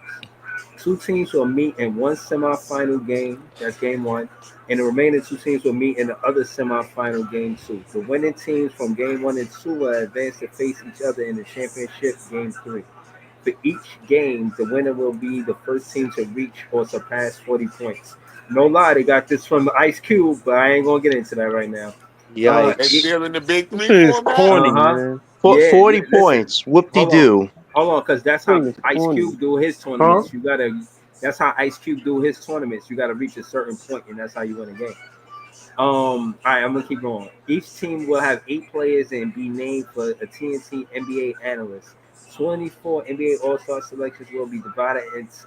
Two teams will meet in one semifinal game, that's game one, and the remaining 2 teams will meet in the other semifinal game two. The winning teams from game one and two will advance to face each other in the championship game three. For each game, the winner will be the first team to reach or surpass 40 points. No lie, they got this from Ice Cube, but I ain't gonna get into that right now. They Yikes! still in the big This three thing is format? corny, Uh huh. man. Yeah, 40 listen. points. Whoop de Hold on, doo. because that's This how thing is Ice corny. Cube do his Huh? tournaments. You gotta. That's how Ice Cube do his tournaments. You gotta reach a certain point, and that's how you win a game. All right, I'm gonna keep going. Each team will have 8 players and be named for a TNT NBA analyst. 24 NBA All-Star selections will be divided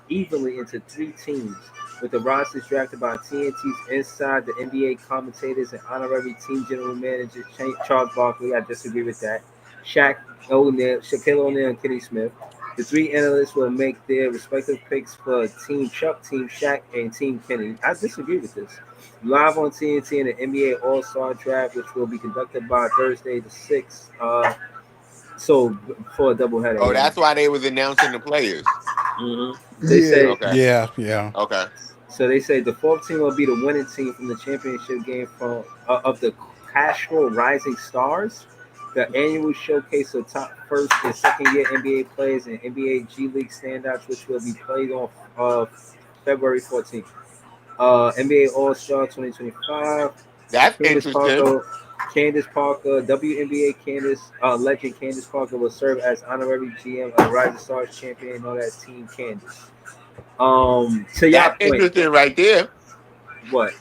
evenly into 3 teams, with the rosters drafted by TNT's Inside the NBA commentators and honorary team general manager Charles Barkley. I disagree with that. Shaquille O'Neal, and Kenny Smith. The 3 analysts will make their respective picks for Team Chuck, Team Shaq, and Team Kenny. I disagree with this. Live on TNT and the NBA All Star Draft, which will be conducted by Thursday the 6th. So for a doubleheader, Oh, yeah. that's why they was announcing the players. They Yeah. say Okay. Yeah, yeah. Okay. so. They say the fourth team will be the winning team from the championship game from of the Castro Rising Stars, the annual showcase of top first and second year NBA players and NBA G League standouts, which will be played on February 14th. NBA All Star 2025. That's Candace interesting. Parker, Candace Parker, WNBA legend Candace Parker will serve as honorary GM of the Rising Stars champion and all that team Candace. To y'all That's point, interesting right there. what?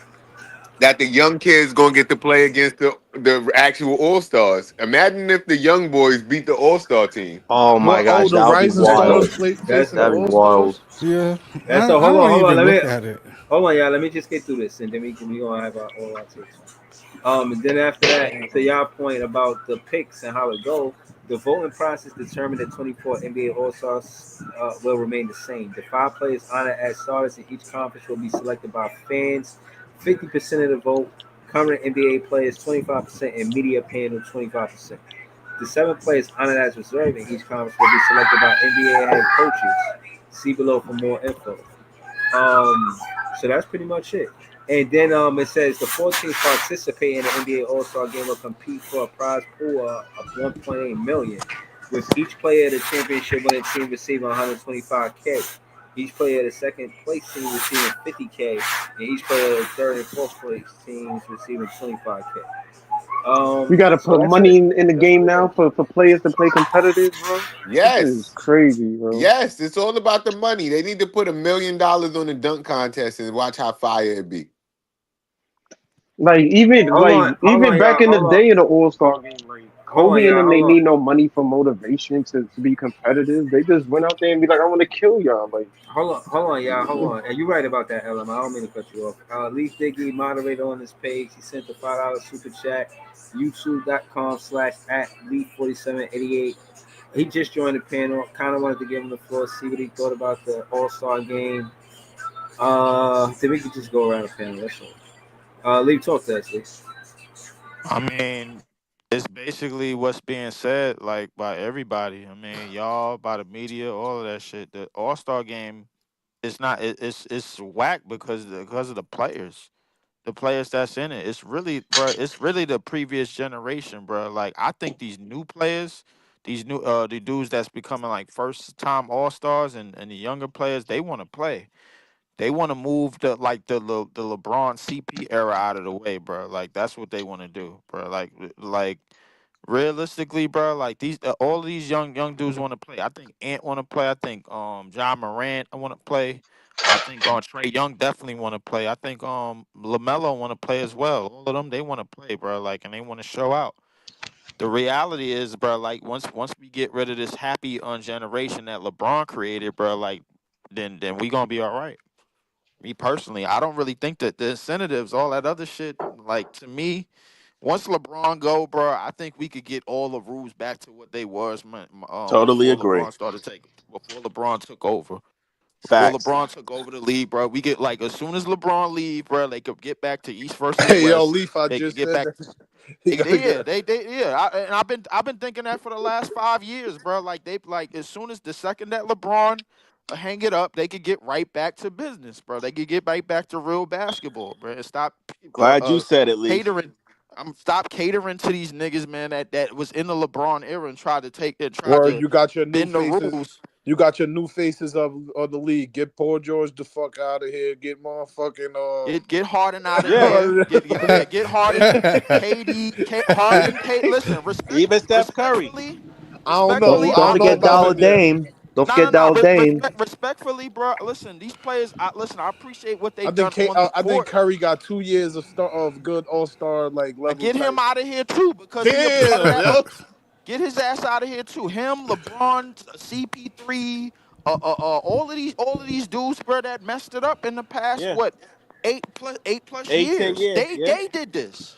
That the young kids gonna get to play against the actual All Stars. Imagine if the young boys beat the All Star team. Oh my What? Oh, gosh, the that would be Rising That's a Stars wild. that's facing the That'd be All wild. Stars. Yeah, that's a I don't hold on. even Let look me at it. hold on, y'all. Let me just get through this, and then we gonna have all our takes. And then after that, to y'all point about the picks and how it go, the voting process determined that 24 NBA All Stars will remain the same. The five players honored as starters in each conference will be selected by fans, 50% of the vote, current NBA players 25%, and media panel 25%. The seven players honored as reserve in each conference will be selected by NBA head coaches. See below for more info. Um, so that's pretty much it. And then it says the 4 teams participating in the NBA All Star Game will compete for a prize pool of 1.8 million, with each player of the championship winning team receiving 125K. Each player of the second place team receiving 50K, and each player of the third and fourth place teams receiving 25K. We gotta So put that's it. money in the That's game pretty now much it. for players to play competitive, bro. This is Yes. crazy, bro. Yes, it's all about the money. They need to put $1 million on the dunk contest and watch how fire it be. Like even Hold on, back y'all. in the day of the All Star game, like Hold on, Kobe and y'all. them, they Hold on. need no money for motivation to be competitive. They just went out there and be like, I want to kill y'all. Like, Hold on, y'all, hold on. And you're right about that, LM. I don't mean to cut you off. Leaf Diggy, moderator on this page, he sent the $5 super chat, youtube.com/at Leaf4788. He just joined the panel. Kind of wanted to give him the floor, see what he thought about the All Star game. Then we could just go around the panel. That's all. Leaf, talk to us, Leaf. I mean, it's basically what's being said like by everybody. I mean, y'all, by the media, all of that shit. The All Star game is not. It's whack because of the players. The players that's in it. It's really, bro. It's really the previous generation, bro. Like I think these new players, the dudes that's becoming like first time All Stars and the younger players, they want to play. They want to move the LeBron CP era out of the way, bro. Like that's what they want to do, bro. Like realistically, bro. Like all of these young dudes want to play. I think Ant want to play. I think John Morant I want to play. I think Trey Young definitely want to play. I think Lamelo want to play as well. All of them they want to play, bro. Like and they want to show out. The reality is, bro. Like once we get rid of this happy generation that LeBron created, bro. Like then we gonna be all right. Me personally, I don't really think that the incentives, all that other shit, like to me, once LeBron go, bro, I think we could get all the rules back to what they was Totally before agree. LeBron started taking, before LeBron took over. Before Facts. LeBron took over the league, bro, we get like as soon as LeBron leave, bro, they could get back to East versus Hey, yo, West. Leaf, I They could just get said back. that. He gotta Yeah, get. they yeah. And I've been thinking that for the last 5 years, bro. Like they like as soon as the second that LeBron hang it up, they could get right back to business, bro. They could get right back to real basketball, bro. And stop Glad you said it, Leaf. catering. I'm stop catering to these niggas, man. That was in the LeBron era and tried Word, to you got your new bend the faces. rules. You got your new faces of the league. Get Paul George the fuck out of here. Get motherfucking Get Harden out of Yeah. here. Get Harden, KD, Harden, K. Listen, Even Steph Curry. respectfully, I don't Don't respectfully, know. I don't don't I'm know forget listen. about Dollar him yet. Dame. Don't No, no, forget no. Dollar Dame. Respectfully, bro. Listen, these players. Listen. I appreciate what they I think done on the I think court. Curry got 2 years of good All Star like I level get him type. out of here too because he a part of Damn, that. yo. Get his ass out of here too. Him, LeBron, CP3, all of these dudes, bro, that messed it up in the past. Yeah. What 8 plus 8 plus 8, 10 years? years. They Yeah. they did this.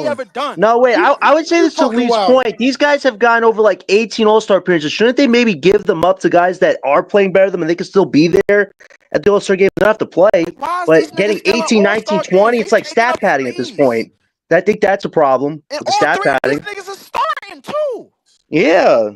wildin'. ever done? No, wait. I would say You this to fucking Lee's wildin'. point. These guys have gone over like 18 All-Star appearances. Shouldn't they maybe give them up to guys that are playing better than them and they can still be there? at the All-Star game. They don't have to play, Why is but these niggas getting still in 18, 19, All-Star games? 20, They it's like taking stat up padding at this threes. point. I think that's a problem And with the all stat three of these padding. niggas are starting too. Yeah.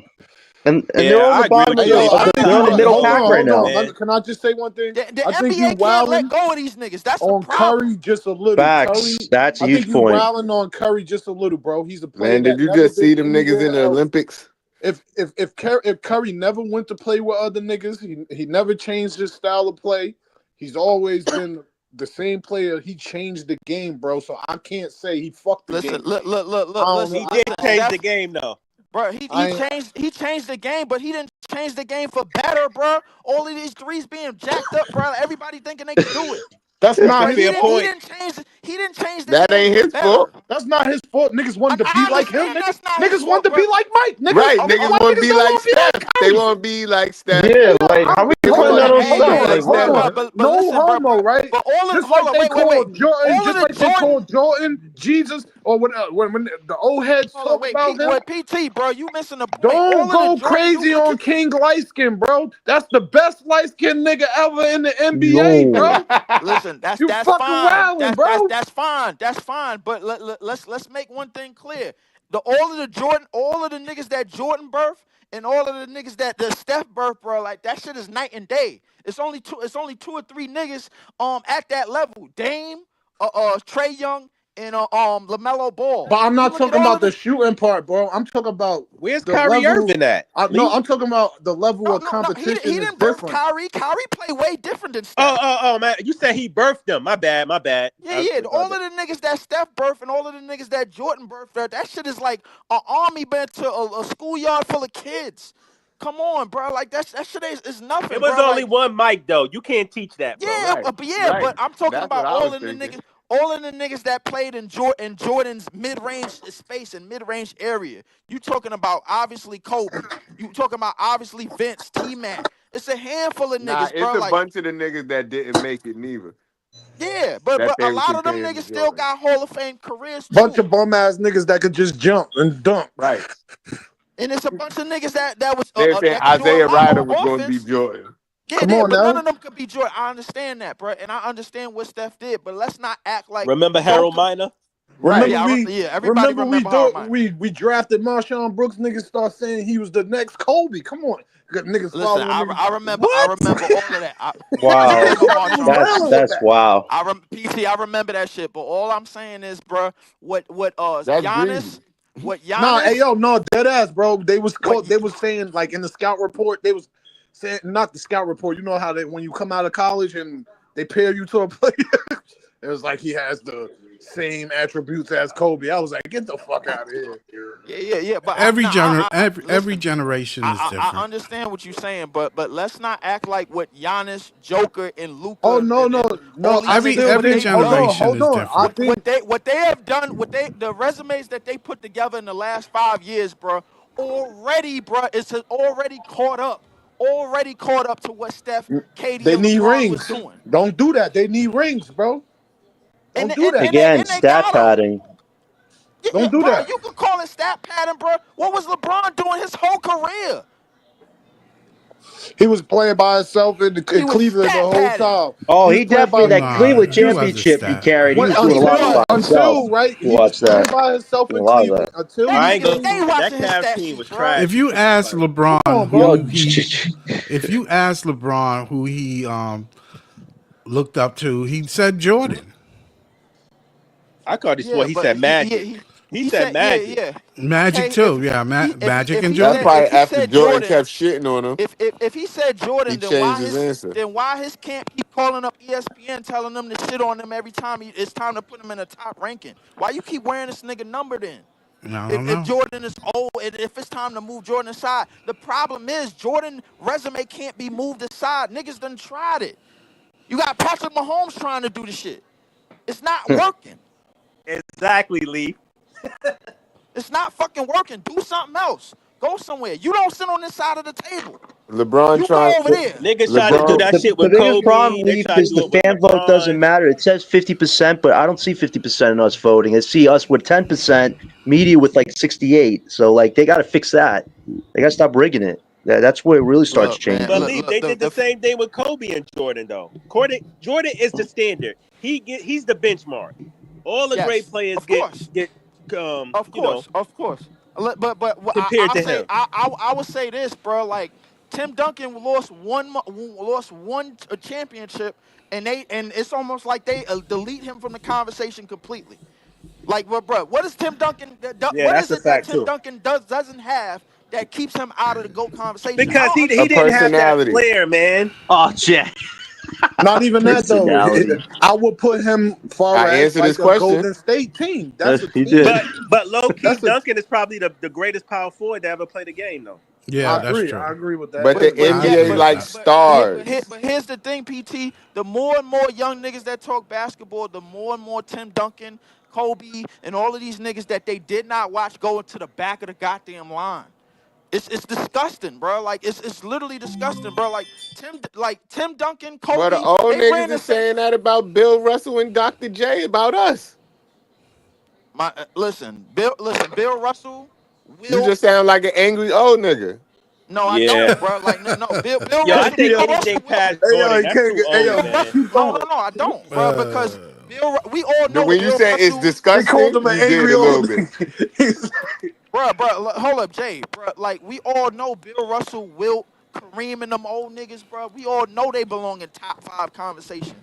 And they're Yeah, all in I the agree bottom with of you, the Leaf. Yo, of I I, the think they're I, in you. the I middle agree Hold with on, pack you, right hold now. on. man. Can I just say one thing? The I think you NBA can't let wilding go of these niggas. That's the on problem. Curry just a little. Facts. Curry, That's a I think huge you point. wilding on Curry just a little, bro. He's a player Man, did that you never just see been them niggas in anywhere the else. Olympics? If Curry never went to play with other niggas, he never changed his style of play. He's always been the same player. He changed the game, bro. So I can't say he fucked the Listen, game. look, I don't know. listen, He did listen. change the Steph, game though. bro, he I he ain't, changed the game, but he didn't change the game for better, bro. All of these threes being jacked up, bro. Everybody thinking they could do it. that's That's a not But his fair fault. point. he didn't change the That game ain't for his better. fault. That's not his fault. Niggas wanted to be I like him, understand nigga. that's not his Niggas wanted fault, to be but like Mike, nigga. Right, okay, niggas Why want to niggas be don't like want to be like Steph. They Curry? want to be like Steph. Yeah, Hey, yo, like I how we don't give a putting They that want fuck. to on be Hold Steph? on, like Like, hold come Steph. on. on. but No listen, bro, homo, right? but all of Just like they wait, wait, called wait. Jordan, All just of like the they Jordan called Jordan Jesus, or when the old heads Hold on, talk wait, about him. PT, bro, you missing the point. Don't All of the go Jordan crazy on duplicates. King light skin, bro. That's the best light skinned nigga ever in the NBA, No. bro. Listen, You that's fucking fine. wildin', bro. That's fine. That's fine. But let's make one thing clear. All of the niggas that Jordan birth and all of the niggas that the Steph birth, bro, like that shit is night and day. It's only two or three niggas at that level. Dame, Trey Young, and LaMelo Ball. But I'm You not look at talking all about of the the shooting part, bro. I'm talking about Where's the Kyrie level. Irving at? No, Leaf? I'm talking about the level no, of no, no. He competition is didn't birth different. Kyrie. Kyrie play way different than Oh, Steph. man. You said he birthed them. My bad. My bad. Yeah, yeah. All of the niggas that Steph birthed and all of the niggas that Jordan birthed, that shit is like an army been to a schoolyard full of kids. Come on, bro. Like that shit is It nothing, was bro. only Like, one mic though. You can't teach that, bro. yeah, Right, but right. I'm talking That's what about I was thinking. all of the niggas that played in Jordan's mid-range space and mid-range area. You talking about obviously Kobe. You talking about obviously Vince, T-Mac. It's a handful of Nah, niggas, it's bro. a Like, bunch of the niggas that didn't make it neither. yeah, but That a they were lot of them comparing to niggas still Jordan. got Hall of Fame careers Bunch too. of bum ass niggas that could just jump and dunk. Right. And it's a bunch of niggas that was They were saying that could do a Isaiah lot Ryder on was going to be offense. Jordan. Yeah, Come on but none now. of them could be Jordan. I understand that, bro, and I understand what Steph did. But let's not act like Remember don't. Harold Miner? Right. Remember Yeah, we everybody remember we remember how do, mine. we drafted Marshawn Brooks. Niggas start saying he was the next Kobe. Come on, got niggas Listen, following niggas. I What? remember all of that. I Wow. remember Niggas was Marshawn That's wilding Brooks. with that's that. wow. PT, I remember that shit. But all I'm saying is, bro, what That's greedy. Giannis, what Nah, hey Giannis, yo, no, dead ass, bro. what They was saying like in the scout report, they was saying not the scout report. You know how they when you come out of college and they pair you to a player, it was like he has the same attributes as Kobe. I was like, get the fuck out of here. yeah. But Every listen. generation is I different. understand what you're saying, but let's not act like what Giannis, Joker, and Oh Luca no, and, no, and all no. these I Every niggas still what every think. they've Hold done, on, generation hold is on. I different. think what they have done, the resumes that they put together in the last 5 years, bro, already, bro, already caught up, to what Steph, KD, they and need LeBron was rings. doing, Don't do that. They need rings, bro. and Don't do and that. and they Again, and they stat got them. padding. Yeah, Don't do bro, that. you could call it stat pattern, bro. What was LeBron doing his whole career? He was playing by himself He in was Cleveland the stat whole padding. time. Oh, He was he playing definitely by that Nah, Cleveland he he was was a championship he stat. carried. He when, was Yeah, doing a he lot of was. by himself. right. You He was watch playing that. by himself Doing in a lot of Cleveland that. until That he I ain't nigga gonna. stay came. That watching his Cavs stat team was sheet, bro. If trash, you man. ask Like, Come LeBron on, bro. if you ask LeBron who he looked up to, he said Jordan. I thought he swore Yeah, he but said Magic. He he said said Magic. yeah. Magic Okay, too. Yeah, Magic and That's Jordan. probably if he after said Jordan Jordan, kept shitting on him. if he said He Jordan, changed his answer. then why his can't keep calling up ESPN telling them to shit on him every time it's time to put him in a top ranking? Why you keep wearing this nigga number then? I don't If know. Jordan is old, if it's time to move Jordan aside, the problem is Jordan resume can't be moved aside. Niggas done tried it. You got Patrick Mahomes trying to do the shit. It's not working. Exactly, Leaf. It's not fucking working. Do something else. Go somewhere. You don't sit on this side of the table. LeBron You go trying. over there. Niggas tried to do LeBron. that shit The with biggest problem, Kobe. They Leaf, tried to is do the it with fan vote doesn't LeBron. matter. It says 50%, but I don't see 50% in us voting. I see us with 10%, media with like 68. So like they got to fix that. They got to stop rigging it. That's where it really starts Look, man. changing. But Look, Leaf, look. they did the same thing with Kobe and Jordan, though. Jordan is the standard. He's the benchmark. All the great Yes, players of course. get Of course, of course. But compared to him. I would say this, bro. Like Tim Duncan lost one championship, and it's almost like they delete him from the conversation completely. Like, well, bro, what is Tim Duncan? Yeah, What that's is a it that fact Tim too. Duncan doesn't have that keeps him out of the GOAT conversation? I Because don't A he understand. didn't have that personality. flair, man. Oh, Jack. Not even that though. Personality. I would put him far I as answered this like a question. Golden State team. That's a He team. did. But low key, That's a. Duncan is probably the greatest power forward to ever play the game, though. Yeah, I that's agree. true. I agree with that. But the I Yeah, agree NBA with like that. stars. here's the thing, PT. The more and more young niggas that talk basketball, the more and more Tim Duncan, Kobe, and all of these niggas that they did not watch go into the back of the goddamn line. It's disgusting, bro. Like it's literally disgusting, bro. Like Tim Duncan, Well, the Kobe, old they ran niggas the is same. saying that about Bill Russell and Dr. J about us. Bill Russell, You Will. just sound like an angry old nigga. No, I Yeah. don't, bro. Like no, Bill Yo, I Russell, think Yo, Bill Russell anything will. past hey yo, Jordan, you that's can't too get. Hey old, yo, man. keep No, going. no, no, I don't, bro. Because Uh, We all know When you Bill say it's Russell. They called disgusting, him an you did angry a little old bit. nigga. He's- Hold up, Jay, bro. Like we all know Bill Russell, Wilt, Kareem, and them old niggas, bro. We all know they belong in top 5 conversations.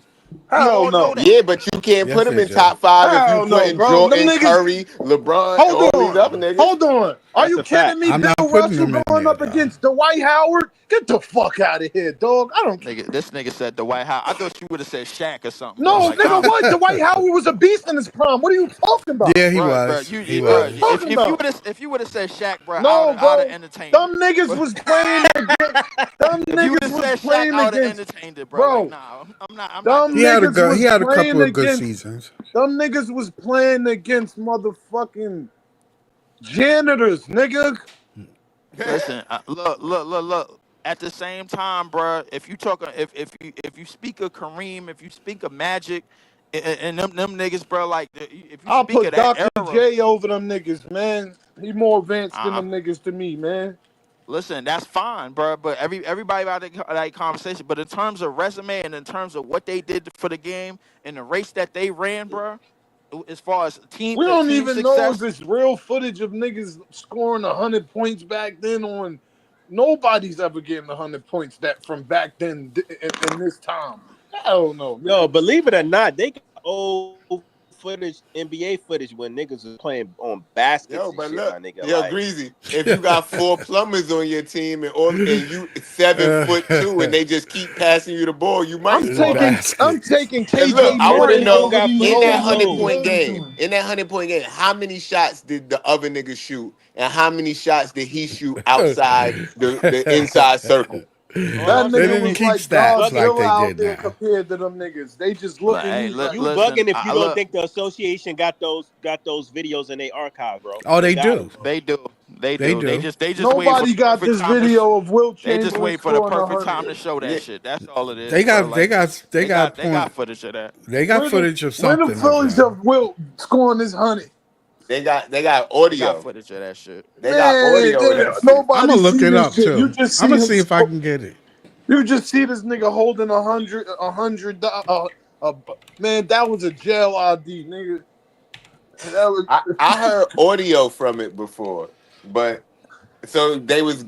We Hell all know no. that. Yeah, but you can't put yes, him in AJ. top five if you Hell put no, in bro. Them Jordan, niggas. Curry, LeBron, and Hold all these on. other niggas. Hold on. Are That's you a kidding fact. me? I'm Bill not putting Russell them in going there up though. against Dwight Howard? Get the fuck out of here, dog. I don't. This nigga said the White House. I thought you would have said Shaq or something, bro. No, Like nigga, calm down, what? Dwight Howard was a beast in his prime. What are you talking about? Yeah, he bro. was. He What are you Bro. was. If talking if you about? would have said Shaq, bro, No, I would have bro. entertained it. Them niggas But was playing against. Them if you would niggas have was said Shaq, playing I would have against. entertained it, bro. Like Bro, nah, I'm not them doing that. niggas He was had a playing couple of good against. seasons. Them niggas was playing against motherfucking janitors, nigga. Listen, look. At the same time, bro, if you talk, if you speak of Kareem, if you speak of Magic, and them niggas, bro, like if you I'll speak of put that Dr. era, J over them niggas, man. He more advanced than uh, them niggas to me, man. listen, that's fine, bro. But everybody about that conversation. But in terms of resume and in terms of what they did for the game and the race that they ran, bro, as far as We don't team even know if success, it's real footage of niggas scoring 100 points back then on. Nobody's ever getting 100 points that from back then in this time. Hell no, Yo, man. believe it or not, they got old footage, NBA footage when niggas was playing on baskets Yo, and but shit, my look, nigga. yo, Like, Greasy, if you got 4 plumbers on your team and you 7'2" and they just keep passing you the ball, you might score. I'm Baskets. taking And look, KJ I want to everybody Martin don't know over got these in football that hoes that hundred be moves. point handing to game, him. in that 100 point game, how many shots did the other nigga shoot, and how many shots did he shoot They outside the inside circle? All That I'm nigga saying didn't was is keep you like stats like bugging. Godzilla they out did there now. compared to them niggas. They just but looking hey, he's like, You listen, bugging if you I don't look. think the association got those videos in their archive, bro. Oh, They they got them, do. bro. They do. They They do. do. They just waiting for nobody the got perfect this time video of Wilt they just Chamberlain waiting for the scoring perfect time 100. to show that Yeah, shit. That's all it They is, bro. got. They Like got. They got they got point. footage of that. They got Where the footage of where the something of Phillies that. of Wilt scoring this 100? they got They got audio. footage of that shit. They got Man, audio of that shit. I'm nobody gonna look see it this up shit. You too. just I'm see gonna him. see if I can get it. You just see this nigga holding a man. That was a jail ID, nigga. That was I heard audio from it before, but so they was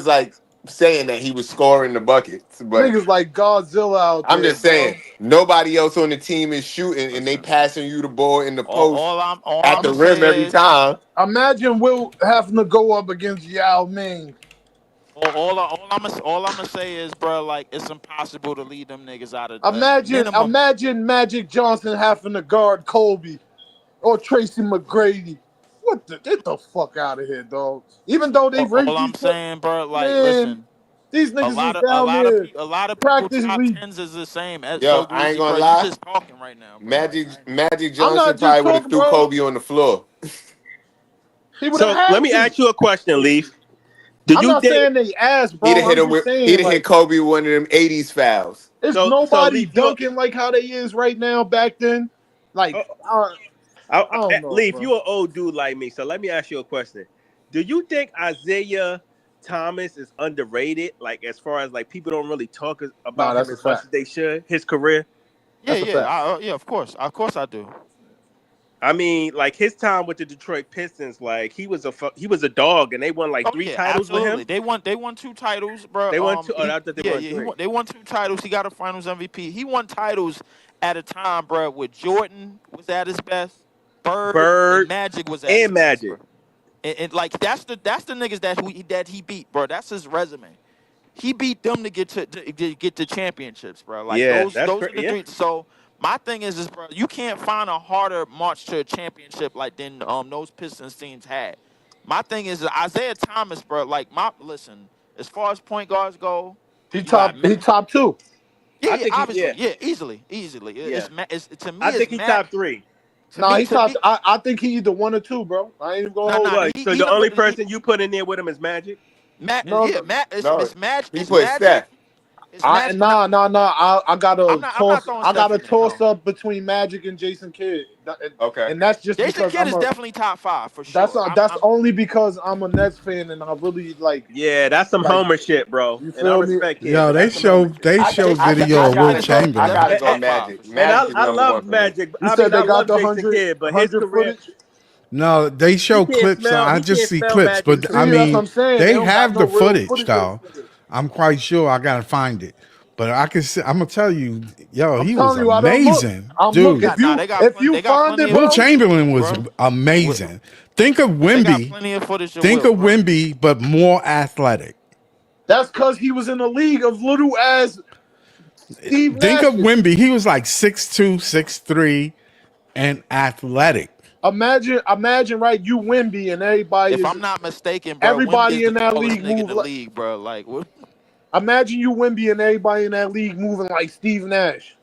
like saying that he was scoring the buckets, but niggas like Godzilla out I'm there, just bro. saying nobody else on the team is shooting and they Listen, passing you the ball in the post all at I'm the gonna rim every say is time. Imagine Wilt having to go up against Yao Ming. all I'm gonna say is, bro, like it's impossible to lead them niggas out of minimum. Imagine Magic Johnson having to guard Kobe or Tracy McGrady. What the get the fuck out of here, dog. Even though they All ranked I'm these saying, bro, like man, listen, these niggas was down there a lot of people top practically. tens is the same. As Yo, so I ain't greasy, gonna bro. You lie. just talking right now, bro. Like Magic Magic I'm Johnson not just probably would have talking, threw bro. Kobe on the floor. He would have So let had me to. ask you a question, Leaf. Do I'm you not think saying they ass, He'd bro. have hit I'm him just with saying, he'd have hit like, Kobe with one of them '80s fouls. it's so nobody Leaf, you dunking like how they is right now back then. Like, I don't know, Leaf, bro. you an old dude like me, so let me ask you a question. Do you think Isaiah Thomas is underrated. Like as far as like people don't really talk Nah, about him that's a as much fact. as they should. His career. Yeah, That's a yeah, fact. yeah. Of course I do. I mean, like his time with the Detroit Pistons, like he was a dog, and they won like Oh three yeah, titles with absolutely. him. They won two titles, bro. They won two. Oh, I thought they Yeah, won yeah. three. They won two titles. He got a Finals MVP. He won titles at a time, bro, where Jordan was at his best, Bird and Bird Magic was at his and best, bro. Magic. And like that's the niggas that he beat, bro. That's his resume. He beat them to get to championships, bro. Like Yeah, that's those are great. the Yeah, three. So my thing is, bro, you can't find a harder march to a championship like than those Pistons teams had. My thing is Isaiah Thomas, bro. Like my listen, as far as point guards go, He you got top two. yeah, I yeah, think he. obviously, Yeah, yeah, easily. yeah. It's to me I it's think he Matt. top three. Nah, he To top. me, I think he either one or two, bro. I ain't even gonna hold nah. you. What? So He the the only person you put in there with him is Magic. Matt. No, Yeah, no, Matt. No, he It's put Magic. Steph. It's Magic. No, I gotta I'm not toss. throwing I Steph gotta in there. toss No. up between Magic and Jason Kidd, Okay. and that's just Jason because Kidd is definitely top five for That's sure. that's only because I'm a Nets fan and I really Yeah, that's some like. homer shit, bro. You And I feel me? respect Kid, Yo, but they that's some homer show shit. they I got, show I Jason got, video I of Jason Wilt Kidd gotta is go. I definitely gotta Chamberlain. go. top five for Magic. sure. And Magic is I number one love for me. Magic. You I said mean, I they got love the Jason Kidd, but his 100 career, footage. No, they he show can't clips. smell. I He just can't see smell clips, Magic but I See, that's what Sucrose. I'm mean, saying. They they don't got have no the real footage footage of though. this nigga. I'm quite sure. I gotta find it, but I can. I'm gonna tell you, yo, I'm he was telling you, I don't look. amazing, I'm look. dude. Nah, they got If plenty. you They got find plenty it, of Wilt bro, footage of Chamberlain Wilt, was bro. amazing. Think of They got Wimby. plenty of footage of Think Wilt, of bro. Wimby, but more athletic. that's because he was in a league of little as Steve Think of Nash's. Wimby. He was like 6'2", 6'3", and athletic. Imagine, right? You Wimby and If I'm not mistaken, bro, Wimby is everybody the in that tallest league nigga in move the like. league, bro. Like, what? Imagine you Wimby and everybody in that league moving like Steve Nash.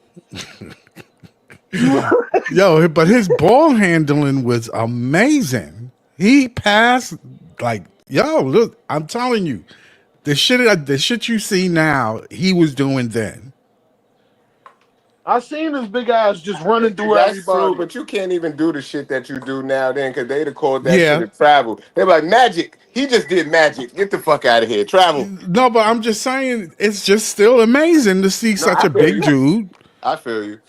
You Yo, but his ball handling was amazing. He passed like yo. Look, I'm telling you, the shit you see now, he was doing then. I seen this big ass just running through That's true, everybody. but you can't even do the shit that you do now then because they'd have called that shit Yeah, a travel. They're like, Magic, he just did magic. Get the fuck out of here. Travel. no, but I'm just saying, it's just still amazing to see No, such I a feel big you. dude I feel you.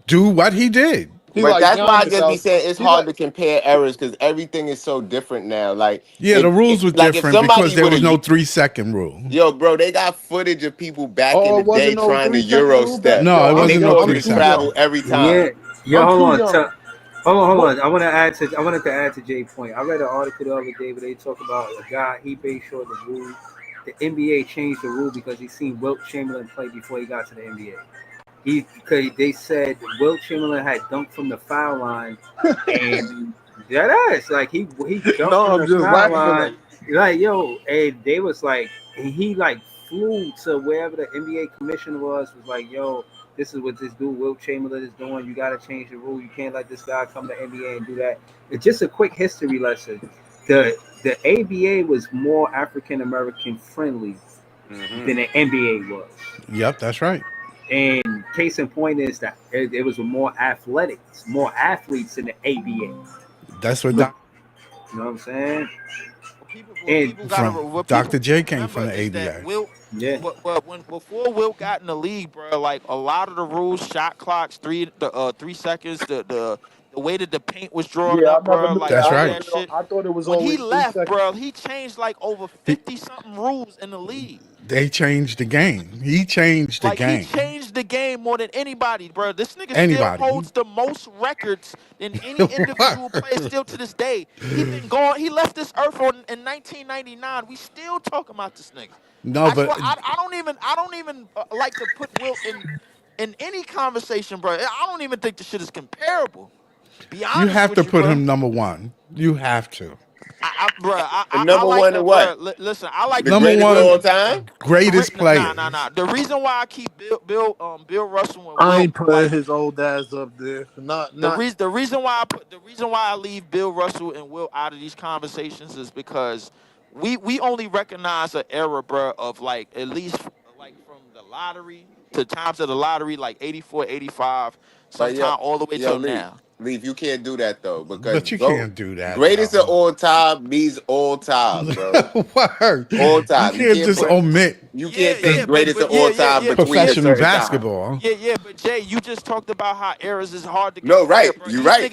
do what he did. He But like that's why I Giannis just be out. saying it's He hard like to compare eras because everything is so different now. Like Yeah, the rules were like if different because somebody there would was no have 3-second rule. yo, bro, they got footage of people back in oh, the it day wasn't no trying to 3 second Euro rule back. step No, Yo, it and they wasn't no called I'm it a 3 second. travel too young. every Yeah, time. yeah. I'm Hold too on. young. Hold But on. I wanted to add to Jay point. I read an article the other day where they talk about a guy. He made sure the rule, the NBA changed the rule because he seen Wilt Chamberlain play before he got to the NBA. Because they said Wilt Chamberlain had dunked from the foul line, and that ass like he jumped no, from I'm the just foul laughing line, at. like yo, and they was like, and he like flew to wherever the NBA commissioner was like, yo, this is what this dude Wilt Chamberlain is doing. You got to change the rule. You can't let this guy come to NBA and do that. It's just a quick history lesson. The ABA was more African American friendly Hmm. than the NBA was. Yep, that's right. And case in point is that it was more athletics, more athletes in the ABA. That's what Look, you know what I'm saying? And What people Dr. gotta J came remember from the is that ABA. Wilt, yeah, when before Wilt got in the league, bro, like a lot of the rules, shot clocks, 3 seconds, the way that the paint was drawn Yeah, I up, never bro, knew like that. That's all I of thought right. that shit. I thought it was When he always three left, seconds. bro, he changed like over He 50 something rules in the league. they changed the game. He changed the Like he game. changed the game more than anybody, bro. This nigga still Anybody. holds the most records than any individual player still to this day. He been gone. He left this earth in 1999. We still talking about this nigga. No, That's but why I don't even like to put Wilt in any conversation, bro. I don't even think the shit is comparable. Be you honest have to with you, put bro. him number one. You have to. And I number like one the and bro. what? Listen, I like The the Number greatest of one, all time? greatest nah. players. The reason why I keep Bill Russell and I Wilt ain't putting like his old ass up there. Not. the reason why I leave Bill Russell and Will out of these conversations is because we only recognize an era, bro, of like at least like from the lottery to times of the lottery, like 84, 85, But yo, sometime all the way yo, till Lee, now. Leave, you can't do that though, because But you can't do that greatest of though. all time means all time, bro. Word. All You time. can't just But omit You yeah, can't say yeah, greatest of yeah, all yeah, time yeah, but between a yeah, professional certain time. basketball. yeah, but Jay, you just talked about how eras is hard to No, compare, right. bro. You right.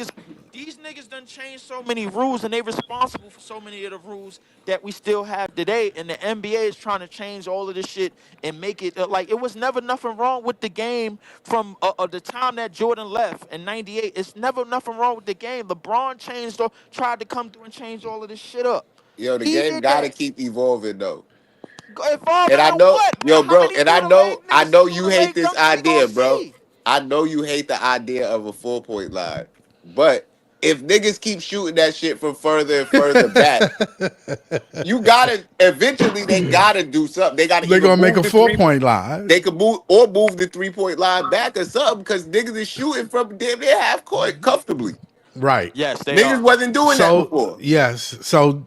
These niggas done changed so many rules, and they responsible for so many of the rules that we still have today. And the NBA is trying to change all of this shit and make it like it was never nothing wrong with the game from the time that Jordan left in '98. It's never nothing wrong with the game. LeBron changed or tried to come through and change all of this shit up. Yo, the He game did gotta that. keep evolving though. And Evolving I to know, what? yo, How bro, many and through the leg I niggas know through you the hate leg this dunks we gonna idea, bro. see? I know you hate the idea of a 4-point line. But if niggas keep shooting that shit from further and further back, you gotta eventually they gotta do something. They gotta They're either gonna make move a the 4-point line. they could move the 3-point line back or something because niggas is shooting from damn near half court comfortably. Right. Yes, they Niggas are. wasn't doing that So before. yes. So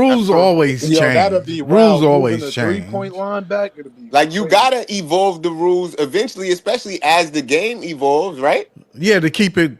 That's rules true. always Yo, that'll change. be Rules wild. Moving always the 3-point change. line back, it'll be Like you crazy. gotta evolve the rules eventually, especially as the game evolves, right? Yeah, to keep it,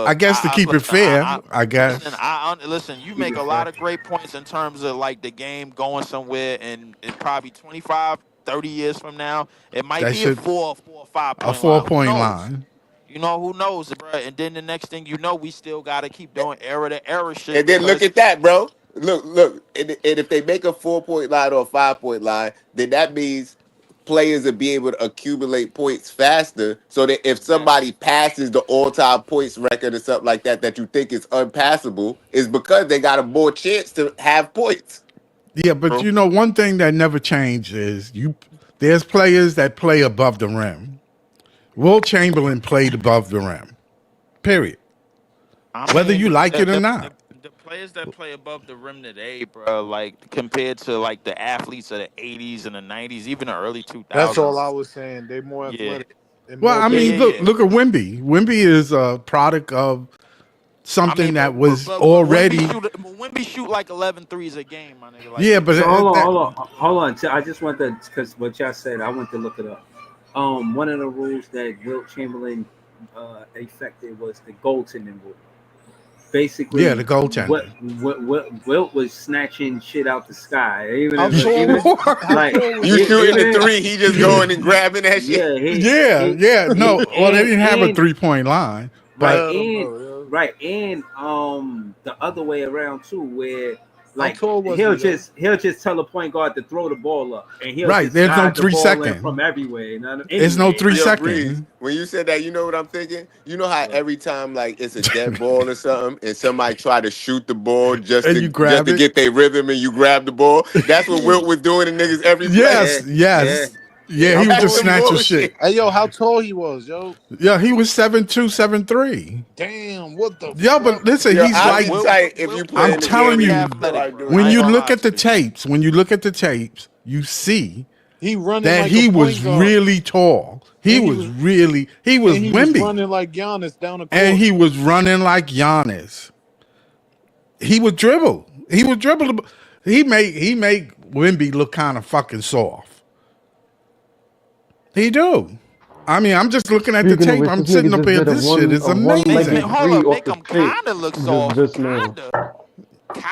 I Look, guess to keep it fair, I listen. guess. Listen. You Keep make it a fair. lot of great points in terms of like the game going somewhere, and in probably 25, 30 years from now, it might That be a should 4 or 5 a point four line. Who point knows? line. Who knows, bro? And then the next thing you know, we still got to keep doing era to era shit And then look because at that, bro. Look. And if they make a 4-point line or a 5-point line, then that means players will be able to accumulate points faster. So that if exactly. somebody passes the all-time points record or something like that that you think is unpassable, is because they got a more chance to have points. Yeah, but True. one thing that never changed is there's players that play above the rim. Will Chamberlain played above the rim. Period. I Whether mean, you like it or not. the players that play above the rim today, bro, like compared to like the athletes of the '80s and the '90s, even the early That's all 2000s. I was saying. They more Yeah, athletic and Well, more I yeah, mean, yeah, capable. yeah. look at Wimby. Wimby is a product of I mean, something that was but already Wimby shoot like 11 threes a game, my nigga. Like yeah, he but So just hold on, that I just want to, because what y'all said, I want to look it up. One of the rules that Wilt Chamberlain affected was the goaltending rule. yeah, Basically, the goaltending. what Wilt was snatching shit out the sky, even How if tall even was how like tall was You shooting the even three, he just going and grabbing that shit. yeah Yeah. No, well, they didn't have a and 3-point line, right but hell and no, yo. right and the other way around too, where How like tall was he, yo? he'll just tell a point guard to throw the ball up, and he'll right, just there's no guide the three ball in second. from everywhere, you know, There's no anywhere. three Yo, Breeze, second. when you said that, you know what I'm thinking? You know how every time like it's a dead ball or something, and somebody try to shoot the ball And you just grab to it. get their rhythm, and you grab the ball. That's what Yeah, Wilt was doing to niggas every play. yeah, Yes, yeah, yes. Yeah, How he yeah. was That's just tall some he snatching was? bullshit. shit. Hey yo, how tall he was, yo? Yeah, he was 7'2", 7'3". Damn, what the Yeah, but fuck? listen, Yo, he's I'll like be tight if you I'm playing the telling game and very you you, athletic, start bro. doing when I ain't you that. gonna look lie at the to you. tapes, you see He running that like a he was point guard. really tall. He And he was was and he was Wimby. running like Giannis down the And court. he was running like Giannis. He would dribble. He would dribble. He made Wimby look kind of fucking soft. He do. I mean, I'm just looking at the Speaking of tape. which, I'm this nigga sitting up just here. did This shit is a Man, amazing. one-legged hold three up, off make the him tape kinda look soft. just now.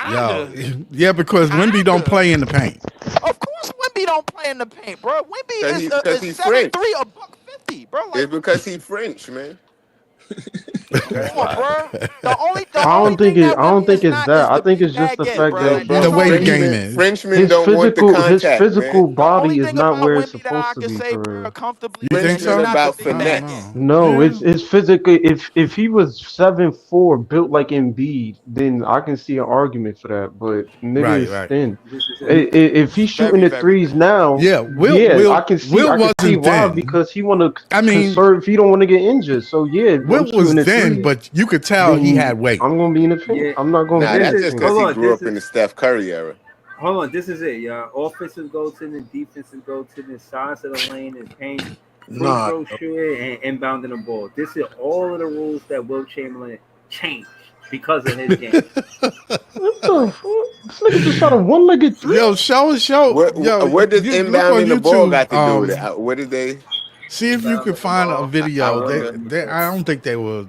Yo, Kinda, yeah, because Wimby don't kinda. play in the paint. Of course, Wimby don't play in the paint, bro. Wimby Cause is he, cause is he 7'3", French. a buck 50, bro. Like, It's because he French, man. come on, bro. The I only don't think thing it. that I don't Wimby think is it's not is that. I the think it's big just the baguette, fact bro. Yo, that Like you that's The bro, know the way the only thing. game Frenchmen, is. Frenchmen don't want the his contact, man. physical The only body is thing not about where it's Wimby that I supposed to can be say, for bro, real. comfortably You think say he's Frenchmen so? not the about big I don't finesse. baguette. know. No, Yeah. it's physically. If he was 7'4", built like Embiid, then I can see an argument for that. But nigga Right, is right. thin. This is it. If he's He's shooting very, the very threes thin. now, Yeah, yeah, Will I can see wasn't why, thin. because he want to I mean, conserve. He don't want to get injured. So yeah, if I'm Will was shooting the thin, threes, but you could tell he then had weight. I'm gonna be in the paint. Yeah, I'm not gonna Nah, be in this the that's is just because paint. hold he on. grew up in the Steph Curry era. Hold on. This is it, y'all. Offensive goaltending, defensive goaltending, size of the lane and paint, free Nah, throw shooting, and inbounding the ball. This is all of the rules that Will Chamberlain changed because of his game. What the fuck? This nigga just shot a one-legged Yo, three. yo, What does you look on inbounding the ball YouTube. got to do with it? What did they? See if you Inbounding could the find a ball. I video. Hold on, wonder. let me I check. don't think they will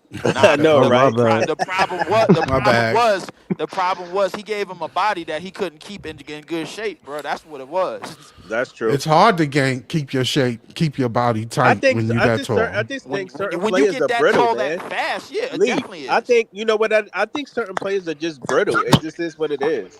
Nah, I know, Oh, my right? bad. My bad. the problem was he gave him a body that he couldn't keep in good shape, bro. That's what it was. That's true. It's hard to keep your shape, keep your body tight when you that I tall. just think certain When you players get are that brittle, tall that man. fast, yeah, it Leaf. definitely I is. think you know what I think certain players are just brittle. It just is what it is.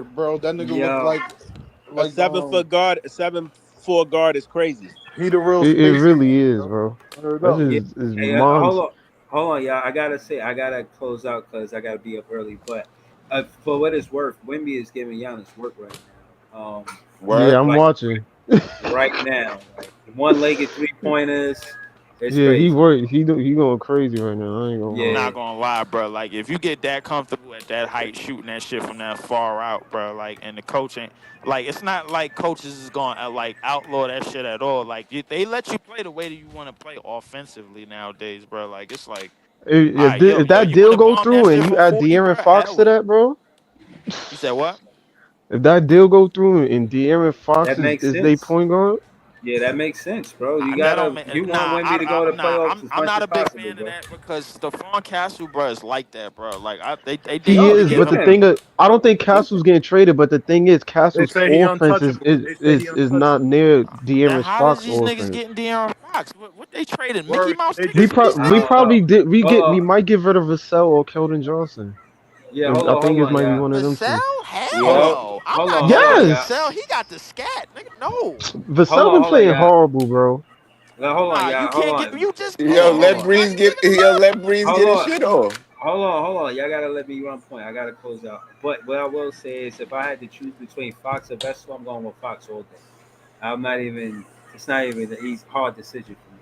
weird, bro. That nigga look Yo, A like 7 foot guard, a 7'4" guard is crazy. he the real It space really man, is, yo. bro. Word That up. yeah. is Hey, hold monster. on. hold on, y'all. I gotta say, I gotta close out because I gotta be up early. But for what it's worth, Wimby is giving Giannis work right now. Word. Yeah, I'm Like watching. right now, like one-legged three-pointers. It's Yeah, he crazy. work. He going crazy right now. I ain't gonna I'm lie. Yeah, not gonna lie, bro. Like, if you get that comfortable at that height, shooting that shit from that far out, bro, like, and the coach ain't like, it's not like coaches is gonna like outlaw that shit at all. Like, they let you play the way that you want to play offensively nowadays, bro. Like, it's like, all right, If yo, that you want deal to go bomb that through and shit you from add 40, De'Aaron bro? Fox Hell to with it. that, bro. You said what? If that deal go through and De'Aaron Fox that makes is they sense. point guard, Yeah, that makes sense, bro. That don't make You want nah. Wemby to go to the playoffs as I'm much not as a big possible, fan of bro. that because Stephon Castle, bro, is like that, bro. Like, they he need No, to is. he's get But the him. thing, him. I don't think He's Castle's getting traded. But the thing is, They Castle's say he offense untouchable. They say he is not untouchable. near Then De'Aaron how does Fox these niggas offense. getting De'Aaron Fox? What they trading? Mickey Word. Mouse They tickets just for these I We niggas? don't know. probably did. Oh, We might get rid of Vassell or Keldon Johnson. yeah. I think it Hold on, might be y'all. one of them two. Vassell? Hell Hold, Yep. no. I'm hold not on, hold on, touching y'all. Vassell. Yes, He got the scat, nigga. No. Vassell been Hold on, playing y'all. horrible, bro. Hold on, Nah, you y'all. Hold can't get. on. You just Hold Yo, on, paid hold let big on. Breeze money, get. nigga. Yo, let Breeze Hold get his on. shit off. Hold on. Y'all gotta let me run point. I gotta close out. But what I will say is, if I had to choose between Fox or Vessel, I'm going with Fox all day. I'm not even. It's not even an easy, hard decision for me.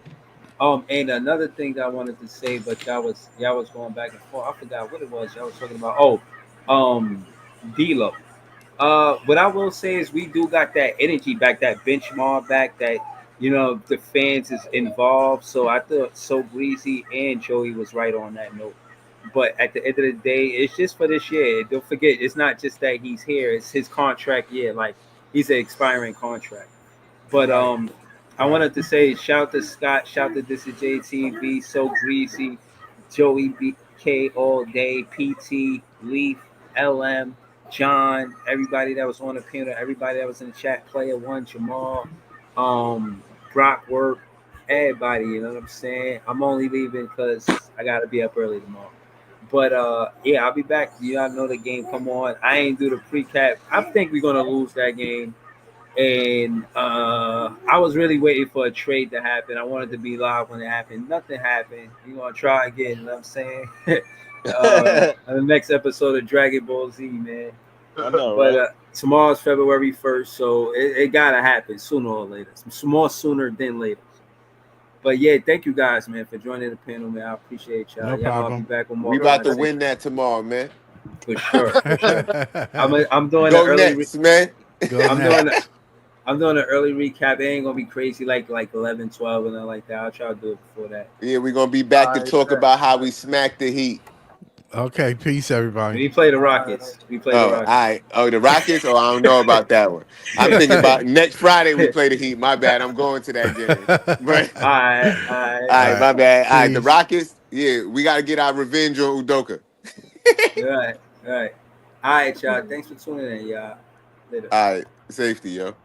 And another thing that I wanted to say, but y'all was going back and forth. I forgot what it was y'all was talking about. Oh, D'Lo. What I will say is we do got that energy back, that benchmark back, that the fans is involved. So I thought So Breezy and Joey was right on that note. But at the end of the day, it's just for this year. Don't forget, it's not just that he's here; it's his contract year. Like he's an expiring contract. But Right. I wanted to say shout to Scott, shout to this is JTV, So Greasy, Joey BK all day, PT, Leaf, LM, John, everybody that was on the panel, everybody that was in the chat, Player One, Jamal, Brock Work, everybody. You know what I'm saying? I'm only leaving because I gotta be up early tomorrow. But yeah, I'll be back. You all know the game. Come on, I ain't do the pre-cap. I think we're gonna lose that game. And I was really waiting for a trade to happen. I wanted to be live when it happened. Nothing happened. You're gonna try again, you know what I'm saying? On the next episode of Dragon Ball Z, man. I know, But right? tomorrow's February 1st, so it gotta happen sooner or later. More sooner than later. But yeah, thank you guys, man, for joining the panel, man. I appreciate y'all. No Y'all know I'll be problem. back with more We about to content win that tomorrow, man. for sure, for sure. I'm doing the Go early. Nets, man. Go I'm doing Nets. I'm doing an early recap. It ain't gonna be crazy like 11, 12, and then like that. I'll try to do it before that. Yeah, we're gonna be back to All right, talk bet. about how we smacked the Heat. Okay, peace, everybody. We play the All right. Rockets. We play the Oh, all Rockets. right. Oh, the Rockets? Oh, I don't know about that one. I'm thinking about next Friday we play the Heat. My bad. I'm going to that game. But All right, all all right, All right, right, my bad. All right, the peace. Rockets. Yeah, we got to get our revenge on Udoka. all right, all right. All right, y'all. Thanks for tuning in, y'all. Later. All right, safety, yo.